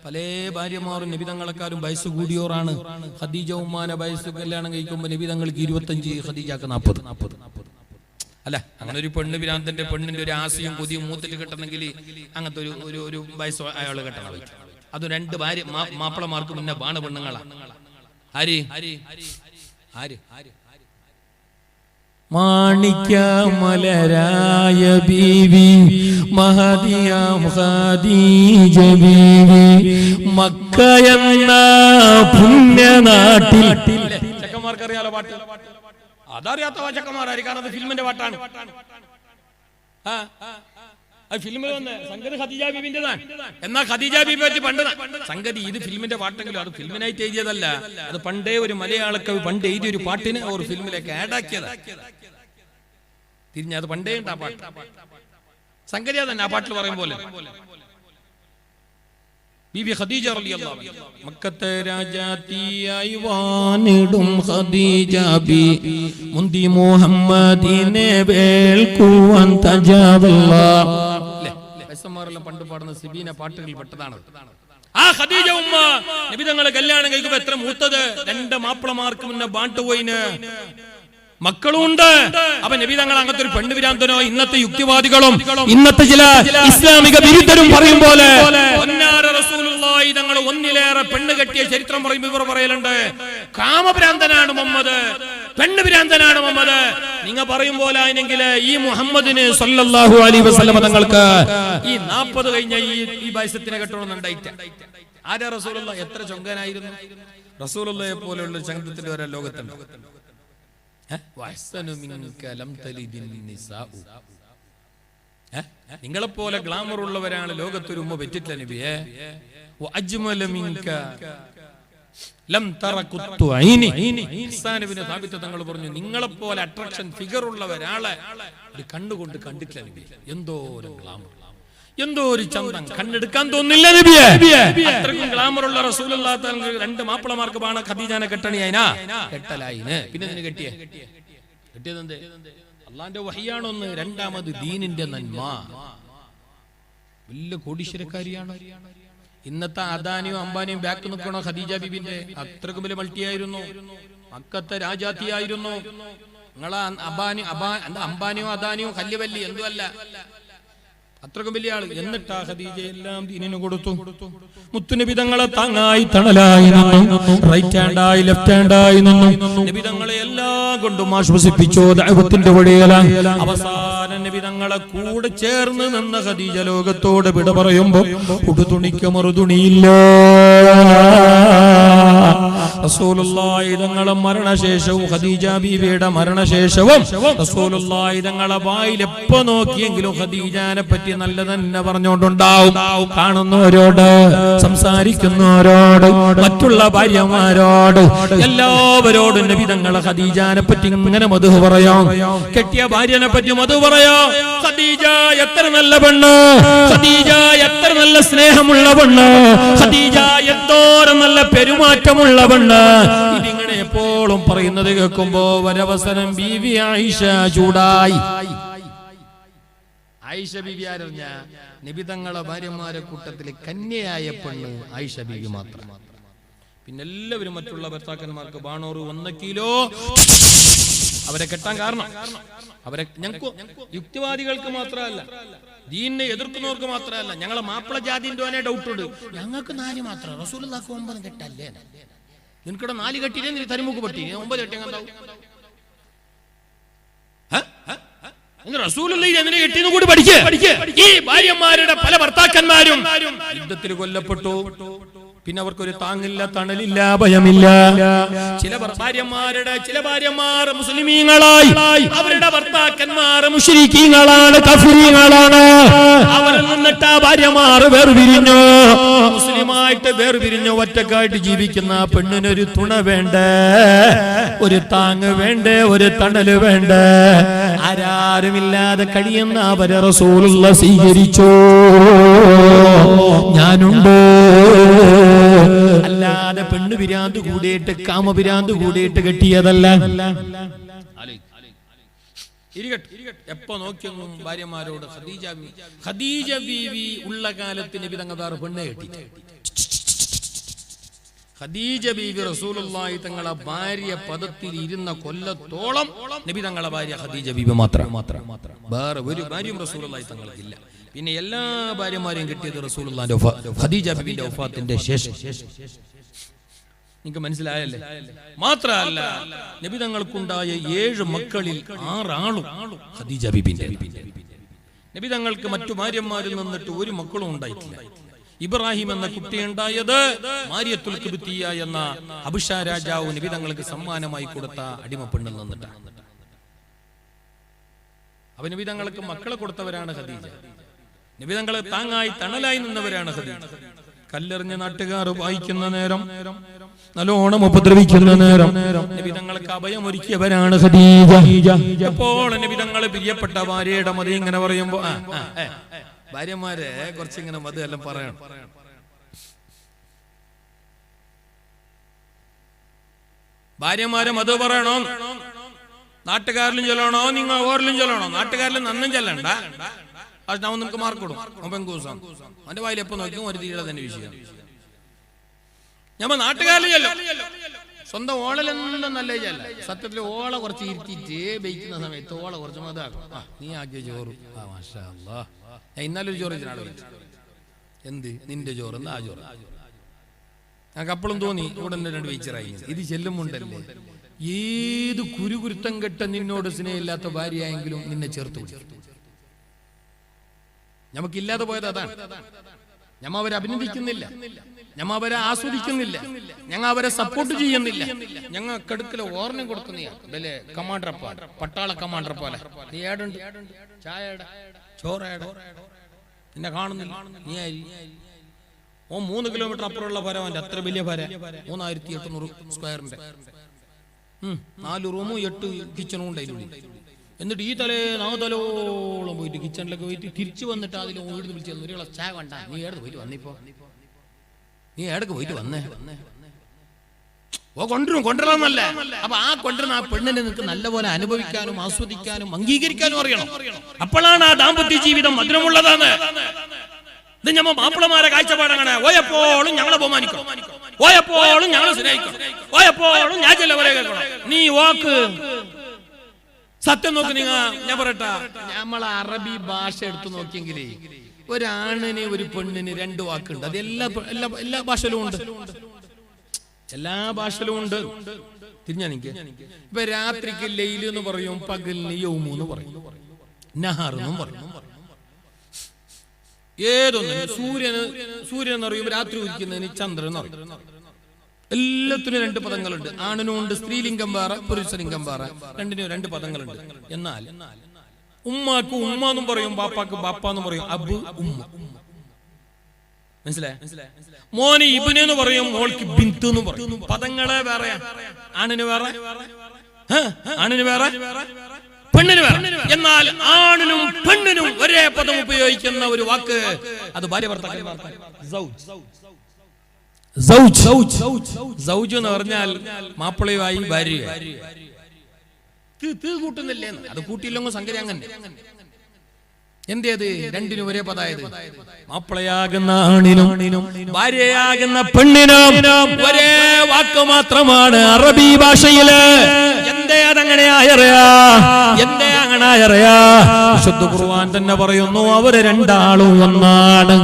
പല ഭാര്യമാരും നബി തങ്ങളെക്കാരും വയസ്സ് കൂടിയോറാണ്. ഖദീജ ഉമ്മാനെ വയസ്സ് കല്യാണം കഴിക്കുമ്പോൾ നബി തങ്ങൾക്ക് 25, ഖദീജക്ക് 40. അല്ല, അങ്ങനെ ഒരു പെണ്ണ് വിരാന്തന്റെ പെണ്ണിന്റെ ഒരു ആശയും പുതിയ മൂത്തിൽ കെട്ടണമെങ്കിൽ അങ്ങനത്തെ ഒരു വയസ്സ് അയാൾ കെട്ടണം. അത് 2 ഭാര്യ മാപ്പിളമാർക്ക് മുന്നേ ബാണ പെണ്ണുങ്ങളാണ്. ആര് ആര് മാണിക്യമലരായ ബീവി മഹദിയാം ഖദീജ ബീവി, മക്ക എന്ന പുണ്യനാട്ടിൽ. ചെക്കന്മാർക്കറിയാലോ പാട്ട്, അതറിയാത്ത ചെക്കന്മാരായിരിക്കും, കാരണം അത് ഫിലിമിന്റെ പാട്ടാണ്. ഫിലിമിൽ വന്ന് സംഗതി ഖദീജ ബീബിന്റെതാണ്. എന്നാ ഖദീജ ബീബി പറ്റി പണ്ട് സംഗതി ഇത് ഫിലിമിന്റെ പാട്ടെങ്കിലും അത് ഫിലിമിനായിട്ട് എഴുതിയതല്ല. അത് പണ്ടേ ഒരു മലയാള കവി പണ്ട് എഴുതിയൊരു പാട്ടിന് ഒരു ഫിലിമിലേക്ക് ആഡാക്കിയതാണ്. തിരിഞ്ഞ അത് പണ്ടേ ഉണ്ട് ആ പാട്ട്. സംഗതി അതന്നെ ആ പാട്ടിൽ പറയും പോലെ. ബീബി ഖദീജ റളിയല്ലാഹു അൻഹ മക്കത്തെ രാജാത്തിയായി വാണിടും ഖദീജ ബി, മുന്തി മുഹമ്മദിനെ വേൽക്കുവാൻ തജാവല്ല. വയസ്സന്മാരെല്ലാം പണ്ട് പാടുന്ന സിബീന പാട്ടുകളിൽ പെട്ടതാണ്. ആ ഖദീജ ഉമ്മ നബി തങ്ങളെ കല്യാണം കഴിക്കുമ്പോ എത്ര മൂത്തത്, 2 മാപ്പിളമാർക്ക് മുന്നേ ബാണ്ടുപോയിന് മക്കളുണ്ട്. അപ്പൊ നബി തങ്ങൾ അങ്ങനത്തെ ഒരു പെണ്ണ് വിരാന്തനോ ഇന്നത്തെ യുക്തിവാദികളും ഇന്നത്തെ ചില ഇസ്ലാമിക വിരുദ്ധരും പറയും പോലെ റസൂലുള്ളാഹി തങ്ങൾ ഒന്നിലേറെ പെണ്ണ് കെട്ടിയ ചരിത്രം പറയുമ്പോൾ ഇവർ പറയലുണ്ട് കാമഭ്രാന്തനാണ് മുഹമ്മദ്, പെണ്ണ് ഭ്രാന്തനാണ് മുഹമ്മദ്. നിങ്ങൾ പറയും പോലെ ആണെങ്കിൽ ഈ മുഹമ്മദിന് സല്ലല്ലാഹു അലൈഹി വസല്ലം തങ്ങൾക്ക് ഈ 40 കഴിഞ്ഞ ഈ വയസ്സത്തിനെ കെട്ടണമെന്നുണ്ടായിട്ട. ആരാ റസൂലുള്ളാഹി? എത്ര ചൊങ്കനായിരുന്നു റസൂലുള്ളാഹിയെ പോലെയുള്ള ചങ്കത്തിന്റെ ഒരു ലോകത്തുണ്ട്. നിങ്ങളെപ്പോലെ ഗ്ലാമർ ഉള്ളവരാണ് ലോകത്തൊരു ഉമ്മ പറ്റില്ല നബിയെ. തങ്ങൾ പറഞ്ഞു നിങ്ങളെപ്പോലെ അട്രാക്ഷൻ ഫിഗർ ഉള്ള ഒരാളെ ഒരു കണ്ണുകൊണ്ട് കണ്ടിട്ടില്ല നബിയെ. എന്തോ ഒരു ഗ്ലാമർ, എന്തോ ഒരു ചന്തം, കണ്ണെടുക്കാൻ തോന്നില്ല നബിയെ. അത്രക്കും ഗ്ലാമർ ഉള്ള റസൂലുള്ളാഹി തങ്ങൾ 2 മാപ്പിളമാർക്ക് ബാണ ഖദീജാനെ കെട്ടണിയായിനാ കെട്ടലായിന്. പിന്നെ ഇതിന് കെട്ടിയതെന്തേ? അള്ളാന്റെ വഹിയാണൊന്ന്, രണ്ടാമത് ദീനിന്റെ നന്മ. വലിയ കോടീശ്വരക്കാരിയാണ്. ഇന്നത്തെ അദാനിയും അംബാനിയും ബാക്ക് നിൽക്കണോ ഖദീജ ബീബിന്റെ? അത്രക്കും വലിയ മൾട്ടിയായിരുന്നു, മക്കത്തെ രാജാത്തിയായിരുന്നു. നിങ്ങളെ അംബാനിയോ അദാനിയോ കല്ലുവല്ലി എന്തും അല്ല, അത്രക്കും വലിയ ആള്. എന്നിട്ടാ ഖദീജ എല്ലാം ദീനിന് കൊടുത്തു. മുത്തുനബി തങ്ങളെ താങ്ങായി തണലായി നിന്നു, റൈറ്റ് ഹാൻഡായി ലെഫ്റ്റ് ഹാൻഡായി നിന്നു. നബി തങ്ങളെ എല്ലാം കൊണ്ടും ആശ്വസിപ്പിച്ചു ദഅവത്തിന്റെ വഴിയിലാണ്. അവസാനം നബി തങ്ങളെ കൂടെ ചേർന്ന് നിന്ന ഖദീജ ലോകത്തോട് വിട പറയുമ്പോ ഉടുതുണിക്ക് മറുതുണിയില്ല. റസൂലുള്ളാഹി തങ്ങളെ മരണശേഷവും ഖദീജ ബീവിയുടെ മരണശേഷവും റസൂലുള്ളാഹി തങ്ങളെ വായിൽ എപ്പോ നോക്കിയെങ്കിലും ഖദീജാനെ പറ്റി നല്ല തന്നെ പറഞ്ഞുകൊണ്ടുണ്ടാവും. കാണുന്നവരോട്, സംസാരിക്കുന്നവരോട്, മറ്റുള്ള ഭാര്യമാരോട്, എല്ലാവരോടും നബി തങ്ങളെ ഖദീജാനെ പറ്റി ഇങ്ങനെ മദ്ഹ് പറയാം. കെട്ടിയ ഭാര്യനെ പറ്റി മദ്ഹ് പറയാം. ഖദീജ എത്ര നല്ല പെണ്ണ്, ഖദീജ എത്ര നല്ല സ്നേഹമുള്ള പെണ്ണ്, ഖദീജ എന്തോരം നല്ല പെരുമാറ്റമുള്ള പെണ്ണ്. ഇതിങ്ങനെ എപ്പോഴും പറയുന്നത് കേൾക്കുമ്പോ ഒരവസരം ബീവി ആയിഷ ചൂടായി. ആയിഷ ബീവി ആരറിഞ്ഞ? നബി തങ്ങളെ ഭാര്യമാരെ കൂട്ടത്തില് കന്യയായ പെണ്ണ് ആയിഷ ബീവി മാത്രം. പിന്നെ എല്ലാവരും മറ്റുള്ള ഭർത്താക്കന്മാർക്ക് ബാണോറ് 1 കിലോ അവരെ കെട്ടാൻ കാരണം അവരെ ഞങ്ങൾക്ക് യുക്തിവാദികൾക്ക് മാത്രമല്ല, ദീനിനെ എതിർക്കുന്നവർക്ക് മാത്രമല്ല, ഞങ്ങളെ മാപ്പിള ജാതിന്റെ തന്നെ ഡൗട്ട് ഉണ്ട്. ഞങ്ങൾക്ക് 4 മാത്രം, റസൂലുള്ളാഹിക്ക് 9 കെട്ടല്ലേ? നിനക്കിടെ 4 കെട്ടിനെ നീ തരിമുക്ക് പറ്റി 9 കെട്ടി എന്താവും? റസൂലുള്ളാഹി എന്തിനെ കെട്ടിന്ന് കൂടി പഠിക്കുക. ഈ ഭാര്യമാരുടെ പല ഭർത്താക്കന്മാരും യുദ്ധത്തിൽ കൊല്ലപ്പെട്ടു. പിന്നെ അവർക്കൊരു താങ്ങില്ല, തണലില്ല, ഭയമില്ല. ചില ഭാര്യമാർ മുസ്ലിമീങ്ങളായി, അവരുടെ ഭർത്താക്കന്മാർ മുശ്രിക്കീങ്ങളാണ്, കഫിരീങ്ങളാണ്. അവരിൽ നിന്നിട്ട് ആ ഭാര്യമാർ വേർപിരിഞ്ഞു, മുസ്ലിമായിട്ട് വേർപിരിഞ്ഞു. ഒറ്റക്കായിട്ട് ജീവിക്കുന്ന പെണ്ണിനൊരു തുണ വേണ്ടേ, ഒരു താങ്ങ് വേണ്ടേ, ഒരു തണല് വേണ്ടേ? ആരാരുമില്ലാതെ കഴിയുന്ന അവരെ റസൂലുള്ളാഹി സ്വീകരിച്ചു. ഞാനുണ്ട്. അല്ലാതെ പെണ്ണ് പിരാന്ത് കൂടിയിട്ട്, കാമപിരാന്ത് കൂടിയിട്ട് കെട്ടിയതല്ല. എപ്പോ നോക്കിയൊന്നും ഭാര്യമാരോട് ഖദീജ ബീവി ഉള്ള കാലത്ത് നബി തങ്ങൾ വേറെ പെണ്ണെ കെട്ടി. ഖദീജ ബീവി റസൂലുള്ളാഹി തങ്ങളെ ഭാര്യ പദത്തിൽ ഇരുന്ന കൊല്ലത്തോളം നബി തങ്ങളെ ഭാര്യ ഖദീജ ബീവി മാത്രം. വേറെ ഒരു ഭാര്യയും റസൂലുള്ളാഹി തങ്ങൾക്കില്ല. പിന്നെ എല്ലാ ഭാര്യമാരെയും കിട്ടിയത് റസൂലുള്ളാഹിന്റെ ഖദീജ ബീവിന്റെ വഫാത്തിന്റെ ശേഷം. നിങ്ങൾക്ക് മനസ്സിലായല്ലേ? മാത്രമല്ല, നബി തങ്ങൾക്കുണ്ടായ 7 മക്കളിൽ 6 ആളും ഖദീജ ബീവിന്റെ. നബി തങ്ങൾക്ക് മറ്റു ഭാര്യമാരിൽ നിന്നിട്ട് ഒരു മക്കളും ഉണ്ടായിട്ടില്ല. ഇബ്രാഹിം എന്ന കുട്ടി ഉണ്ടായത് മാരിയത്തുൽ ഖിബ്തിയ എന്ന അബുഷ രാജാവ് നബി തങ്ങൾക്ക് സമ്മാനമായി കൊടുത്ത അടിമപ്പെണ്ണിൽ നിന്നിട്ടാണ്. അവ നബി തങ്ങൾക്ക് മക്കളെ കൊടുത്തവരാണ് ഖദീജ. നബി തങ്ങളെ താങ്ങായി തണലായി നിന്നവരാണ് ഖദീജ. കല്ലെറിഞ്ഞ നാട്ടുകാർ വായിക്കുന്ന നേരം, നല്ലോണം ഉപദ്രവിക്കുന്ന നേരം നബി തങ്ങൾക്ക് അഭയമൊരുക്കിയവരാണ് ഖദീജ. അപ്പോൾ നബി തങ്ങളെ പ്രിയപ്പെട്ട ഭാര്യയുടെ മതി ഇങ്ങനെ പറയുമ്പോ ഭാര്യമാരെ കുറച്ചിങ്ങനെ മതി എല്ലാം പറയണം. ഭാര്യമാരെ മത് പറയണോ? നാട്ടുകാരിലും ചൊല്ലണോ? നിങ്ങൾ ഓരിലും ചൊല്ലണോ? നാട്ടുകാരിലും നന്നും ചെല്ലണ്ട. അവൻ നമുക്ക് മാർക്ക് കൊടുക്കും. പെങ്കൂസാണ് അവന്റെ വായിൽ എപ്പോ നോക്കും ഒരു തീരെ തന്നെ വിഷയം. ഞമ്മ നാട്ടുകാരിലും ചെല്ലും. സ്വന്തം ഓളലെല്ലാം നല്ല ചെല്ല. സത്യത്തിൽ ഓള കുറച്ച് ഇരുത്തിയിട്ട് ബയിക്കുന്ന സമയത്ത് ഓള കുറച്ച് മതാക്കും. നീ ആക്കിയ ചോറ് മാഷാ അല്ലാഹ്, ഞാൻ ഇന്നാലൊരു ചോറ് വെച്ചിട്ടാണ്. എന്ത് നിന്റെ ചോറ്? ആ ചോറ് ഞങ്ങൾക്ക് അപ്പോഴും തോന്നി ഉടനെ 2 വെയിച്ചറായി. ഇത് ചെല്ലുമുണ്ടല്ലേ, ഏത് കുരുകുരുത്തം കെട്ട നിന്നോട് സ്നേഹമില്ലാത്ത ഭാര്യയായെങ്കിലും നിന്നെ ചേർത്ത്. ഞമ്മക്കില്ലാതെ പോയത് അതാണ്. ഞമ്മ അവരെ അഭിനന്ദിക്കുന്നില്ല, ഞമ്മ അവരെ ആസ്വദിക്കുന്നില്ല, ഞങ്ങൾ അവരെ സപ്പോർട്ട് ചെയ്യുന്നില്ല. ഞങ്ങൾ കടുക്കല ഓർമ്മ കൊടുക്കുന്ന കമാൻഡർ പട്ടാള കമാൻഡർ പോലെ. നീ ഏടുണ്ട്? ചായയുടെ ചോറയുടെ നിന്നെ കാണുന്നില്ല. നീ ഓ 3 കിലോമീറ്റർ അപ്പുറമുള്ള ഭരവന്റെ അത്ര വലിയ ഭര 3800 സ്ക്വയറിന്റെ 4 റൂമും 8 കിച്ചണും ഉണ്ടായിരുന്നു. എന്നിട്ട് ഈ നാതലോളം പോയിട്ട് കിച്ചണിലൊക്കെ പോയിട്ട് തിരിച്ചു വന്നിട്ട് അതിൽ വീട് വിളിച്ചു ഒരു ഗ്ലാസ് ചായ വേണ്ട. നീ ഏടക്ക് പോയിട്ട് വന്നിപ്പോ? നീ ഏടക്ക് പോയിട്ട് വന്നേ? ഓ കൊണ്ടുവരാന്നല്ല. അപ്പൊ ആ കൊണ്ടുവരുന്ന ആ പെണ്ണിനെ നിനക്ക് നല്ലപോലെ അനുഭവിക്കാനും ആസ്വദിക്കാനും അംഗീകരിക്കാനും അറിയണം. അപ്പോഴാണ് ആ ദാമ്പത്യ ജീവിതം മധുരമുള്ളതാണ്. ഇത് ഞമ്മ മാപ്പിളമാരെ കാഴ്ചപ്പാടങ്ങനെ. ഓയപ്പോഴും ഞങ്ങളെ ബഹുമാനിക്കണം, ഓയപ്പോഴും ഞങ്ങളെ സ്നേഹിക്കണം, ഓയപ്പോഴും ഞാൻ ചിലവരെ കേൾക്കണം. നീ വാക്ക് സത്യം നോക്ക്. ഞാൻ പറയട്ടെ, നമ്മളെ അറബി ഭാഷ എടുത്തു നോക്കിയെങ്കിലേ ഒരാണിന് ഒരു പെണ്ണിന് 2 വാക്കുണ്ട്. അത് എല്ലാ ഭാഷയിലും ഉണ്ട്, എല്ലാ ഭാഷയിലും ഉണ്ട്. തിരിഞ്ഞാനിക്ക് ഇപ്പൊ രാത്രിക്ക് ലൈല് എന്ന് പറയും, പകലിന് യൗമു എന്ന് പറയും, നഹാർ എന്നും പറയും. ഏതൊന്നും സൂര്യൻ എന്ന് പറയുമ്പോൾ രാത്രി ഉദിക്കുന്നതിന് ചന്ദ്രൻ എന്ന് പറയും. എല്ലാത്തിനും 2 പദങ്ങളുണ്ട്. ആണിനും ഉണ്ട് സ്ത്രീലിംഗം വേറെ, പുരുഷലിംഗം വേറെ, രണ്ടിനും 2 പദങ്ങളുണ്ട്. എന്നാൽ ഉമ്മാക്ക് ഉമ്മ എന്നും പറയും, ബാപ്പാക്ക് ബാപ്പ എന്നും പറയും, അബ് ഉമ്മ. മനസ്സിലായ? മോന് ഇബ്നെന്ന് പറയും, മോൾക്ക് ബിന്ത് എന്നും പറയും. പദങ്ങളെ വേറെ, ആണിന് വേറെ, ആണിന് വേറെ, പെണ്ണിന് വേറെ. എന്നാൽ ആണിനും പെണ്ണിനും ഒരേ പദം ഉപയോഗിക്കുന്ന ഒരു വാക്ക്, അത് ഭാര്യ ഭർത്താക്കന്മാർ. സൗജ് എന്ന് പറഞ്ഞാൽ മാപ്പിളയുമായി ഭാര്യയുമായി. തീ കൂട്ടുന്നില്ലേ? അത് കൂട്ടിയില്ലെങ്കിൽ സംഗതി അങ്ങനെ. എന്തേത് രണ്ടിനും ഒരേ പദായത്? മാപ്പിളയാകുന്ന ആണിനും ഭാര്യയാകുന്ന പെണ്ണിനും ഒരേ വാക്ക് മാത്രമാണ് അറബി ഭാഷയില്. എന്തേ അതങ്ങനെയായറിയാ? എന്തേ അങ്ങനെയായറിയാ? വിശുദ്ധ ഖുർആൻ തന്നെ പറയുന്നു, അവര് രണ്ടാളും ഒന്നാണ്.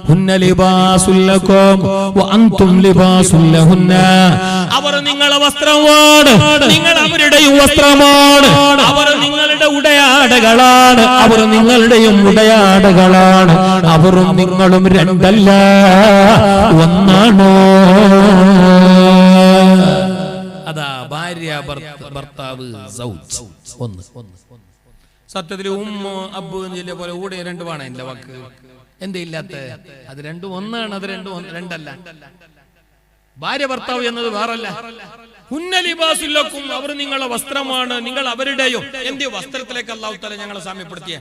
ഹുന്ന ലിബാസുൽ ലക്കും വ അൻതും ലിബാസുൽ ലഹുന്ന. അവർ നിങ്ങളെ വസ്ത്രമാണ്, നിങ്ങൾ അവരുടെയും വസ്ത്രമാണ്. അവർ നിങ്ങളുടെ ഉടയാടകളാണ്, അവർ നിങ്ങളുടെയും ഉടയാടകളാണ്. അവരും നിങ്ങളും രണ്ടല്ല, ഒന്നാണോ? അതാ ഭാര്യ ഭർത്താവ് ഒന്ന്. സത്യത്തിൽ ഉമ്മ അബ്ബു ജില്ല പോലെ ഊടെ രണ്ടു വേണം എന്റെ വാക്ക്. എന്തേ ഇല്ലാത്ത? അത് രണ്ടും ഒന്നാണ്, അത് രണ്ടല്ല. ഭാര്യ ഭർത്താവ് എന്നത് വേറല്ല. ഹുന്നലിബാസുല്ലക്കും, അവർ നിങ്ങളുടെ വസ്ത്രമാണ്, നിങ്ങൾ അവരുടെയും. എന്തേ വസ്ത്രത്തിലേക്ക് അല്ലാഹു തആല ഞങ്ങളെ സാമ്യപ്പെടുത്തിയ?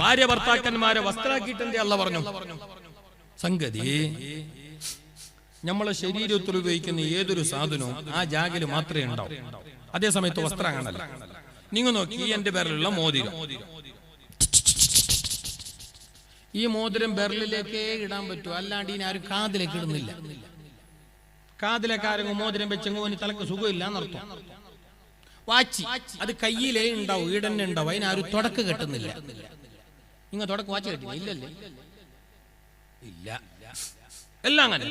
ഭാര്യ ഭർത്താക്കന്മാരെ വസ്ത്രാക്കിയിട്ട് എന്തേ അല്ലാഹു പറഞ്ഞു? സംഗതി നമ്മളെ ശരീരത്തിൽ ഉപയോഗിക്കുന്ന ഏതൊരു സാധനവും ആ ജാഗില് മാത്രമേ ഉണ്ടാവും. അതേ സമയത്ത് വസ്ത്രം അങ്ങനല്ല. നിങ്ങൾ നോക്കി, എന്റെ പേരിലുള്ള മോതിരം, ഈ മോതിരം ബെർലിലേക്കേ ഇടാൻ പറ്റൂ, അല്ലാണ്ട് ഇനി ആരും കാതിലേക്ക് ഇടുന്നില്ല. കാതിലേക്ക് ആരെങ്കിലും മോതിരം വെച്ചെങ്കിൽ തലക്ക് സുഖമില്ല എന്നർത്ഥം. വാച്ചി അത് കയ്യിലേ ഉണ്ടാവും, ഈടന്നെ ഉണ്ടാവും, അതിനാരും തുടക്ക് കെട്ടുന്നില്ല. നിങ്ങൾ തുടക്ക് വാച്ച് കെട്ടില്ല? ഇല്ലല്ലേ, ഇല്ല. എല്ലാം അങ്ങനെ.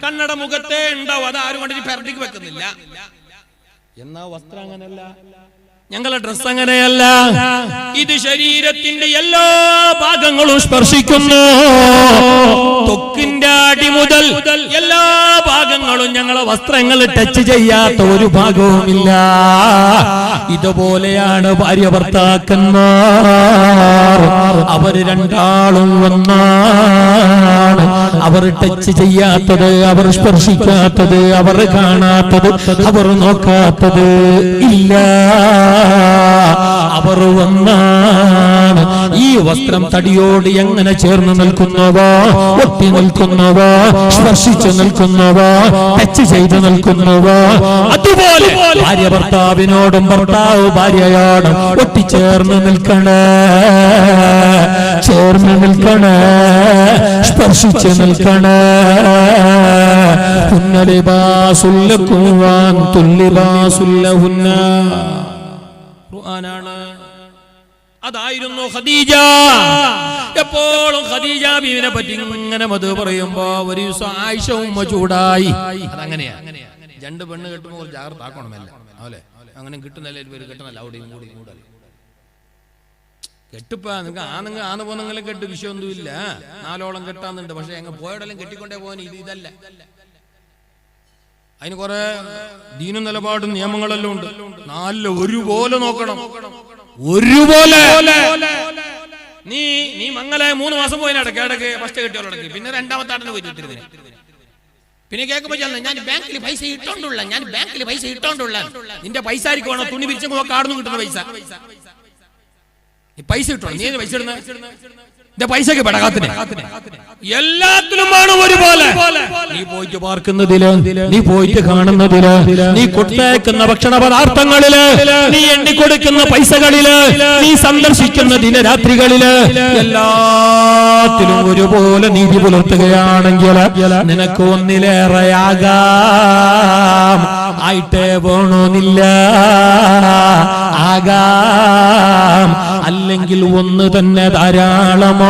കണ്ണട മുഖത്തെ ഉണ്ടാവും, അത് ആരും കൊണ്ടിട്ട് പെരടിക്ക് വെക്കുന്നില്ല. എന്നാ വസ്ത്രം അങ്ങനല്ല, ഞങ്ങളുടെ ഡ്രസ് അങ്ങനെയല്ല. ഇത് ശരീരത്തിന്റെ എല്ലാ ഭാഗങ്ങളും സ്പർശിക്കുന്നു. ത്വക്കിന്റെ അടി മുതൽ എല്ലാ ഭാഗങ്ങളും ഞങ്ങളെ വസ്ത്രങ്ങൾ ടച്ച് ചെയ്യാത്ത ഒരു ഭാഗവുമില്ല. ഇതുപോലെയാണ് ഭാര്യ ഭർത്താക്കന്മാർ. അവര് രണ്ടാളും ഒന്നാണ്. അവർ ടച്ച് ചെയ്യാത്തത്, അവർ സ്പർശിക്കാത്തത്, അവർ കാണാത്തത്, അവർ നോക്കാത്തത് ഇല്ല. അവർ ഒന്നാണ്. ഈ വസ്ത്രം തടിയോട് എങ്ങനെ ചേർന്ന് നിൽക്കുന്നവോ, ഒട്ടി നിൽക്കുന്നവോ, സ്പർശിച്ചു നിൽക്കുന്നവോ, ടച്ച് ചെയ്ത് നിൽക്കുന്നവോ, അതുപോലെ ഭാര്യ ഭർത്താവിനോടും ഭർത്താവ് ഭാര്യയോടും ഒട്ടിച്ചേർന്ന് നിൽക്കണേ, ചേർന്ന് നിൽക്കണേ, സ്പർശിച്ച് നിൽക്കണേ. ഹുന്നലിബാസുൽ ലക്കും വ അൻതും ലിബാസുൽ ലഹുന്ന. ഖുർആനാണ്. അതായിരുന്നു ഖദീജ. എപ്പോഴും ഖദീജ ബീവിനെ പറ്റി ഇങ്ങനെ മത് പറയുമ്പോ ഒരു ദിവസം ആയിഷ ഉമ്മ ചൂടായി. അതങ്ങനെയാ, രണ്ട് പെണ്ണ് കെട്ടുമ്പോ ജാഗ്രത ആക്കണമല്ല. അല്ലേ, അങ്ങനെ കിട്ടുന്നല്ലേ കിട്ടുന്നല്ല, അവിടെയും കൂടി കൂടല്ലേ കെട്ടിപ്പാ. നിങ്ങൾക്ക് ആന്ന് പോകുന്നെങ്കിലും കെട്ട് വിഷയമൊന്നുമില്ല, 4ഓളം കെട്ടാന്നുണ്ട്. പക്ഷെ അങ്ങ് പോയടെല്ലാം കെട്ടിക്കൊണ്ടേ പോകാൻ ഇതല്ല. അതിന് കുറെ ദീനും നിലപാടും നിയമങ്ങളെല്ലാം ഉണ്ട്. 4 ഒരുപോലെ നോക്കണം, ഒരുപോലെ. നീ മംഗലായ 3 മാസം പോയിടക്ക് ഇടക്ക് ഫസ്റ്റ് കെട്ടിയോടക്ക്, പിന്നെ 2ാമത്തെ ആട്ടിന് പോയി ഇട്ടിരുന്നേ. പിന്നെ കേൾക്കുമ്പോ ഞാൻ ബാങ്കിൽ പൈസ ഇട്ടോണ്ടുള്ള, ഞാൻ ബാങ്കിൽ പൈസ ഇട്ടോണ്ടുള്ള. നിന്റെ പൈസ ആയിരിക്കും വേണോ? തുണി പിരിച്ചു കാടുന്നു കിട്ടുന്ന പൈസ. നീ പൈസ ഇട്ടോ, നീ പൈസ ഇടുന്ന പൈസക്ക് പെടകാത്തിന് എല്ലാത്തിലും വേണം ഒരുപോലെ. നീ പോയിട്ട് പാർക്കുന്നതില്, നീ പോയിട്ട് കാണുന്നതില്, നീ കൊടുത്തേക്കുന്ന ഭക്ഷണ പദാർത്ഥങ്ങളില്, നീ എണ്ണിക്കൊടുക്കുന്ന പൈസകളില്, നീ സന്ദർശിക്കുന്ന ദിനരാത്രികളില്, എല്ലാത്തിലും ഒരുപോലെ നീതി പുലർത്തുകയാണെങ്കിൽ നിനക്ക് ഒന്നിലേറെയാകാം. ആയിട്ടേ വേണമെന്നില്ല, ആകാം. അല്ലെങ്കിൽ ഒന്ന് തന്നെ ധാരാളമാണ്.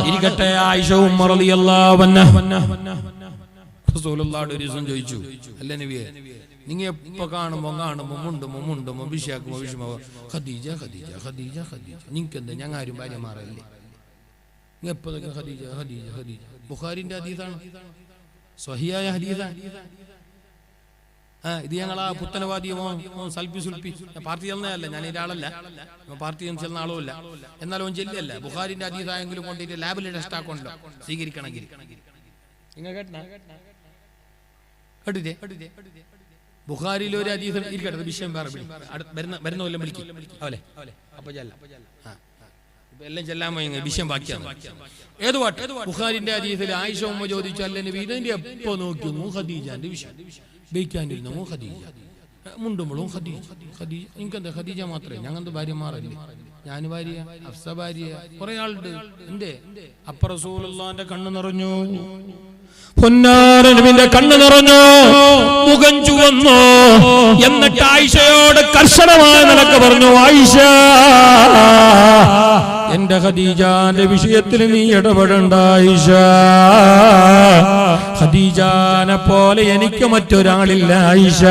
ഇരിക്കട്ടെ. ആയിഷ ഉമ്മർ റളിയല്ലാഹു അൻഹ റസൂലുള്ളാഹി ഒരു ദിവസം ചോദിച്ചു, അല്ല നബിയേ, നിങ്ങൾ എപ്പോ കാണുമ്പോ മുണ്ടുമ്പോ വിഷയാക്കുമ്പോ വിഷമോ ഖദീജ ഖദീജ ഖദീജ ഖദീജ, നിങ്ങക്കെന്താ ഞങ്ങൾ ആരും ഭാര്യമാരല്ലേ? നിങ്ങൾ എപ്പോഴൊക്കെ ഖദീജ ഖദീജ ഖദീജ. ബുഖാരിന്റെ ഹദീസാണ്, സ്വഹിയായ ഹദീസാണ്. ഇത് ഞങ്ങളാ പുത്തനവാദിയമോ സുൽപ്പി പാർട്ടി ചെന്നതല്ല, ഞാൻ ഒരാളല്ല, പാർട്ടി ചെന്ന ആളുമല്ല. എന്നാലും ചെല്ലല്ല. ബുഖാരിന്റെ ഹദീസായെങ്കിലും കൊണ്ടിട്ട് ലാബിൽ ടെസ്റ്റ് ആക്കണല്ലോ, സ്വീകരിക്കണമെങ്കിൽ. നിങ്ങൾ കേട്ടില്ലേ? ബുഖാരിയിൽ ഒരു ഹദീസ് ഇരിക്കട്ടെ, വിഷയം വേറെ വരുന്ന കൊല്ലം വിളിക്കും. അല്ലേ, അപ്പൊ എല്ലാം ചെല്ലാൻ പോയി, വിഷയം ബാക്കിയാണ്. ഏത് പാട്ട്? ബുഖാരിന്റെ ഹദീസിൽ ആയിഷ ഉമ്മ ചോദിച്ചു, അല്ല നബി ഇതിന്റെ എപ്പോ നോക്കുന്നു ഖദീജന്റെ വിഷയം ബേക്കാണ്ടിരുന്നു ഖദീജ. മുണ്ടുമ്പോളും ഖദീജ ഖദീജ. എനിക്കെന്താ ഖദീജ മാത്രമേ, ഞങ്ങന്ത് ഭാര്യമാരല്ലേ, ഞാൻ ഭാര്യ, ഹഫ്സ ഭാര്യ, കുറെ ആളുണ്ട്. എന്തേ അപ്പ റസൂലുള്ളാന്റെ കണ്ണ് നിറഞ്ഞു, പൊന്നാരനബിന്റെ കണ്ണ് നിറഞ്ഞു, മുഖം ചുവന്നു. എന്നിട്ട് ആയിഷയോട് കർശനമായ നിലക്ക് പറഞ്ഞു, ആയിഷ, എന്റെ ഖദീജാന്റെ വിഷയത്തിൽ നീ ഇടപെടണ്ട ആയിഷ. ഖദീജാനെ പോലെ എനിക്ക് മറ്റൊരാളില്ല ആയിഷ.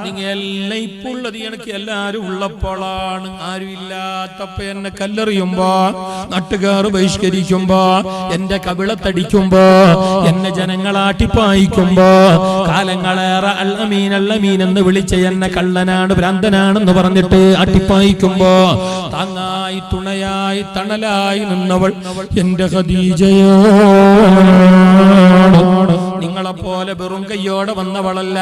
നിങ്ങളെല്ലാം ഇപ്പോൾ ഉള്ളത് എനിക്ക് എല്ലാരും ഉള്ളപ്പോഴാണ്. ആരും ഇല്ലാത്തപ്പോ എന്നെ കല്ലെറിയുമ്പോ, നാട്ടുകാർ ബഹിഷ്കരിക്കുമ്പോ, എന്റെ കവിളത്തടിക്കുമ്പോ, എന്നെ ജനങ്ങളാട്ടിപ്പായിക്കുമ്പോ, കാലങ്ങളേറെ അല്ലമീൻ അല്ലമീൻ എന്ന് വിളിച്ച് എന്നെ കള്ളനാണ് ഭ്രാന്തനാണെന്ന് പറഞ്ഞിട്ട് അട്ടിപ്പായിക്കുമ്പോ താങ്ങായി തുണയായി തണലായി നിന്നവൾ എന്റെ ഖദീജയോ. നിങ്ങളെപ്പോലെ വെറും കയ്യോടെ വന്നവളല്ല.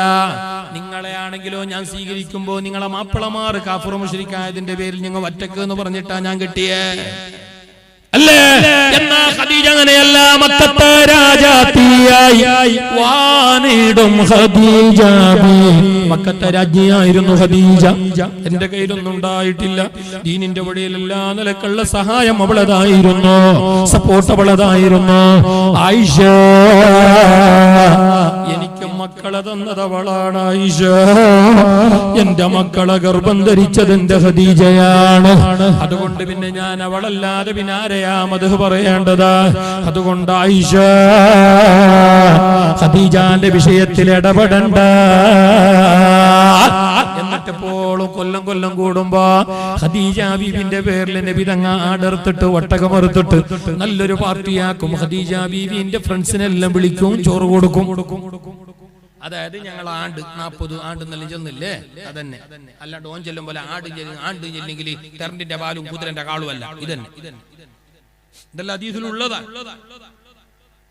നിങ്ങളെയാണെങ്കിലോ ഞാൻ സ്വീകരിക്കുമ്പോ നിങ്ങളെ മാപ്പിളമാർ കാഫിർ മുശ്രിക്കായതിന്റെ പേരിൽ നിങ്ങൾ ഒറ്റക്ക് എന്ന് പറഞ്ഞിട്ടാ ഞാൻ കിട്ടിയേ അല്ലേ? എന്നാ ഖദീജ അങ്ങനെയല്ല. മക്കത്തെ രാജാത്തിയായി വാണിടും ഖദീജ, മക്കത്തെ രാജ്ഞിയായിരുന്നു ഖദീജ. എന്റെ കയ്യിലൊന്നും ഉണ്ടായിട്ടില്ല. ദീനിന്റെ വഴിയിൽ എല്ലാ നിലക്കുള്ള സഹായം അവളതായിരുന്നു, സപ്പോർട്ട് അവളതായിരുന്നു. ആയിഷ, എനിക്ക് മക്കളെ തന്നത് അവളാണ് ആയിഷ. എന്റെ മക്കളെ ഗർഭം ധരിച്ചത് എന്റെ ഖദീജയാണ്. അതുകൊണ്ട് പിന്നെ ഞാൻ അവളല്ലാതെ പിന്നെ ആരെയാ മദ്ഹ് പറയേണ്ടത്? അതുകൊണ്ട് ആയിഷ, ഖദീജാന്റെ വിഷയത്തിൽ ഇടപെടണ്ട. എന്നിട്ടിപ്പോഴും കൊല്ലം കൊല്ലം കൂടുമ്പോ ഖദീജ ബീവിന്റെ പേരിൽ നബി തങ്ങ ആടർത്തിട്ട് ഒട്ടകമറുത്തിട്ട് നല്ലൊരു പാർട്ടിയാക്കും. ഖദീജ ബീവിന്റെ ഫ്രണ്ട്സിനെല്ലാം വിളിക്കും, ചോറ് കൊടുക്കും. അതായത് ഞങ്ങൾ ആണ്ട് 40 ആണ്ട് നല്ല ചെന്നില്ലേ, അതന്നെ. അല്ലാണ്ട് ഓൻ ചെല്ലും പോലെ ആണ്ട് ചെല്ലെങ്കിൽ തെരണ്ടിന്റെ പാലും കുതിരന്റെ കാളും അല്ല. ഇതന്നെ ഇതെല്ലാം ഹദീസിലുള്ളതാ.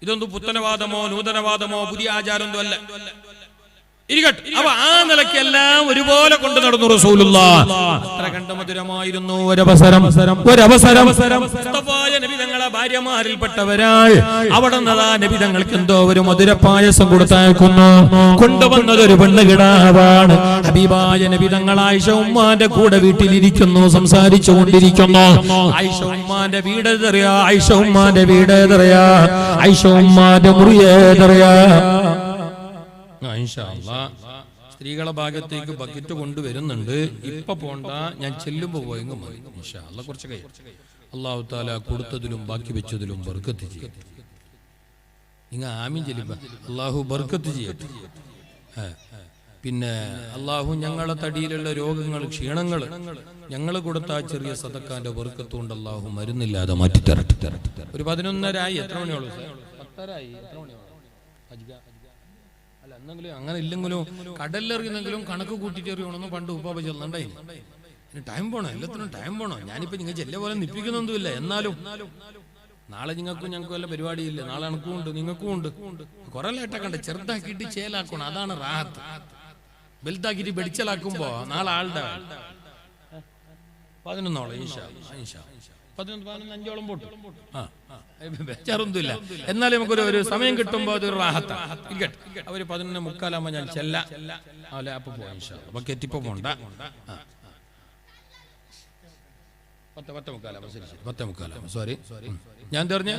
ഇതൊന്നും പുത്തനവാദമോ നൂതനവാദമോ പുതിയ ആചാരമൊന്നും അല്ല. ഇരിക്കട്ടെ. അപ്പൊ ആ നിലയ്ക്കെല്ലാം ഒരുപോലെ കൊണ്ടു നടന്നു റസൂലുള്ളാഹ്. അത്ര കണ്ട മധുരമായിരുന്നു ഒരവസരം. മുസ്തഫായ നബി തങ്ങളെ ഭാര്യമാരിൽപ്പെട്ടവരായി അവിടെ നിന്നതാ നബി തങ്ങൾക്ക് എന്തോ ഒരു മധുരപ്പായസം കൊടുത്തയക്കുന്നു. കൊണ്ടുവന്നത് ഒരു പെണ്ണുകിടാവാണ്. ഹബീബായ നബി തങ്ങൾ ആയിഷ ഉമ്മാന്റെ കൂടെ വീട്ടിലിരിക്കുന്നു, സംസാരിച്ചു കൊണ്ടിരിക്കുന്നു. ആയിഷ ഉമ്മാന്റെ വീട് ഏതറിയാ? ആയിഷ ഉമ്മാന്റെ വീട് ഏതറിയാ? ആയിഷ ഉമ്മാന്റെ മുറി ഏതറിയാ? സ്ത്രീകളെ ഭാഗത്തേക്ക് ബക്കറ്റ് കൊണ്ടുവരുന്നുണ്ട്. ഇപ്പൊ പോണ്ട, ഞാൻ ചെല്ലുമ്പോ പോയെങ്കിൽ മതി. ഇൻഷാ അല്ലാഹ് കുറച്ച് കഴിയും. അല്ലാഹു തആല കൊടുത്തതിലും ബാക്കി വെച്ചതിലും ബർക്കത്ത് ചെയ്യട്ടെ. നിങ്ങൾ ആമീൻ ചെല്ലുമ്പോ അല്ലാഹു ബർക്കത്ത് ചെയ്യട്ടെ. പിന്നെ അല്ലാഹു ഞങ്ങളെ തടിയിലുള്ള രോഗങ്ങൾ, ക്ഷീണങ്ങൾ ഞങ്ങൾ കൊടുത്ത ആ ചെറിയ സദക്കാന്റെ ബർക്കത്ത് കൊണ്ട് അല്ലാഹു മരുന്നില്ലാതെ മാറ്റി തരട്ടെ. ഒരു 11:30 എത്ര മണിയോളൂ? 10:30. എത്ര മണിയോളൂ? എന്നെങ്കിലും അങ്ങനെ ഇല്ലെങ്കിലും കടലിലെറിയുന്നെങ്കിലും കണക്ക് കൂട്ടിട്ട് എറിയണമെന്ന് പണ്ട് ഉപ്പാപ്പ ചെല്ലുന്നുണ്ടായി. ടൈം പോണോ? എല്ലാത്തിനും ടൈം പോണോ? ഞാനിപ്പോ നിങ്ങൾ ചെല്ല പോലെ നിപ്പിക്കുന്നൊന്നുമില്ല. എന്നാലും നാളെ ഞങ്ങൾക്കും ഞങ്ങൾക്കും വല്ല പരിപാടിയില്ല. നാളെ എനക്കും ഉണ്ട്, നിങ്ങൾക്കും ഉണ്ട്. കുറെ ലേറ്റാക്കണ്ട, ചെറുതാക്കിയിട്ട് ചേലാക്കണം. അതാണ് റാഹത്ത്. വലുതാക്കിയിട്ട് വെടിച്ചലാക്കുമ്പോ നാളെ ആളുടെ 11 ഇൻഷാ 11-15 പോട്ടു. ബേജാറൊന്നുമില്ല. എന്നാലും നമുക്കൊരു സമയം കിട്ടുമ്പോ അതൊരു റാഹത്താണ്. അവര് 11:45 ഞാൻ ചെല്ല അപ്പൊ പോവാം ഇൻഷാ അല്ലാഹ്. ബക്കറ്റ് ഇപ്പൊ പോണ്ട. 10:45 സോറി. ഞാൻ തെരഞ്ഞ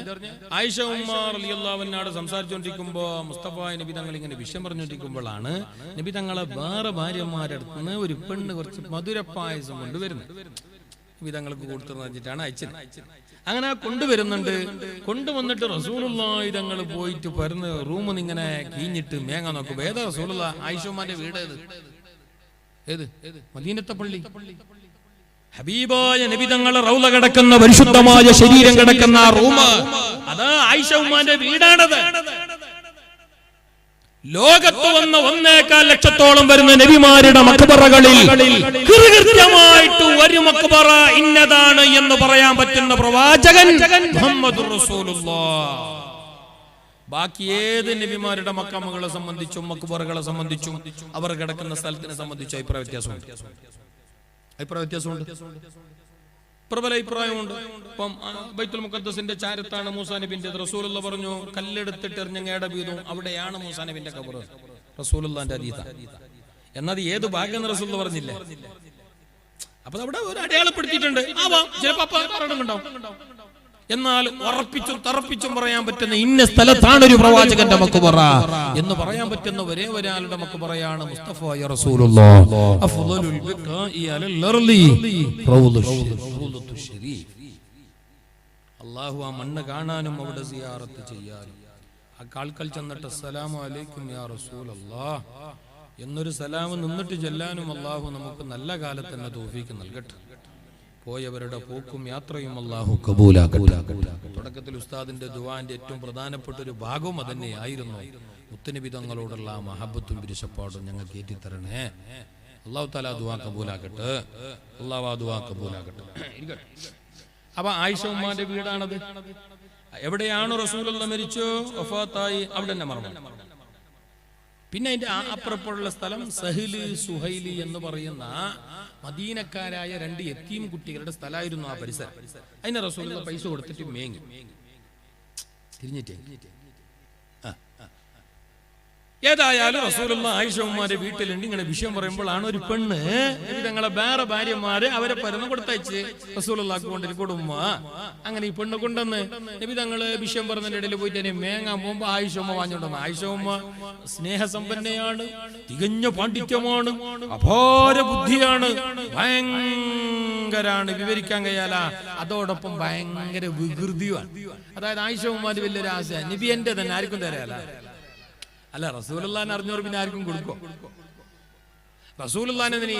ആയിഷ ഉമ്മ റളിയല്ലാഹു അൻഹയോട് സംസാരിച്ചുകൊണ്ടിരിക്കുമ്പോ മുസ്തഫ നബി തങ്ങൾ ഇങ്ങനെ വിഷയം പറഞ്ഞുകൊണ്ടിരിക്കുമ്പോഴാണ് നബി തങ്ങളെ വേറെ ഭാര്യമാരുടെ അടുത്ത് നിന്ന് ഒരു പെണ്ണ് കുറച്ച് മധുരപ്പായസം കൊണ്ടുവരുന്നത്. വിധങ്ങൾക്ക് കൊടുത്തിട്ടാണ് അയച്ചത്. അങ്ങനെ കൊണ്ടുവരുന്നുണ്ട്. കൊണ്ടുവന്നിട്ട് റസൂലുള്ളാഹി തങ്ങൾ പോയിട്ട് പരന്ന് റൂമിൽ ഇങ്ങനെ കീഞ്ഞിട്ട് മേങ്ങാൻ നോക്കും. ഏതാ റസൂലുള്ളാഹി? ആയിഷമാന്റെ വീട് ഏത്? മദീനത്തെ പള്ളി. ഹബീബായ നബി തങ്ങളെ റൗള കിടക്കുന്ന പരിശുദ്ധമായ ശരീരം കിടക്കുന്ന ആ റൂം, അതാ ആയിഷ ഉമ്മാന്റെ വീടാണത്. ലോകത്ത് വന്ന 1.25 ലക്ഷത്തോളം വരുന്ന നബിമാരുടെ മക്ബറകളിൽ കൃത്യമായിട്ട് ഒരു മക്ബറ ഇന്നതാണ് എന്ന് പറയാൻ പറ്റുന്ന പ്രവാചകൻ മുഹമ്മദുർ റസൂലുള്ളാഹ്. ബാക്കി ഏത് നബിമാരുടെ മക്കമകളെ സംബന്ധിച്ചും മക്ബറകളെ സംബന്ധിച്ചും അവർ കിടക്കുന്ന സ്ഥലത്തിനെ സംബന്ധിച്ചും അഭിപ്രായ വ്യത്യാസമുണ്ട്. പ്രബല അഭിപ്രായമുണ്ട്. ഇപ്പം ബൈത്തുൽ മുഖദ്ദസിന്റെ ചാരത്താണ് മൂസാ നബിന്റെ. റസൂലുള്ള പറഞ്ഞു കല്ലെടുത്തിട്ട് എറിഞ്ഞങ്ങയുടെ വീതും അവിടെയാണ് മൂസാ നബിന്റെ ഖബർ. റസൂലുള്ളാഹിന്റെ ഹദീസാ. എന്നത് ഏത് ഭാഗം റസൂൽ പറഞ്ഞില്ല. അപ്പൊ അവിടെ ഒരു അടയാളപ്പെടുത്തിയിട്ടുണ്ട്. ആവാം, ചിലപ്പോ പറഞ്ഞിട്ടുണ്ടാവും. എന്നാൽ ഉറപ്പിച്ചും തറപ്പിച്ചും പറയാൻ പറ്റുന്ന ഇന്ന സ്ഥലത്താണ് ഒരു പ്രവാചകന്റെ മക്ബറ എന്ന് പറയാൻ പറ്റുന്ന ഒരേ ഒരാളുടെ മക്ബറയാണ് മുസ്തഫ റസൂലുള്ളാഹ്. അഫ്ളലുൽ ബിഖാഇ അലൽ അർളി റൗളത്തുൽ ശരീഫ്. അല്ലാഹു ആ മണ്ണ് കാണാനും അവിടെ സിയാറത്ത് ചെയ്യാനും ആ കാൽക്കൽ ചെന്നിട്ട് അസ്സലാമു അലൈക്കും യാ റസൂലല്ലാഹ് എന്നൊരു സലാം നിന്നിട്ട് ചെല്ലാനും അല്ലാഹു നമുക്ക് നല്ല കാലത്ത് തന്നെ തൗഫീഖ് നൽകട്ടെ. പോയവരുടെ പോക്കും യാത്രയും അല്ലാഹു കബൂലാക്കട്ടെ. തുടക്കത്തിൽ ഉസ്താദിന്റെ ദുആന്റെ ഏറ്റവും പ്രധാനപ്പെട്ട ഒരു ഭാഗവും അതന്നെയായിരുന്നു. മുത്തനബി തങ്ങളോടുള്ള ആ മഹബത്തും പിരിശപ്പാടും ഞങ്ങൾക്ക് ഏറ്റിത്തരണേ. അല്ലാഹു തആല ദുആ കബൂലാക്കട്ടെ. അല്ലാഹു ആ ദുആ കബൂലാക്കട്ടെ. അപ്പൊ ആയിഷ ഉമ്മാന്റെ വീടാണത്. എവിടെയാണ് റസൂലുള്ളാഹി മരിച്ചു വഫാത്തായി അവിടെ തന്നെ മറന്നു. പിന്നെ അതിന്റെ അപ്പുറപ്പുള്ള സ്ഥലം സഹില് സുഹൈലി എന്ന് പറയുന്ന മദീനക്കാരായ 2 യതീം കുട്ടികളുടെ സ്ഥലമായിരുന്നു ആ പരിസരം. അതിന് റസൂലുള്ളാഹി പൈസ കൊടുത്തിട്ട് മേങ്ങി തിരിഞ്ഞിട്ടേ. ഏതായാലും റസൂലുള്ളാഹി ആയിഷ ഉമ്മാന്റെ വീട്ടിലുണ്ട്. ഇങ്ങനെ വിഷയം പറയുമ്പോഴാണ് ഒരു പെണ്ണ് ഞങ്ങളെ വേറെ ഭാര്യമാര് അവരെ പരന്ന് കൊടുത്തയച്ച് റസൂലുള്ളാഹിക്ക് കൊണ്ടിരിക്കും ഉമ്മ. അങ്ങനെ ഈ പെണ്ണ് കൊണ്ടുവന്ന് നബി തങ്ങള് വിഷയം പറഞ്ഞതിന്റെ ഇടയിൽ പോയിട്ട് എന്നെ മേങ്ങാൻ പോകുമ്പോ ആയിഷ ഉമ്മ വാങ്ങിക്കൊണ്ടുവന്നു. ആയിഷ ഉമ്മ സ്നേഹസമ്പന്നയാണ്, തികഞ്ഞ പാണ്ഡിത്യമാണ്, അപാര ബുദ്ധിയാണ്, ഭയങ്കരാണ്, വിവരിക്കാൻ കഴിയാല. അതോടൊപ്പം ഭയങ്കര വികൃതിയുമാണ്. അതായത് ആയിഷ ഉമ്മാന്റെ വലിയൊരു ആശ നബി എന്റെ തന്നെ ആർക്കും തരാല. അല്ല, റസൂലുള്ളാഹിനെ അറിഞ്ഞവർ പിന്നെ ആർക്കും കൊടുക്കോ? റസൂലുള്ളാഹിനെ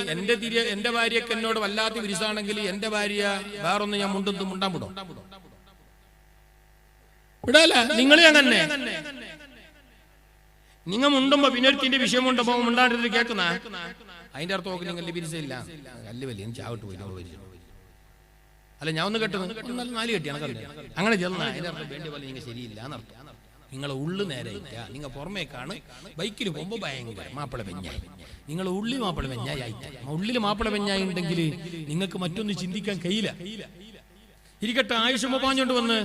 എന്റെ ഭാര്യയൊക്കെ എന്നോട് വല്ലാത്ത വിരിസാണെങ്കിൽ എന്റെ ഭാര്യ വേറൊന്ന് ഞാൻ മുണ്ടും മുണ്ടാൻ വിടും വിടല്ല. നിങ്ങൾ അങ്ങനെ നിങ്ങൾ മുണ്ടുമ്പോ പിന്നൊരുത്തിന്റെ വിഷയം മുണ്ടുമ്പോ മുണ്ടാണ്ടിട്ട് കേൾക്കുന്ന അതിന്റെ അർത്ഥം നോക്കി നിങ്ങൾ വിരിച്ചില്ല കല്ല് വലിയ ചാവിട്ട് പോയി. അല്ല, ഞാൻ ഒന്ന് കെട്ടുന്നു 4 കെട്ടിയാണ് അങ്ങനെ ചെന്ന അതിന്റെ അർത്ഥം വേണ്ടി പോലെ നിങ്ങൾ ശരിയില്ല എന്നർത്ഥം. നിങ്ങളെ ഉള്ളു നേരെ ഇല്ല, നിങ്ങൾ പുറമേക്കാണ്. ബൈക്കിൽ പോകുമ്പോ ഭയങ്കര മാപ്പിള പെഞ്ഞായി, നിങ്ങൾ ഉള്ളി മാപ്പിള പെഞ്ഞായി ആയിട്ട്. ഉള്ളിൽ മാപ്പിള പെഞ്ഞായി ഉണ്ടെങ്കിൽ നിങ്ങൾക്ക് മറ്റൊന്ന് ചിന്തിക്കാൻ കഴിയില്ല. ഇരിക്കട്ടെ, ആയിഷ പാഞ്ഞോണ്ട് വന്ന്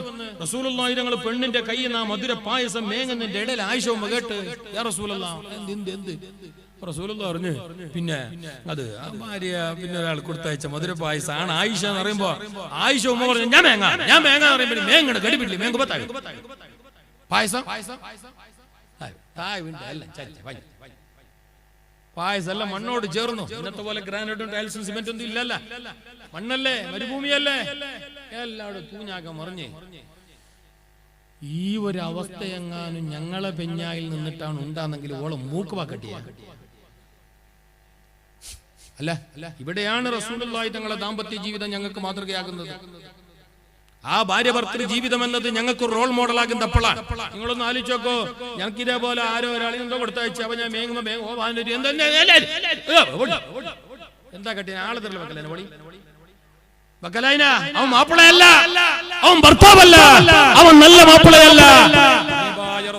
റസൂലുള്ളാഹി തങ്ങൾ പെണ്ണിന്റെ കയ്യിൽ ആ മധുര പായസം മേങ്ങുന്നതിന്റെ ഇടയിൽ ആയിഷ കേട്ട് യാ റസൂലല്ലാഹ് എന്ത് റസൂലുള്ളാഹി പറഞ്ഞു പിന്നെ അത് ഭാര്യ പിന്നെ ഒരാൾ കൊടുത്തയച്ച മധുര പായസാണ് ആയിഷ എന്ന് പറയുമ്പോ ആയിഷ പറഞ്ഞു ഞാൻ മേങ്ങാ പറയുമ്പോ മേങ്ങ കടിപ്പിട്ടില്ല മേങ്ങ പായസം പായസല്ല മണ്ണോട് ചേർന്നു. ഇന്നത്തെ പോലെ ഗ്രാനൈറ്റും ടൈൽസും സിമെന്റും ഒന്നും ഇല്ലല്ല, മണ്ണല്ലേ, മരുഭൂമിയല്ലേ, എല്ലാവരും തൂഞ്ഞാക്കം മറിഞ്ഞ്. ഈ ഒരു അവസ്ഥയെങ്ങാനും ഞങ്ങളെ പെഞ്ഞായിൽ നിന്നിട്ടാണ് ഉണ്ടാന്നെങ്കിൽ ഓളം മൂക്കുവാക്കട്ടിയ. അല്ല, ഇവിടെയാണ് റസൂലുള്ളാഹി തങ്ങളുടെ ദാമ്പത്യ ജീവിതം ഞങ്ങൾക്ക് മാതൃകയാകുന്നത്. ആ ഭാര്യ ഭർത്തൃ ജീവിതം എന്നത് ഞങ്ങൾക്ക് റോൾ മോഡലാകുന്ന അപ്പോഴാണ്. നിങ്ങളൊന്ന് ആലോചിച്ച് നോക്കോ, ഞങ്ങൾക്ക് ഇതേപോലെ ആരോ ഒരാളെ എന്തോ കൊടുത്തയച്ചു. അപ്പൊ ഞാൻ മേങ്ങുമ്പോ എന്താ കട്ടി ആളെ തരല വെക്കല പൊളി വെക്കലൈന. അവൻ മാപ്പിളയല്ല, അവൻ ഭർത്താവല്ല, അവൻ നല്ല മാപ്പിളയല്ല.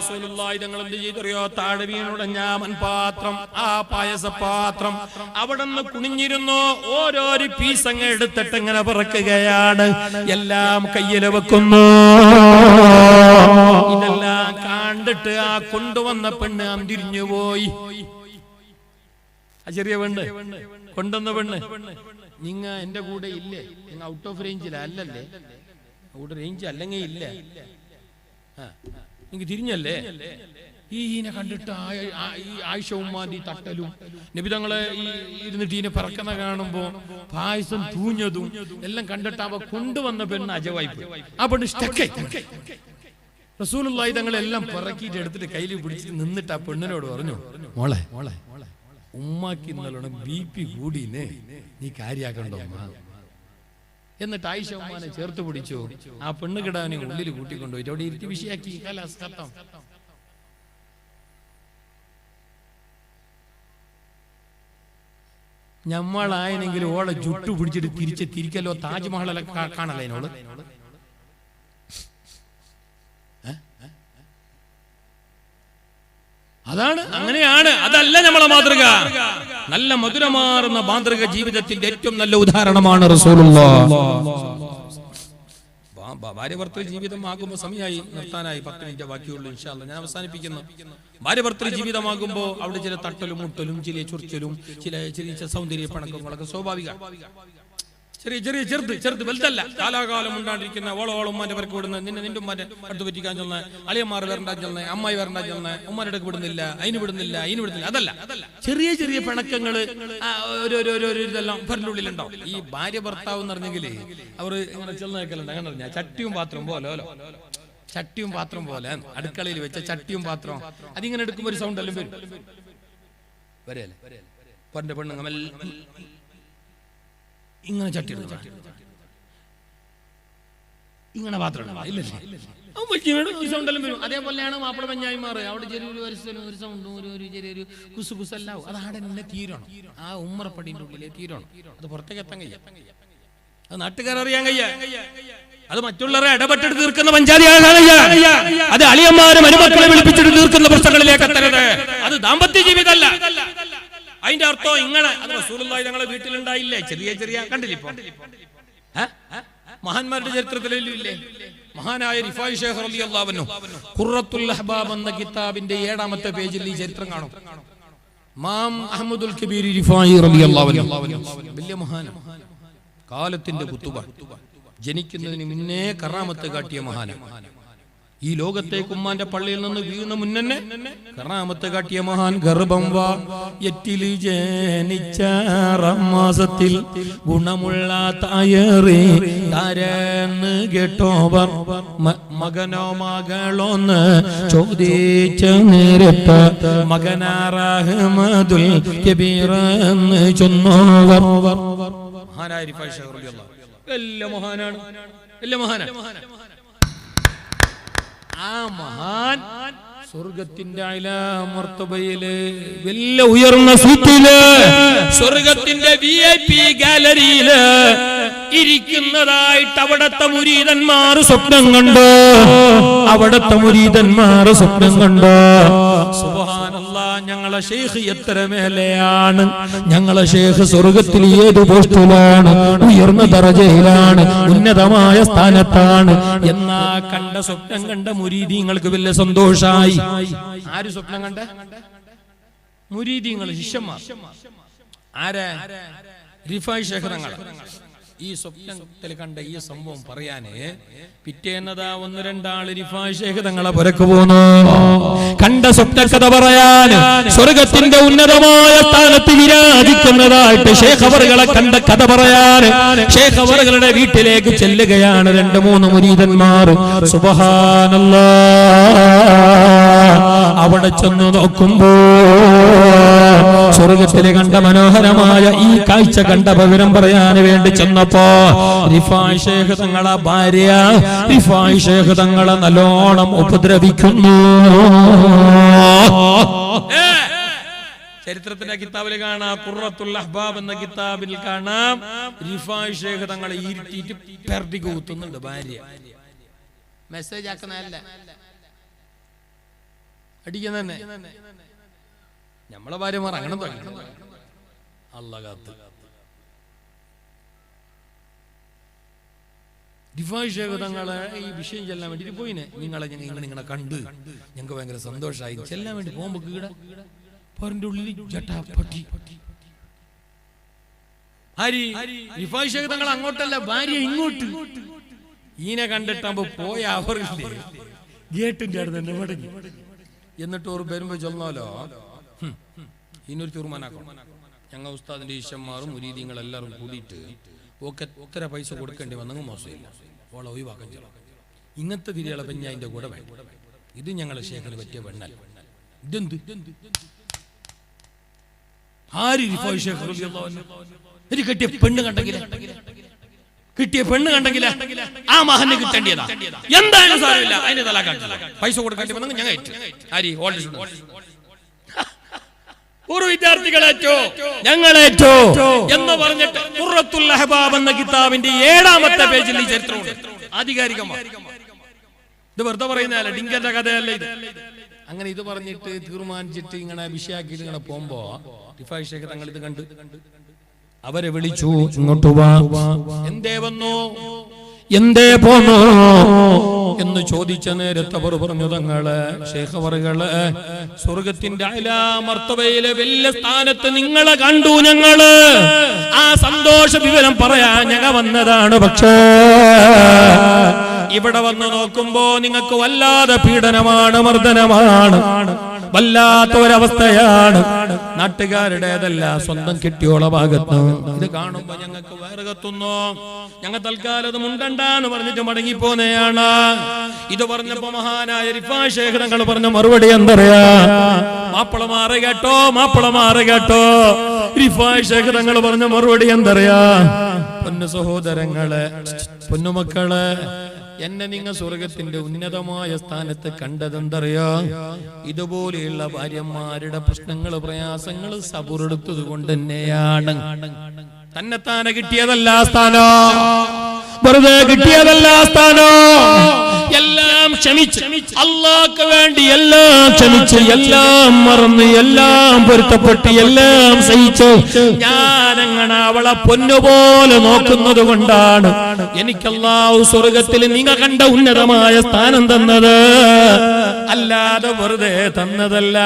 റസൂലുള്ളാഹി തങ്ങൾ എന്ത് ചെയ്തറിയോ? താഴെ വീണുടഞ്ഞ മൺപാത്രം, ആ പായസപാത്രം അവിടെ നിന്ന് കുനിഞ്ഞിരുന്നു. ഓരോരു പീസ് അങ്ങ് എടുത്തിട്ട് ഇങ്ങനെ പറക്കുകയാണ്, എല്ലാം കയ്യിൽ വെക്കുന്നു. ഇതെല്ലാം കണ്ടിട്ട് ആ കൊണ്ടുവന്ന പെണ്ണ് തിരിഞ്ഞുപോയി. ആ ചെറിയ പെണ്ണ് കൊണ്ടുവന്ന പെണ്ണ്, നിങ്ങ എന്റെ കൂടെ ഇല്ലേ? നിങ്ങൾ ഔട്ട് ഓഫ് റേഞ്ചിലല്ലേ? ഔട്ട് റേഞ്ച് അല്ലെങ്കിൽ ഇല്ല, എനിക്ക് തിരിഞ്ഞല്ലേ? ഈനെ കണ്ടിട്ട് ഈ ആയിഷ ഉമ്മാന്റെ തട്ടലും നബി തങ്ങളെ ഇരുന്നിട്ട് ഈനെ പറക്കുന്ന കാണുമ്പോ പായസം തൂഞ്ഞതും എല്ലാം കണ്ടിട്ട് അവ കൊണ്ടുവന്ന പെണ്ണ് അജവായിപ്പോയി. ആ പെണ്ണ് സ്റ്റക്കായി. റസൂലുള്ളാഹി തങ്ങളെല്ലാം പറക്കിയിട്ട് എടുത്തിട്ട് കയ്യിൽ പിടിച്ചിട്ട് നിന്നിട്ട് ആ പെണ്ണിനോട് പറഞ്ഞു, മോളെ ഉമ്മാക്ക് ഇന്നലോണം BP കൂടിനെ, നീ കാര്യാക്കണ്ടോ ഉമ്മ? എന്നിട്ട് ആയിഷ ഉമ്മാനെ ചേർത്ത് പിടിച്ചു. ആ പെണ്ണ് കിടാനെ ഉള്ളിൽ കൂട്ടിക്കൊണ്ടുപോയിട്ട് അവിടെ ഇരുത്തി വിഷയാക്കി. ഞമ്മളായെങ്കിൽ ഓളെ ജുട്ടു പിടിച്ചിട്ട് തിരിക്കല്ലോ താജ്മഹലൊക്കെ കാണല്ലേ അതിനോട്. അതാണ്, അങ്ങനെയാണ്. അതല്ല നമ്മളെ മാതൃക. നല്ല മധുരമാർന്ന മാതൃക ജീവിതത്തിന്റെ ഏറ്റവും നല്ല ഉദാഹരണമാണ് റസൂലുള്ളാഹി. ഭാര്യ ഭർത്തൃ ജീവിതമാകുമ്പോൾ സമയമായി നിർത്താനായി 10 മിനിറ്റ് ബാക്കിയുള്ളൂ. ഇൻഷാ അല്ലാഹ് ഞാൻ അവസാനിപ്പിക്കുന്നു. ഭാര്യ ഭർത്തൃ ജീവിതമാകുമ്പോൾ അവിടെ ചില തട്ടലും മുട്ടലും ചില ചൊറിച്ചലും ചില ചെറിയ സൗന്ദര്യ പണക്കങ്ങളൊക്കെ സ്വാഭാവിക. ചെറിയ ചെറിയ ചെറുത് വലുതല്ല. കാലാകാലം ഉണ്ടാണ്ടിരിക്കുന്ന ഓളോളം ഉമ്മാന്റെ പേർക്ക് വിടുന്ന നിന്റെ ഉമ്മാന്റെ അടുത്ത് പറ്റിക്കാൻ ചെന്ന അളിയന്മാർ വരണ്ടാൻ ചെന്ന അമ്മായി വരണ്ടാൻ ചെന്ന ഉമ്മാരുടെ വിടുന്നില്ല, അതിന് വിടുന്നില്ല. അതല്ല, ചെറിയ ചെറിയ പിണക്കങ്ങള് ഇതെല്ലാം ഉള്ളിലുണ്ടാവും. ഈ ഭാര്യ ഭർത്താവ് എന്ന് പറഞ്ഞെങ്കിൽ അവർ ഇങ്ങനെ ചെന്ന് നിൽക്കലുണ്ട്. അങ്ങനെ പറഞ്ഞാൽ ചട്ടിയും പാത്രം പോലെ അടുക്കളയിൽ വെച്ച ചട്ടിയും പാത്രം അതിങ്ങനെ എടുക്കുമ്പോ ഒരു സൗണ്ട് എല്ലാം വരും. വരെയല്ലേ പൊന്റെ പെണ്ണുങ്ങ ഇങ്ങനെ ചട്ടി ഇങ്ങനെ പാത്രം സൗണ്ടെല്ലാം വരും. അതേപോലെയാണ് മാപ്പിള പഞ്ചായമാർ. അവിടെ ചെറിയൊരു സൗണ്ടും ഒരു ചെറിയൊരു കുസുകുസല്ലാവും. അത് ആടെ തന്നെ തീരണം. ആ ഉമ്മറപ്പടിന്റെ ഉള്ളിലെ തീരണം. അത് പുറത്തേക്ക് എത്താൻ കഴിയ, അത് നാട്ടുകാരറിയാൻ കഴിയ, അത് മറ്റുള്ളവരെ ഇടപെട്ടിട്ട് തീർക്കുന്ന പഞ്ചായത്താകാൻ കഴിയ, അത് അളിയന്മാരെ മരുമക്കളെ വിളിപ്പിച്ചിട്ട് തീർക്കുന്ന പ്രശ്നങ്ങളിലേക്ക് എത്തരുത്. അത് ദാമ്പത്യ ജീവിതമല്ല. അതിന്റെ അർത്ഥം ഇങ്ങനെ അത് റസൂലുള്ളാഹി ഞങ്ങളെ വീട്ടിലുണ്ടായില്ലേ? ചെറിയ ചെറിയ കണ്ടില്ലേ ഇപ്പൊ മഹാന്മാരുടെ ചരിത്രത്തിലില്ലേ? മഹാനായ റിഫായി ശൈഖ് റളിയല്ലാഹു അൻഹു ഖുറത്തുൽ അഹ്ബാബ് എന്ന കിതാബിന്റെ 7ാമത്തെ പേജിൽ ഈ ചരിത്രം കാണും. ഇമാം അഹ്മദുൽ കബീർ റിഫായി റളിയല്ലാഹു അൻഹു വലിയ മഹാന, കാലത്തിന്റെ കുത്തുബ, ജനിക്കുന്നതിന് മുന്നേ കറാമത്ത് കാട്ടിയ മഹാന. ഈ ലോകത്തേക്ക് ഉമ്മാന്റെ പള്ളിയിൽ നിന്ന് വീഴുന്ന മുന്നേ കറാമത്ത് കാട്ടിയ മഹാൻ. ഗർഭം എറ്റിൽ ജനിച്ച റമാസത്തിൽ ഗുണമുള്ള തായറി താരെന്ന് കേട്ടോവർ മകനോ മകളോന്ന് ചോദിച്ച നേരത്ത് മകനാറഹ്മദുൽ കബീർ എന്ന് ചൊന്നോവർ. മഹാനായ റിഫായി ശൈഖ് റളിയല്ലാഹു വലിയ മഹാനാണ്, വലിയ മഹാനാണ്. ആ മഹാൻ സ്വർഗത്തിന്റെ മർത്തബയില് വലിയ ഉയർന്ന സീറ്റില് സ്വർഗത്തിന്റെ VIP ഗാലറിയില് ഇരിക്കുന്നതായിട്ട് അവിടത്തെ മുരീദന്മാർ സ്വപ്നം കണ്ടു. സുബ്ഹാനല്ലാഹ്, ഞങ്ങളെ ശൈഖ് എത്ര മേലെയാണ്, ഞങ്ങളെ ശൈഖ് സ്വർഗത്തിൽ ഏത് പോസ്റ്റിലാണ്, ഉയർന്ന ദറജയിലാണ്, ഉന്നതമായ സ്ഥാനത്താണ് എന്നാ കണ്ട സ്വപ്നം കണ്ട മുരീദീങ്ങൾക്ക് വലിയ സന്തോഷായി. ആര് സ്വപ്നം കണ്ട? മുരീദീങ്ങൾ, ശിഷ്യന്മാർ. ആരാ? റിഫായി ശൈഖ് തങ്ങൾ. ഈ സ്വപ്നത്തിൽ കണ്ട ഈ സംഭവം പറയാന് പിറ്റേന്നതാ 1-2 ആള് റിഫായി ശൈഖ് തങ്ങളെ പുരക്ക് പോന്നു. കണ്ട സ്വപ്നകഥ പറയാൻ സ്വർഗത്തിന്റെ ഉന്നതമായ സ്ഥാനത്ത് വിരാജിക്കുന്നതായിട്ട് ശൈഖ് അവറുകളെ കണ്ട കഥ പറയാൻ ശൈഖ് അവറുകളുടെ വീട്ടിലേക്ക് ചെല്ലുകയാണ് 2-3 മുരീദന്മാർ. സുബ്ഹാനല്ലാഹ്, അവിടെ ചെന്ന് നോക്കുമ്പോ സ്വർഗത്തിലെ കണ്ട മനോഹരമായ ഈ കാഴ്ച കണ്ട വിവരം പറയാൻ വേണ്ടി ചെന്നപ്പോ റിഫായി ശൈഖ് തങ്ങളെ ഭാര്യ റിഫായി ശൈഖ് തങ്ങളെ നല്ലോണം ഉപദ്രവിക്കുന്നു. ചരിത്രത്തിന്റെ കിതാബിൽ കാണാം, ഖുറത്തുൽ അഹ്ബാബ് എന്ന കിതാബിൽ കാണാം, റിഫായി ശൈഖ് തങ്ങളെ ഇരുട്ടിയിട്ട് പെർട്ടി കൂത്തുന്നുണ്ട് ഭാര്യ. മെസ്സേജ് ആക്കുന്നതല്ല, അടിക്കുന്ന തന്നെ. നമ്മളെ ഭാര്യമാർ അങ്ങനെ അല്ലാഹ് കാത്ത്. റിഫായി ശൈഖ് തങ്ങളെ ഈ വിഷയം ചെല്ലാൻ വേണ്ടിട്ട് പോയിനെ. നിങ്ങളെ നിങ്ങളെ കണ്ട് ഞങ്ങൾക്ക് ഭയങ്കര സന്തോഷമായി. ചെല്ലാൻ വേണ്ടി പോകുമ്പോ കീട പോരന്റെ ഉള്ളിൽ ജട്ടാപ്പട്ടി. റിഫായി ശൈഖ് തങ്ങൾ അങ്ങോട്ടല്ല, ഭാര്യ ഇങ്ങോട്ട്. ഈനെ കണ്ടിട്ടാകുമ്പോ പോയ അവരില്ലേ ഗേറ്റിന്റെ അടുത്ത് തന്നെ മടങ്ങി. എന്നിട്ട് ഒരു വരുമ്പോ ചൊന്നോലോ ഇനൊരു തീർമാനാക്കണം. ഞങ്ങൾ ഉസ്താദിന്റെ ഈശന്മാരും മുരീദീങ്ങൾ എല്ലാവരും കൂടിയിട്ട് ഓക്കെ എത്ര പൈസ കൊടുക്കേണ്ടി വന്നെങ്കിൽ മോശമില്ല, ഓളെ ഒഴിവാക്കാൻ ചെല്ലാം. ഇങ്ങനത്തെ തിരികളെ പെഞ്ഞ അതിന്റെ കൂടെ വേണം. ഇത് ഞങ്ങളെ ശേഖരന് പറ്റിയ വെണ്ണൽ. ഇതെന്ത് ആര് റിഫായി ശൈഖ് റളിയല്ലാഹു അൻഹു ഇത് കിട്ടിയ പെണ്ണ് കണ്ടെങ്കില ആ മഹന് കിട്ടേണ്ടിയതാ. എന്തായാലും സാരമില്ല, അതിന്റെ തലാക്കാട്ടില്ല. പൈസ കൊടുക്കേണ്ടി വന്നെങ്കിൽ ഞങ്ങൾ ഒരു വിദ്യാർത്ഥികളേറ്റോ ഞങ്ങളേറ്റോ എന്ന് പറഞ്ഞിട്ട് ഖുറത്തുൽ അഹ്ബാബ് എന്ന കിതാബിന്റെ 7ാമത്തെ പേജിൽ ഈ ചരിത്രമുണ്ട്. ആധികാരികമാണ്. ഇത് വെറുതെ പറയുന്നതല്ല, ഡിങ്കന്റെ കഥയല്ല ഇത്. അങ്ങനെ ഇത് പറഞ്ഞിട്ട് തീരുമാനിച്ചിട്ട് ഇങ്ങനെ വിഷയാക്കിയിട്ട് ഇങ്ങനെ പോകുമ്പോ റിഫായി ശൈഖ് തങ്ങൾ ഇത് കണ്ട് അവരെ വിളിച്ചു, ഇങ്ങോട്ട് വാ. എന്തേ വന്നു? എന്തേ പോന്നോ എന്ന് ചോദിച്ച നേരത്തെ അവർ പറഞ്ഞു, തങ്ങള് ശൈഖ് അവറുകള് സ്വർഗത്തിന്റെ അലാ മർത്തബയിലെ വലിയ സ്ഥാനത്ത് നിങ്ങളെ കണ്ടു ഞങ്ങള്. ആ സന്തോഷ വിവരം പറയാൻ ഞങ്ങൾ വന്നതാണ്. പക്ഷേ ഇവിടെ വന്ന് നോക്കുമ്പോ നിങ്ങൾക്ക് വല്ലാതെ പീഡനമാണ്, മർദ്ദനമാണ്, വല്ലാത്ത ഒരവസ്ഥയാണ്. നാട്ടുകാരുടേതല്ല, സ്വന്തം കെട്ടിയോള ഭാഗത്ത്. ഇത് കാണുമ്പോ ഞങ്ങൾക്ക് വേറെ കത്തുന്നു. ഞങ്ങൾ തൽക്കാലം അത് മുണ്ടണ്ടെന്ന് പറഞ്ഞിട്ട് മടങ്ങിപ്പോന്നെയാണ്. ഇത് പറഞ്ഞപ്പോ മഹാനായ റിഫായ് ശൈഖ് തങ്ങൾ പറഞ്ഞ മറുപടി എന്തറിയാ? മാപ്പിള മാറി കേട്ടോ, മാപ്പിള മാറി കേട്ടോ. റിഫായ് ശൈഖ് തങ്ങൾ പറഞ്ഞ മറുപടി എന്തറിയാ? പൊന്നു സഹോദരങ്ങളെ, പൊന്നുമക്കളെ, എന്നെ നിങ്ങൾ സ്വർഗത്തിന്റെ ഉന്നതമായ സ്ഥാനത്ത് കണ്ടതെന്തറിയോ? ഇതുപോലെയുള്ള ഭാര്യമാരുടെ പ്രശ്നങ്ങൾ, പ്രയാസങ്ങൾ സബുറെടുത്തത് കൊണ്ട് തന്നെയാണ്. തന്നെത്താനെ കിട്ടിയതല്ല സ്ഥാനോ, വെറുതെ കിട്ടിയതല്ല സ്ഥാനോ. എല്ലാം ക്ഷമിച്ച്, അല്ലാഹ്ക്ക് വേണ്ടി എല്ലാം ക്ഷമിച്ച്, എല്ലാം മറന്ന്, എല്ലാം പൊരുത്തപ്പെട്ട്, എല്ലാം സഹിച്ച് ഞാനങ്ങനെ അവളെ പൊന്നുപോലെ നോക്കുന്നത് കൊണ്ടാണ് എനിക്ക് അല്ലാഹു സ്വർഗത്തിൽ നിങ്ങൾ കണ്ട ഉന്നതമായ സ്ഥാനം തന്നത്, അല്ലാതെ വെറുതെ തന്നതല്ല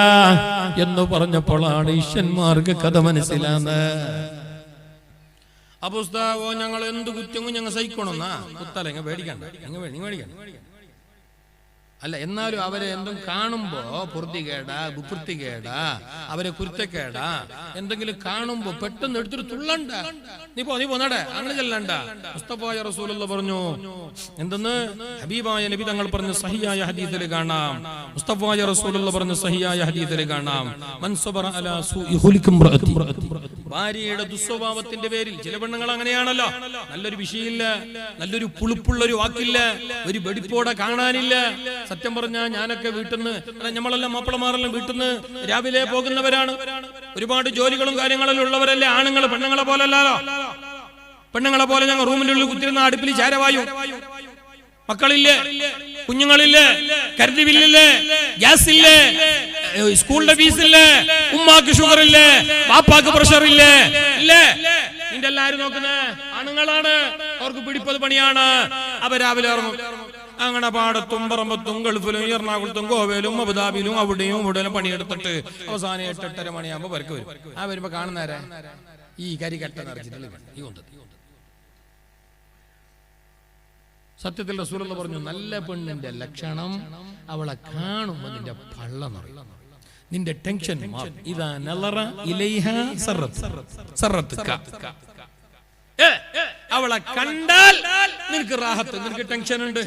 എന്ന് പറഞ്ഞപ്പോഴാണ് ഈശ്വന്മാർക്ക് കഥ മനസ്സിലാന്ന്. അപ്പൊ ഉസ്താദോ, ഞങ്ങൾ എന്ത് കുറ്റവും ഞങ്ങൾ സഹിക്കണമെന്നാ? കുത്തല പേടിക്കണ്ട, പേടിക്കണ്ട. അല്ല, എന്നാലും അവരെ എന്തും കാണുമ്പോ പൊറുതികേടാ, വിപൃത്തികേടാ, അവരെ കുരുത്തക്കേടാ എന്തെങ്കിലും കാണുമ്പോ പെട്ടെന്ന് എടുത്തിട്ട് തുള്ളണ്ട. നീ പോന്നടേ, അങ്ങനെ ചെല്ലണ്ട. മുസ്തഫായ റസൂലുള്ളാഹി പറഞ്ഞു എന്തെന്ന്? ഹബീബായ നബി തങ്ങൾ പറഞ്ഞ സഹിയായ ഹദീസിൽ കാണാം, മുസ്തഫായ റസൂലുള്ളാഹി പറഞ്ഞ സഹിയായ ഹദീസിൽ കാണാം, മൻ സബറ അലാ സൂഇ ഖുലികും റഅതി. ഭാര്യയുടെ ദുസ്വഭാവത്തിന്റെ പേരിൽ, ചില പെണ്ണുങ്ങൾ അങ്ങനെയാണല്ലോ, നല്ലൊരു വിഷയമില്ല, നല്ലൊരു പുളിപ്പുള്ള ഒരു വാക്കില്ല, ഒരു വെടിപ്പോടെ കാണാനില്ല. സത്യം പറഞ്ഞാ ഞാനൊക്കെ വീട്ടിൽ നിന്ന്, നമ്മളെല്ലാം മാപ്പിളമാരെല്ലാം വീട്ടിൽ നിന്ന് രാവിലെ പോകുന്നവരാണ്. ഒരുപാട് ജോലികളും കാര്യങ്ങളും ഉള്ളവരല്ലേ ആണുങ്ങൾ. പെണ്ണുങ്ങളെ പോലല്ലോ, പെണ്ണുങ്ങളെ പോലെ ഞങ്ങൾ റൂമിന്റെ ഉള്ളിൽ കുത്തിരുന്ന അടുപ്പിൽ ചാരവായു. മക്കളില്ലേ, കുഞ്ഞുങ്ങളില്ലേ, കറണ്ട് ബില്ലില്ലേ, ഗ്യാസ് ഇല്ലേ, സ്കൂളിന്റെ ഫീസ് ഇല്ലേ, ഉമ്മാക്ക് ഷുഗർ ഇല്ലേ, ബാപ്പാക്ക് പ്രഷർ ഇല്ലേ, ഇല്ലേ? നിന്റെ എല്ലാരും നോക്കുന്നേ ആണുങ്ങളാണ്. അവർക്ക് പിടിപ്പത് പണിയാണ്. അവ രാവിലെ ഇറങ്ങും. അങ്ങനെ പാടത്തും പറമ്പത്തും ഗൾഫിലും എറണാകുളത്തും ഗോവയിലും അബുദാബിയിലും അവിടെയും ഇവിടെയും പണിയെടുത്തിട്ട് അവസാനം 8-8:30 മണിയാകുമ്പോ പരക്ക് വരും. ആ വരുമ്പോ കാണുന്നേരെ ഈ കരികട്ട നിറച്ചിട്ടുള്ള ഈ കൊണ്ടത്. സത്യത്തിൽ റസൂലുള്ളാഹി പറഞ്ഞു, നല്ല പെണ്ണിന്റെ ലക്ഷണം അവളെ കാണുമ്പോ നിന്റെ പള്ള നിറയും, നിന്റെ ടെൻഷൻ മാറും. ഇതാ നളറ ഇലൈഹ സറത്ക. അവളെ കണ്ടാൽ നിനക്ക് റാഹത്ത്, നിനക്ക് ടെൻഷൻ ഉണ്ട്,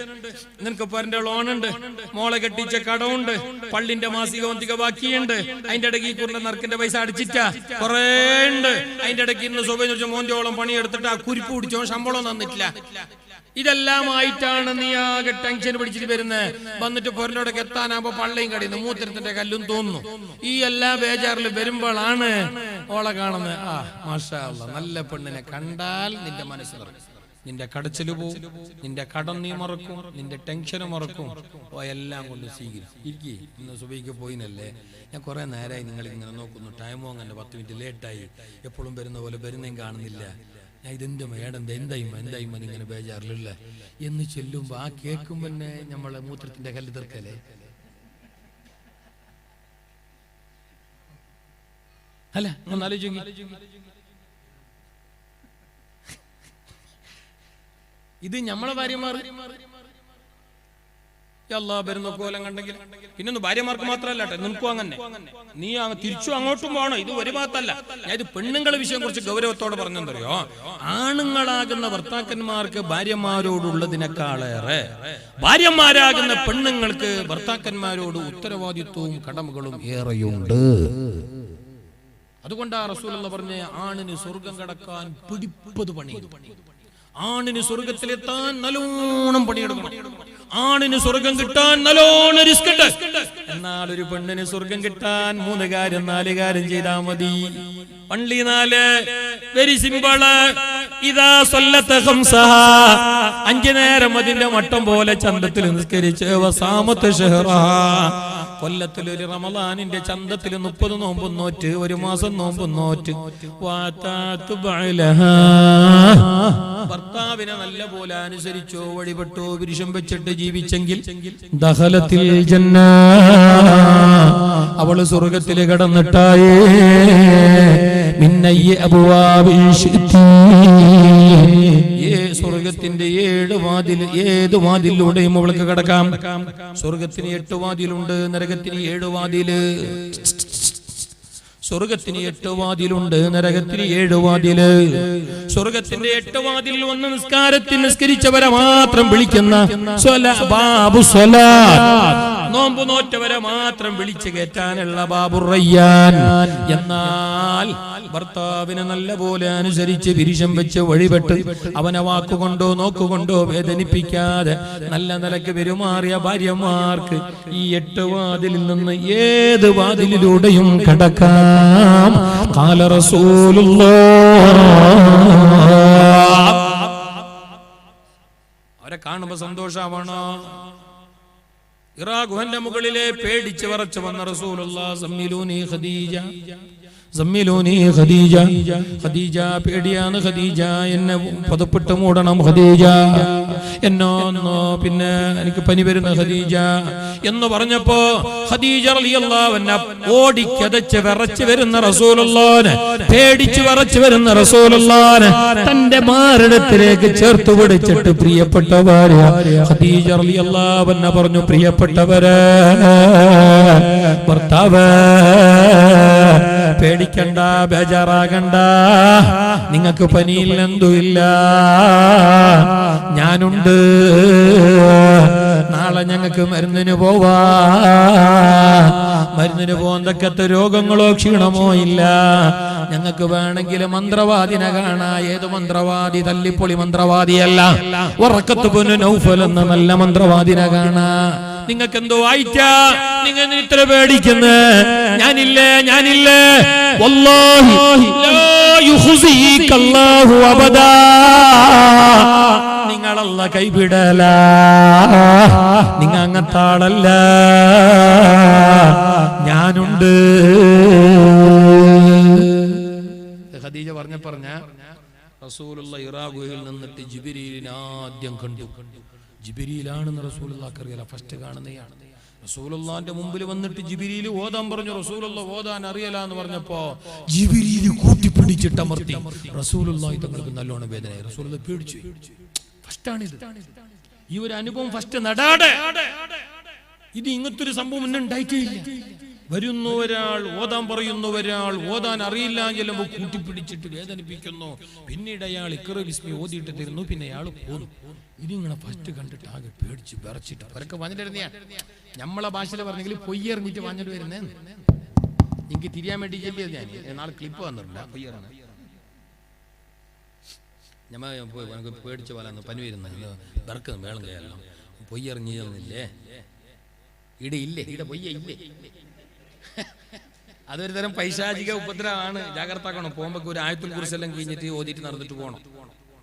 നിനക്ക് പേരന്റെ ലോൺ ഉണ്ട്, മോളെ കെട്ടിച്ച കടമുണ്ട്, പള്ളിന്റെ മാസിക വന്തിക ബാക്കിയുണ്ട്, അതിന്റെ ഇടയ്ക്ക് കുറിന്റെ നറുക്കിന്റെ പൈസ അടിച്ചിട്ട കൊറേ ഉണ്ട്, അതിന്റെ ഇടയ്ക്ക് ഇന്ന് സുബൈ മോന്തോളം പണിയെടുത്തിട്ട് ആ കുരിപ്പ് പിടിച്ചോ ശമ്പളം തന്നിട്ടില്ല. ഇതെല്ലാമായിട്ടാണ് നീ ആകെ ടെൻഷൻ പിടിച്ചിട്ട് വരുന്നത്. വന്നിട്ട് പൊരലോടൊക്കെ എത്താനാകുമ്പോ പള്ളയും കടിയുന്നു, മൂത്രത്തിന്റെ കല്ലും തോന്നുന്നു. ഈ എല്ലാ ബേജാറിൽ വരുമ്പോഴാണ് ഓളെ കാണുന്നത്. ആ മാഷാ അല്ലാഹ്, നല്ല പെണ്ണിനെ കണ്ടാൽ നിന്റെ മനസ്സ് നിറയും, നിന്റെ കടച്ചില് പോവും, നിന്റെ കടം നീ മറക്കും, നിന്റെ ടെൻഷന് മറക്കും. ഓ എല്ലാം കൊണ്ട് സ്വീകരിക്കും. ഇരിക്കേ, ഇന്ന് സുബൈക്ക് പോയിനല്ലേ, ഞാൻ കുറെ നേരമായി നിങ്ങൾ ഇങ്ങനെ നോക്കുന്നു, ടൈമോ അങ്ങനെ 10 മിനിറ്റ് ലേറ്റായി, എപ്പോഴും വരുന്ന പോലെ വരുന്നേം കാണുന്നില്ല. ഞാൻ ഇതെന്റെ മേടന്റെ എന്തായിമ്മ ഇങ്ങനെ ബേജാറിലില്ല എന്ന് ചെല്ലുമ്പോ ആ കേൾക്കും തന്നെ നമ്മളെ മൂത്രത്തിന്റെ കല്ല് തീർക്കല്ലേ. അല്ല, ഒന്ന് ആലോചിച്ചു, ഇത് നമ്മളെ ഭാര്യമാർ അല്ലാഹ് വരുന്ന കോലം കണ്ടെങ്കിൽ പിന്നൊന്ന് ഭാര്യമാർക്ക് മാത്രമല്ല, നിനക്കും അങ്ങനെ, നീ തിരിച്ചു അങ്ങോട്ടും പോകണം. ഇത് ഒരു ഭാഗത്തല്ല. ഞാൻ ഇത് പെണ്ണുങ്ങളെ വിഷയം കുറച്ച് ഗൗരവത്തോടെ പറഞ്ഞെന്തറിയോ, ആണുങ്ങളാകുന്ന ഭർത്താക്കന്മാർക്ക് ഭാര്യമാരോടുള്ളതിനേക്കാളേറെ ഭാര്യമാരാകുന്ന പെണ്ണുങ്ങൾക്ക് ഭർത്താക്കന്മാരോട് ഉത്തരവാദിത്വവും കടമകളും ഏറെയുണ്ട്. അതുകൊണ്ടാ റസൂലുള്ളാഹി പറഞ്ഞ ആണിന് സ്വർഗം കടക്കാൻ പിടിപ്പത് പണി, ആണിന് സ്വർഗത്തിലെത്താൻ നല്ലോണം പണിയെടുക്കണം, ആണിന് സ്വർഗം കിട്ടാൻ നല്ലോണം റിസ്ക് ഉണ്ട്. എന്നാൽ ഒരു പെണ്ണിന് സ്വർഗം കിട്ടാൻ 3 കാര്യം 4 കാര്യം ചെയ്താൽ മതി. പള്ളി 4, വെരി സിമ്പിള്. ഇതാ സ്വല്ലത്ത് ഖംസഹ, 5 നേരം അതിന്റെ മട്ടം പോലെ ചന്തത്തിൽ നിസ്കരിച്ച്, വസാമത്ത് ഷഹ്റഹ, കൊല്ലത്തിൽ ഒരു റമളാനിന്റെ ചന്തത്തിൽ 30 നോമ്പും നോറ്റ്, 1 മാസം നോമ്പും നോറ്റ്, വാതാതു ബഅലഹ, ഭർത്താവിനെ നല്ല പോലെ അനുസരിച്ചോ വഴിപെട്ടോ വിരിശം വെച്ചിട്ട് ജീവിച്ചെങ്കിൽ ദഖലത്തിൽ ജന്ന, അവള് സ്വർഗത്തിൽ കടന്നിട്ടായേ മിന്നയ്യ അബ്വാബിൽ ശിഅ്തി, സ്വർഗത്തിന്റെ 7 വാതിൽ, ഏത് വാതിലൂടെയും അവൾക്ക് കടക്കാം. സ്വർഗത്തിന് 8 വാതിലുണ്ട്, നരകത്തിന് 7 വാതില്. സ്വർഗത്തിന് 8 വാതിലുണ്ട്, നരകത്തിന് 7 വാതില്. സ്വർഗത്തിന്റെ 8 വാതിൽ ഒന്ന് നിസ്കാരത്തിൽ നിസ്കരിച്ചവരെ മാത്രം വിളിക്കുന്ന ബാബു സ്വലാത്ത്, നോമ്പ് നോറ്റവരെ മാത്രം വിളിച്ചു കയറ്റാനുള്ള ബാബുർ റയ്യാൻ. എന്നാൽ ഭർത്താവിനെ നല്ല പോലെ അനുസരിച്ച് വിരിശം വെച്ച് വഴിപെട്ട് അവനെ വാക്കുകൊണ്ടോ നോക്കുകൊണ്ടോ വേദനിപ്പിക്കാതെ നല്ല നിലക്ക് പെരുമാറിയ ഭാര്യമാർക്ക് ഈ 8 വാതിലിൽ നിന്ന് ഏത് വാതിലിലൂടെയും കടക്കാം. ഖാല റസൂലുള്ളാഹ്. അവരെ കാണുമ്പോ സന്തോഷാവണോ? ഇറാ ഗുഹന്റെ മുകളിലെ പേടിച്ച് വറച്ചു വന്ന റസൂലുള്ളാഹ് സമ്മിലൂനി ഖദീജ, സമ്മിലൂനി ഖദീജ, ഖദീജ പേടിയാണ് ഖദീജ, എന്നെ പതപ്പിട്ട് മൂടണം ഖദീജ, എന്നോ പിന്നെ എനിക്ക് പനി വരുന്ന ഖദീജ എന്ന് പറഞ്ഞപ്പോ ഖദീജ റളിയല്ലാഹു അൻഹ ഓടിക്കതച്ച് വിറച്ചു വരുന്ന റസൂലുള്ളാഹിനെ, പേടിച്ച് വിറച്ചു വരുന്ന റസൂലുള്ളാഹിനെ തന്റെ മാറിടത്തിലേക്ക് ചേർത്ത് പിടിച്ചിട്ട് പ്രിയപ്പെട്ട ഭാര്യ ഖദീജ റളിയല്ലാഹു അൻഹ പറഞ്ഞു, പ്രിയപ്പെട്ടവരെ, ഭർത്താവ് പേടിക്കണ്ട, ബേജാറാകണ്ട, നിങ്ങൾക്ക് പനിയിൽ എന്തുമില്ല, ഞാനുണ്ട്, നാളെ ഞങ്ങൾക്ക് മരുന്നിന് പോവാ, മരുന്നിന് പോകത്തക്കത്തെ രോഗങ്ങളോ ക്ഷീണമോ ഇല്ല, ഞങ്ങൾക്ക് വേണമെങ്കിൽ മന്ത്രവാദിനെ കാണാ. ഏത് മന്ത്രവാദി? തല്ലിപ്പൊളി മന്ത്രവാദിയല്ല, വറഖത്ത് ഇബ്നു നൗഫൽ എന്ന നല്ല മന്ത്രവാദിനെ കാണാ. നിങ്ങൾക്ക് എന്തോ ആയിട്ടാ നിങ്ങൾ ഇത്ര പേടിക്കുന്നേ? ഞാനില്ലേ വല്ലാഹി ലാ യുഖ്സിക അല്ലാഹു അബദാ, നിങ്ങളല്ല കൈവിടല, നിങ്ങ അങ്ങത്താളല്ല, ഞാനുണ്ട്. ഖദീജ പറഞ്ഞ റസൂലുള്ളാഹി ഇറാ ഗുഹയിൽ നിന്നിട്ട് ജിബ്രീലിനെ ആദ്യം കണ്ടു. ജിബ്രീലാണെന്ന് റസൂലുള്ളാഹിക്ക് അറിയില്ല, ഫസ്റ്റ് കാണുന്നതാണ്. റസൂലുള്ളാഹിന്റെ മുമ്പിൽ വന്നിട്ട് ജിബ്രീൽ ഓതാൻ പറഞ്ഞു. റസൂലുള്ളാഹി ഓതാൻ അറിയില്ല എന്ന് പറഞ്ഞപ്പോ ജിബ്രീൽ കൂട്ടിപ്പിടിച്ചിട്ട് അമർത്തി. റസൂലുള്ളാഹി തങ്ങൾക്ക് നല്ലോണം വേദനയായി. റസൂലുള്ളാഹി പേടിച്ചു. ഫസ്റ്റാണിത്, ഈ ഒരു അനുഭവം ഫസ്റ്റ് നടാടെ. ഇത് ഇങ്ങനത്തൊരു സംഭവം ഇന്ന് ഉണ്ടായിട്ടില്ല. വരുന്ന ഒരാൾ ഓതാൻ പറയുന്ന ഒരാൾ ഓതാൻ അറിയില്ല ചെല്ലുമ്പോൾ കൂട്ടിപ്പിടിച്ചിട്ട് വേദനിപ്പിക്കുന്നു. പിന്നീട് അയാൾ ഇഖ്റ ബിസ്മി ഓതിയിട്ട് തരുന്നു, പിന്നെ അയാൾ പോന്നു. ഇതിങ്ങനെ ഫസ്റ്റ് കണ്ടിട്ട് ആകെ പേടിച്ച് വിറച്ചിട്ട് അവരൊക്കെ വന്നിട്ടിരുന്ന നമ്മളെ ഭാഷയിൽ പറഞ്ഞെങ്കിൽ പൊയ്യെറിഞ്ഞിട്ട് വന്നിട്ട് വരുന്നേ. എനിക്ക് തിരിയാൻ വേണ്ടി ചെല്ലിയത് ഞാൻ നാളെ ക്ലിപ്പ് വന്നിട്ടില്ല. പൊയ്യെറിഞ്ഞ ഞമ്മ പേടിച്ച പോലെ പനി വരുന്ന വിറക്കുന്നു, വേളം കയറല്ലോ. പൊയ്യെറിഞ്ഞില്ലേ? ഇടയില്ലേ? ഇട പൊയ്യ ഇല്ലേ? അതൊരു തരം പൈശാചിക ഉപദ്രവമാണ്. ജാഗ്രത ആക്കണം. പോകുമ്പോ ഒരു ആയത്തുൽ കുർസി എല്ലാം കഴിഞ്ഞിട്ട് ഓതിയിട്ട് നടന്നിട്ട് പോകണം.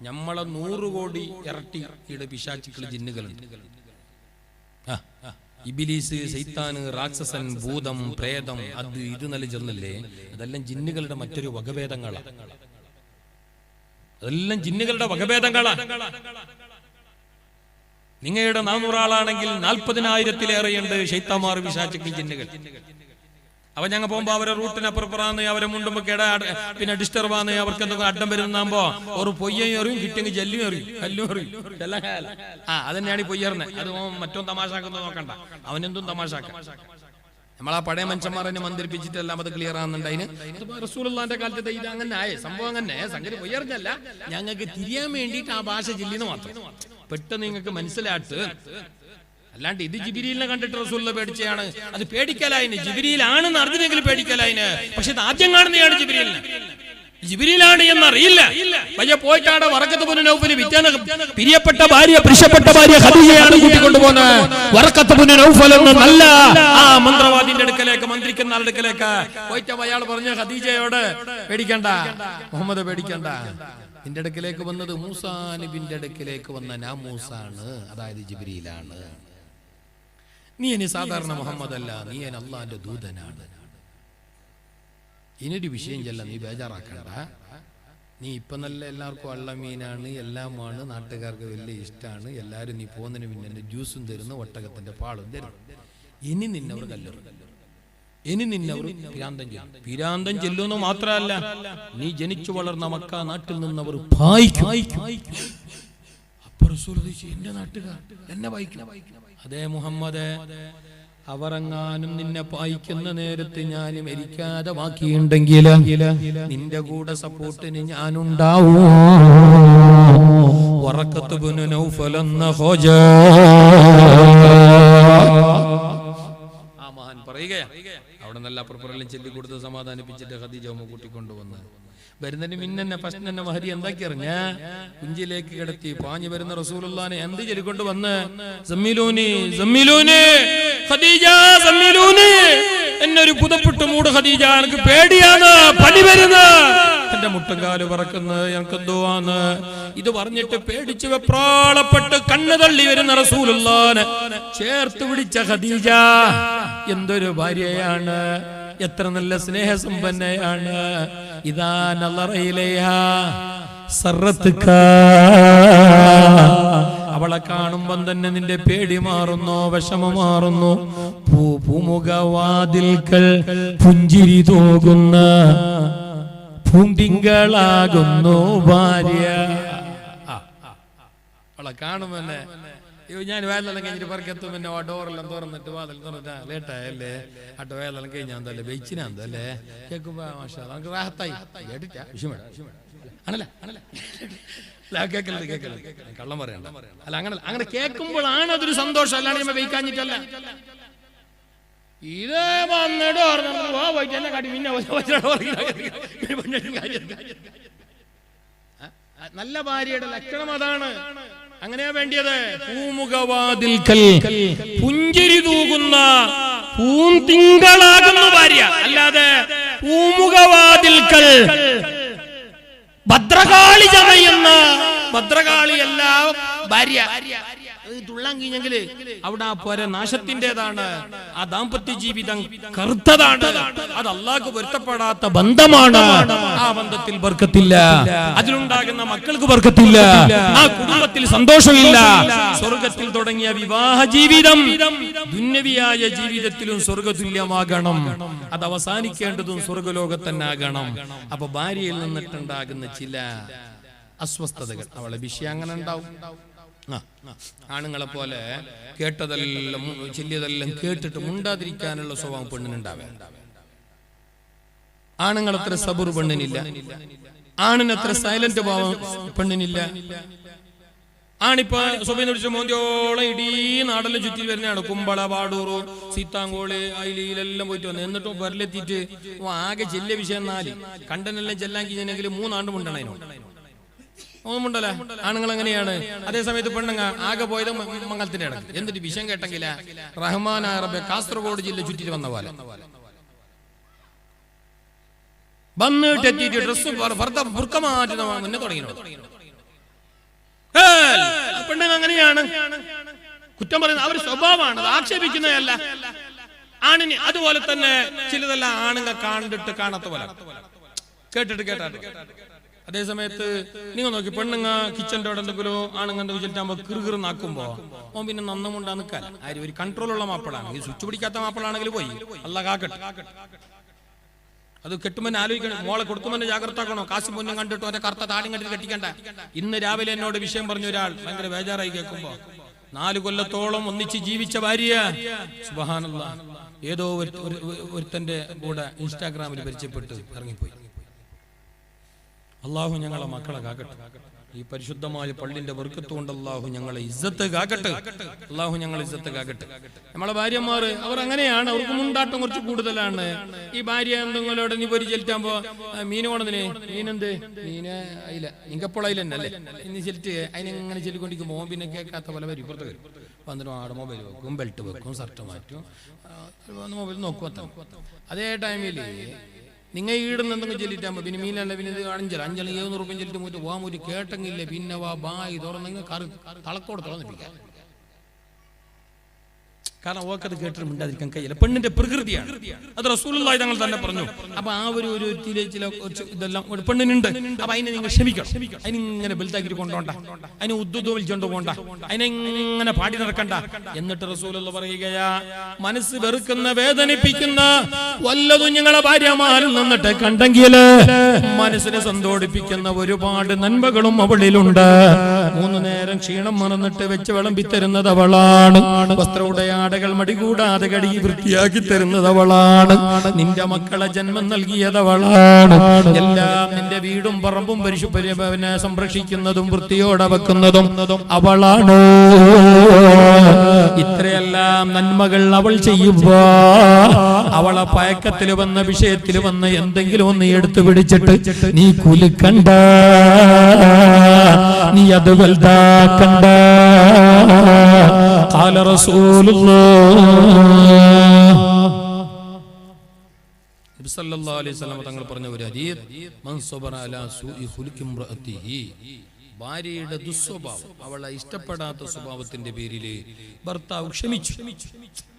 നമ്മളെ 100 കോടി ഇരട്ടി ഇവിടെ പിശാചിക്കൾ ജിന്നുകളുണ്ട്. ഇബിലീസ്, സൈത്താന്, രാക്ഷസൻ, ഭൂതം, പ്രേതം, അത് ഇത് നല്ല ചെന്നില്ലേ? അതെല്ലാം ജിന്നുകളുടെ മറ്റൊരു വകഭേദങ്ങളാണ്. അതെല്ലാം ജിന്നുകളുടെ വകഭേദങ്ങളാണ്. നിങ്ങളുടെ 400 ആളാണെങ്കിൽ 40,000-ലേറെയുണ്ട് ശൈത്താന്മാർ, പിശാചുക്കൾ, ജിന്നുകൾ. അപ്പൊ ഞങ്ങൾ പോകുമ്പോ അവരെ റൂട്ടിനപ്പുറപ്പുറാന്ന് അവരെ മുണ്ടുമ്പോ പിന്നെ ഡിസ്റ്റർബ് ആന്ന് അവർക്ക് എന്തെങ്കിലും അഡ്ഡം വരുന്നാകുമ്പോ ഒരു പൊയ്യയും എറിയും, കിട്ടിയെങ്കിൽ ജല്ലും എറിയും, കല്ലും എറിയും. അതന്നെയാണ് ഈ പൊയ്യറിനെ. അത് മറ്റോ തമാശാക്കുന്നത് നോക്കണ്ട, അവനെന്തും തമാശാക്ക. നമ്മളാ പഴയ മനുഷ്യന്മാരെ മന്ത്രിപ്പിച്ചിട്ടെല്ലാം അത് ക്ലിയർ ആകുന്നുണ്ട്. അതിന് റസൂലുള്ളാഹിന്റെ കാലത്തെ ഇത് അങ്ങനെ ആയ സംഭവം, അങ്ങനെ സംഗതി പൊയ്യറിഞ്ഞല്ല, ഞങ്ങൾക്ക് തിരിയാൻ വേണ്ടിയിട്ട് ആ ഭാഷ ജില്ലിന്ന് മാത്രം പെട്ടെന്ന് നിങ്ങൾക്ക് മനസ്സിലാട്ട്. അല്ലാണ്ട് ഇത് ജിബ്രീലിനെ കണ്ടിട്ട് റസൂലുള്ളാഹി പേടിച്ചതാണ്. അത് പേടിക്കലായിന്, ജിബ്രീലാണെന്ന് അറിഞ്ഞെങ്കിൽ പേടിക്കലായിന്. പക്ഷെ ഇത് ആദ്യം കാണുന്നതാണ് ജിബ്രീലിനെ. ജിബ്രീലാണ് എന്നറിയില്ല. പയ്യെ പോയിട്ടാണ് വറഖത്ത് ഇബ്നു നൗഫൽ വിറ്റാണ് പ്രിയപ്പെട്ട ഭാര്യ ഖദീജയാണ് കൂട്ടിക്കൊണ്ടുപോകുന്നത്. വറഖത്ത് ഇബ്നു നൗഫൽ എന്ന നല്ല ആ മന്ത്രവാദിന്റെ അടുക്കലേക്ക്, മന്ത്രിക്കുന്ന ആളുടെ അടുക്കലേക്ക് പോയിട്ട് അയാൾ പറഞ്ഞു ഖദീജയോട്, പേടിക്കണ്ട മുഹമ്മദ്, പേടിക്കണ്ട. നിന്റെ അടുക്കലേക്ക് വന്നത് മൂസാ നബിന്റെ അടുക്കലേക്ക് വന്ന നാമൂസാണ്, അതായത് ജിബ്രീലാണ്. നീ ഇനി സാധാരണ മുഹമ്മദ് അല്ല, നീ എൻ അള്ളാന്റെ ദൂതനാണ്. ഇനിയൊരു വിഷയം ചെല്ല, നീ ബേജാറാക്കണ്ട. നീ ഇപ്പം നല്ല എല്ലാവർക്കും വള്ള മീനാണ് എല്ലാമാണ്, നാട്ടുകാർക്ക് വലിയ ഇഷ്ടമാണ്, എല്ലാവരും നീ പോകുന്നതിന് പിന്നെ ജ്യൂസും തരുന്നു, ഒട്ടകത്തിന്റെ പാളും തരുന്നു. ഇനി നിന്നവർ കല്ലെറും, ഇനി നിന്നവർ പിരാന്തം ചെല്ലുന്നു മാത്രമല്ല, നീ ജനിച്ചു വളർന്ന മക്ക നാട്ടിൽ നിന്നവർ എന്റെ നാട്ടുകാർ എന്നെ വായിക്കണം. അതേ മുഹമ്മദ്, അവരെങ്ങാനും നിന്നെ പായിക്കുന്ന നേരത്ത് ഞാൻ മരിക്കാതെ ബാക്കിയുണ്ടെങ്കിൽ നിന്റെ കൂടെ സപ്പോർട്ടിന് ഞാനുണ്ടാവൂ. വറഖത്ത് ഇബ്നു നൗഫൽ എന്ന ഖോജ ആ മഹാൻ പറയുകയാണ്. അവിടെ നല്ല അപ്പുറപ്പുറെല്ലാം ചൊല്ലിക്കൊടുത്ത് സമാധാനിപ്പിച്ചിട്ട് ഖദീജ കൂട്ടിക്കൊണ്ടുവന്ന് വരുന്നതിന് മിന്നെ ഫസ്റ്റ് തന്നെ മഹരി എന്താക്കി അറിഞ്ഞ കുഞ്ചിലേക്ക് കിടത്തി പാഞ്ഞു വരുന്ന റസൂലുള്ളാഹിനെ എന്ത് ചൊല്ലിക്കൊണ്ട് വന്ന് സമ്മിലൂനി സമ്മിലൂനി ഖദീജ സമ്മിലൂനി, എന്നൊരു പുതപ്പിട്ട് മൂട് ഖദീജ, എനിക്ക് പേടിയാണ്, പനി വരുന്നു, എന്റെ മുട്ടുംകാല് പറക്കുന്നത്, എനിക്ക് എന്തുവാന്ന്. ഇത് പറഞ്ഞിട്ട് പേടിച്ച് വെപ്രാളപ്പെട്ട് കണ്ണ് തള്ളി വരുന്ന റസൂലുള്ളാഹിനെ ചേർത്ത് പിടിച്ച ഖദീജ എന്തൊരു ഭാര്യയാണ്, എത്ര നല്ല സ്നേഹസമ്പന്നയാണ്. ഇദാ നളറ ഇലൈഹാ സറത്ക, അവളെ കാണുമ്പം തന്നെ നിന്റെ പേടി മാറുന്നു, വിഷമം മാറുന്നു. പൂമുഖവാതിൽക്കൽ പുഞ്ചിരി തൂകുന്ന പൂന്തിങ്കളാകുന്നു ഭാര്യ. അവളെ കാണുമെന്നെ ഞാൻ വേലെല്ലാം കഴിഞ്ഞിട്ട് പറക്കെത്തും, പിന്നെ ആ ഡോറെല്ലാം തുറന്നിട്ട് വാതിൽ തുറന്നിട്ട് ലേറ്റായല്ലേ, ആ വേലെല്ലാം കഴിഞ്ഞാൽ എന്തല്ലേ വെച്ചിനാന്തല്ലേ കേൾക്കുമ്പോ മാഷാ നമുക്ക് റാഹത്തായി കേട്ടിട്ടാ വിഷമം ആണല്ലേ ആണല്ലേ കേൾക്കരുത് കേൾക്കരുത്, കള്ളം പറയണ്ട. അല്ല അങ്ങനെ അങ്ങനെ കേൾക്കുമ്പോഴാണ് അതൊരു സന്തോഷം, അല്ലാണ്ട് നമ്മൾ വെയിക്കാഞ്ഞിട്ടല്ല. ഇത് വന്നിട്ട് എന്നെ കാട്ടി പിന്നെ നല്ല ഭാര്യയുടെ ലക്ഷണം അതാണ്, അങ്ങനെയാ വേണ്ടിയത്. പൂമുഖവാതിൽക്കൽ പുഞ്ചിരി തൂകുന്ന പൂന്തിങ്കളാകുന്ന ഭാര്യ, അല്ലാതെ പൂമുഖവാതിൽക്കൽ ഭദ്രകാളി ചമയുന്ന ഭദ്രകാളിയല്ല ഭാര്യ. തുള്ളാൻ കഴിഞ്ഞെങ്കില് അവിടെ ആ പോര നാശത്തിൻ്റെതാണ്, ആ ദാമ്പത്യ ജീവിതം കറുത്തതാണ്, അത് അള്ളാഹ്ക്ക് പൊരുത്തപ്പെടാത്ത ബന്ധമാണ്. ആ ബന്ധത്തിൽ ബർക്കത്തില്ല, അതിലുണ്ടാകുന്ന മക്കൾക്ക് ബർക്കത്തില്ല, ആ കുടുംബത്തിൽ സന്തോഷമില്ല. സ്വർഗത്തിൽ തുടങ്ങിയ വിവാഹ ജീവിതം ദുന്യവിയായ ജീവിതത്തിലും സ്വർഗതുല്യമാകണം, അത് അവസാനിക്കേണ്ടതും സ്വർഗലോകത്തന്നാകണം. അപ്പൊ ഭാര്യയിൽ നിന്നിട്ടുണ്ടാകുന്ന ചില അസ്വസ്ഥതകൾ, അവളെ വിഷയം അങ്ങനെ ഉണ്ടാവും. ആണുങ്ങളെ പോലെ കേട്ടതെല്ലാം ചെല്ലിയതെല്ലാം കേട്ടിട്ട് മുണ്ടാതിരിക്കാനുള്ള സ്വഭാവം പെണ്ണിനുണ്ടാവേ. ആണുങ്ങളത്ര സബുർ പെണ്ണിനില്ല, ആണിനത്ര സൈലന്റ് ഭാവം പെണ്ണിനില്ല. ആണിപ്പോ സ്വഭയം പിടിച്ച മോന്തിയോളം ഇടീ നാടെല്ലാം ചുറ്റി വരുന്നതാണ്. കുമ്പള, പാടൂറ്, സീത്താങ്കോള്, അയിലെല്ലാം പോയിട്ട് വന്നു. എന്നിട്ടും വരലെത്തിയിട്ട് ആകെ ചെല്ലിയ വിഷയം 4 കണ്ടനെല്ലാം ചെല്ലാൻ കഴിഞ്ഞെങ്കിൽ 3 ആണ്ട് മുണ്ടണോ ഒന്നുമുണ്ടല്ലേ. ആണുങ്ങൾ അങ്ങനെയാണ്. അതേസമയത്ത് പെണ്ണുങ്ങ ആകെ പോയത് മംഗലത്തിന്റെ ഇടക്ക്. എന്നിട്ട് വിഷയം കേട്ടെങ്കില റഹ്മാൻ അറബ് കാസർഗോഡ് ജില്ല ചുറ്റിട്ട് വന്ന പോലെ വന്നിട്ട് എത്തിയിട്ട് ഡ്രസ് ബുർക്ക മാറ്റുന്ന മുന്നേ തുടങ്ങിയോ. പെണ്ണുങ്ങ അങ്ങനെയാണ്, കുറ്റം പറയുന്നത് അവർ സ്വഭാവമാണ്, അത് ആക്ഷേപിക്കുന്നതല്ല. ആണിന് അതുപോലെ തന്നെ ചിലതെല്ലാം ആണുങ്ങൾ കണ്ടിട്ട് കാണാത്ത പോലെ കേട്ടിട്ട് കേട്ടാട്ട്. അതേസമയത്ത് നിങ്ങൾ നോക്കി പെണ്ണുങ്ങ കിച്ചന്റെ അവിടെ എന്തെങ്കിലും ആണുങ്ങ എന്തെങ്കിലും കിറുകിറുന്നാക്കുമ്പോ ഓൻ പിന്നെ നന്നമുണ്ടാ നിൽക്കാൻ ആരും ഒരു കൺട്രോളുള്ള മാപ്പിളാണ്. ഈ സ്വിച്ച് പിടിക്കാത്ത മാപ്പിളാണെങ്കിൽ പോയി അല്ല കാക്കട്ടെ. അത് കെട്ടുമ്പോൾ ആലോചിക്കണം, മോളെ കൊടുക്കുമ്പോൾ ജാഗ്രത ആക്കണോ. കാശ് മുന്നും കണ്ടിട്ട് ഒറ്റ കറുത്ത താടി കണ്ടിട്ട് കെട്ടിക്കണ്ട. ഇന്ന് രാവിലെ എന്നോട് വിഷയം പറഞ്ഞ ഒരാൾ ഭയങ്കര ബേജാറായി കേൾക്കുമ്പോ 4 കൊല്ലത്തോളം ഒന്നിച്ച് ജീവിച്ച ഭാര്യ സുബ്ഹാനല്ലാഹ് ഏതോ ഒരുത്തന്റെ കൂടെ ഇൻസ്റ്റാഗ്രാമിൽ പരിചയപ്പെട്ട് ഇറങ്ങിപ്പോയി. അള്ളാഹു ഞങ്ങളെ മക്കളെ കാക്കട്ടെ. ഈ പരിശുദ്ധമായ പള്ളിന്റെ ബർക്കത്ത് കൊണ്ട് അള്ളാഹു ഞങ്ങളെ ഇസ്സത്ത് കാക്കട്ടെ. അള്ളാഹു ഞങ്ങളെ ഇസ്സത്ത് കാക്കട്ടെ. നമ്മളെ ഭാര്യമാർ അവർ അങ്ങനെയാണ്, അവർക്ക് മുണ്ടാട്ടം കുറച്ച് കൂടുതലാണ്. ഈ ഭാര്യ എന്തെങ്കിലും നീ പൊരി ചെലുറ്റാകുമ്പോ മീൻ കൊണ്ടതിന് മീനെന്ത് മീന് അയില നിങ്ങപ്പോൾ അയിലല്ലേ ഇനി ചെലിറ്റ് അതിനെങ്ങനെ ചെല്ലിക്കൊണ്ടിരിക്കുമ്പോ പിന്നെ കേൾക്കാത്ത പോലെ വരും. ഇപ്പുറത്ത് വരും വന്നിട്ട് ആടെ മൊബൈൽ വെക്കും, ബെൽറ്റ് വെക്കും, ഷർട്ട് മാറ്റും, മൊബൈൽ നോക്കും. അതേ ടൈമിൽ നിങ്ങൾ ഈടുന്ന എന്തെങ്കിലും ചെല്ലിട്ടാകുമ്പോ പിന്നെ മീനല്ല പിന്നെ ഇത് 500 700 രൂപ ചെല്ലിട്ട് പോയിട്ട് പോകാൻ പോയിട്ട് കേട്ടെങ്കില്ലേ പിന്നെ വാ ബായി തുറന്നെങ്കിൽ തളക്കോട് തുറന്നിപ്പിക്കാം. കാരണം ഓക്കത് കേട്ടിട്ട് മിണ്ടാതിരിക്കാൻ കഴിയില്ല. പെണ്ണിന്റെ പ്രകൃതിയാണ് അത്. റസൂലുള്ളാഹി തങ്ങൾ തന്നെ പറഞ്ഞു. അപ്പൊ ആ ഒരു ചില ഇതെല്ലാം ഒരു പെണ്ണിനുണ്ട്. അപ്പൊ അതിനെ നിങ്ങൾ ക്ഷമിക്കണം. അതിനിങ്ങനെ ബെൽത്താക്കിട്ട് കൊണ്ടോണ്ട, അതിനെ ഉദ്ദുദ്ദു വിളിച്ചോണ്ട് പോണ്ട, അതിനെ ഇങ്ങനെ പാടി നടക്കണ്ട. എന്നിട്ട് റസൂലുള്ളാഹി പറയുകയാ, മനസ്സ് വെറുക്കുന്ന വേദനിപ്പിക്കുന്ന വല്ലതും ഞങ്ങളെ ഭാര്യമാരിൽ നിന്നിട്ട് കണ്ടെങ്കിൽ മനസ്സിനെ സന്തോഷിപ്പിക്കുന്ന ഒരുപാട് നന്മകളും അവളിലുണ്ട്. 3 നേരം ക്ഷീണം മറന്നിട്ട് വെച്ച് വിളമ്പി തരുന്നത് അവളാണ്. വസ്ത്രമുടയാടകൾ മടികൂടാതെ കഴുകി വൃത്തിയാക്കി തരുന്നത് അവളാണ്. നിന്റെ മക്കളെ ജന്മം നൽകിയത് അവളാണ്. എല്ലാം നിന്റെ വീടും പറമ്പും പരിശുദ്ധനെ സംരക്ഷിക്കുന്നതും വൃത്തിയോടെ വെക്കുന്നതും അവളാണ്. ഇത്രയെല്ലാം നന്മകൾ അവൾ ചെയ്യുമ്പോ അവളെ പയക്കത്തിൽ വന്ന വിഷയത്തിൽ വന്ന് എന്തെങ്കിലും ഒന്ന് എടുത്തു പിടിച്ചിട്ട് നീ കുലുക്കണ്ട, നീ അത് വലുതാക്കണ്ട. ഖാല റസൂലുള്ളാഹി സല്ലല്ലാഹു അലൈഹി വസല്ലം തങ്ങൾ പറഞ്ഞ ഒരു ഹദീസ്, മൻ സബറ അലാ സൂഇ ഖുലുഖി ഇംറഅതിഹി, ഭാര്യയുടെ ദുസ്വഭാവം, അവളെ ഇഷ്ടപ്പെടാത്ത സ്വഭാവത്തിന്റെ പേരിൽ ഭർത്താവ് ക്ഷമിച്ചു.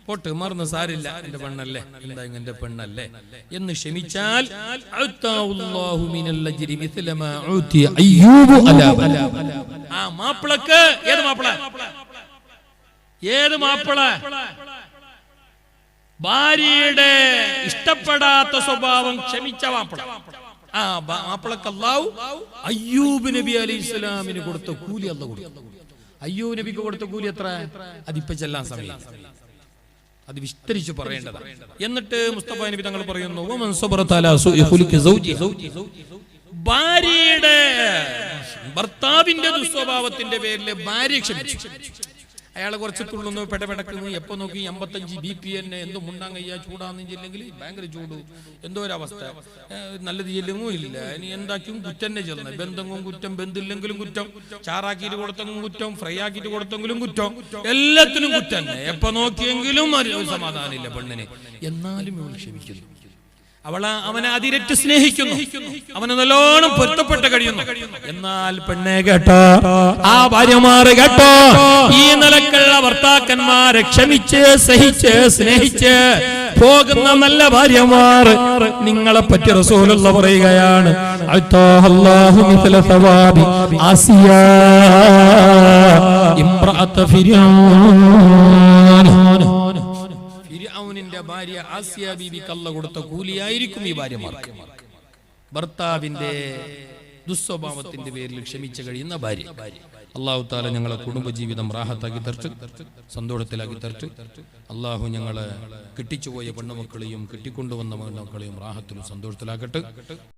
പോട്ട് മറന്ന് സാരില്ല, എന്റെ പെണ്ണല്ലേ, എന്താ എന്റെ പെണ്ണല്ലേ എന്ന് ക്ഷമിച്ചാൽ ആ മാപ്പിളക്ക് ഏത് മാപ്പിള ഭാര്യയുടെ ഇഷ്ടപ്പെടാത്ത സ്വഭാവം ക്ഷമിച്ച മാപ്പിള, ആ മാപ്പിളക്ക് അല്ലാഹു അയ്യൂബ് നബി അലൈഹിസ്സലാമിന് കൊടുത്ത കൂലി അല്ലാഹു കൊടുത്തു. അയ്യൂബ് നബിക്ക് കൊടുത്ത കൂലി എത്ര? അതിപ്പോ ചെല്ലാൻ സമയം, അത് വിസ്തരിച്ച് പറയേണ്ടതാണ്. എന്നിട്ട് മുസ്തഫ നബി തങ്ങൾ പറയുന്നു, ഭാര്യയുടെ ഭർത്താവിന്റെ ദുസ്വഭാവത്തിന്റെ പേരിൽ ഭാര്യ ക്ഷമിച്ചു. അയാൾ കുറച്ച് തുള്ളുന്നു, പെടപെടക്കുന്നു, എപ്പോ നോക്കി 85 BPN, എന്തും മുണ്ടാൻ കഴിയാ, ചൂടാന്നില്ലെങ്കിൽ ഭയങ്കര ചൂട്, എന്തോ ഒരവസ്ഥ, നല്ലത് ചെല്ലുമോ ഇല്ല, ഇനി എന്താക്കിയും കുറ്റന്നെ ചെല്ലുന്നത്, ബന്ധവും കുറ്റം, ബന്ധില്ലെങ്കിലും കുറ്റം, ചാറാക്കിയിട്ട് കൊടുത്തെങ്കിലും കുറ്റം, ഫ്രൈ ആക്കിയിട്ട് കൊടുത്തെങ്കിലും കുറ്റം, എല്ലാത്തിനും കുറ്റം തന്നെ. എപ്പോ നോക്കിയെങ്കിലും ഒരു സമാധാനമില്ല പെണ്ണിന്. എന്നാലും ഇവൾ ക്ഷമിക്കുന്നു. അവനെ അതിരറ്റ് സ്നേഹിക്കുന്നു, അവനെ നല്ലോണം പൊരുത്തപ്പെട്ട് കഴിയുന്നു. എന്നാൽ പെണ്ണെ കേട്ടോ, ആ ഭാര്യമാര് കേട്ടോ, ഈ നിലക്കുള്ള ഭർത്താക്കന്മാരെ ക്ഷമിച്ച് സഹിച്ച് സ്നേഹിച്ച് പോകുന്ന നല്ല ഭാര്യമാർ നിങ്ങളെ പറ്റി റസൂലുള്ളാഹി പറയുകയാണ്, അല്ലാഹു മിസ്ല സവാബി ആസിയ ഇംറഅത ഫിർഔൻ. ഫിർഔനിന്റെ ഭാര്യ ആസിയ ബീവിക്ക് അല്ലാഹു കൊടുത്ത കൂലിയായിരിക്കും ഈ ഭാര്യമാർക്ക്. ഭർത്താവിന്റെ ദുസ്വഭാവത്തിന്റെ പേരിൽ ക്ഷമിച്ചു കഴിയുന്ന ഭാര്യ. അല്ലാഹു തആല ഞങ്ങളെ കുടുംബജീവിതം റാഹത്താക്കി തരട്ടെ, സന്തോഷത്തിലാക്കി തരട്ടെ. അല്ലാഹു ഞങ്ങളെ കിട്ടിച്ചുപോയ പെണ്ണുമക്കളെയും കിട്ടിക്കൊണ്ടുവന്ന പെണ്ണുമക്കളെയും റാഹത്തിലും സന്തോഷത്തിലാക്കട്ടെ.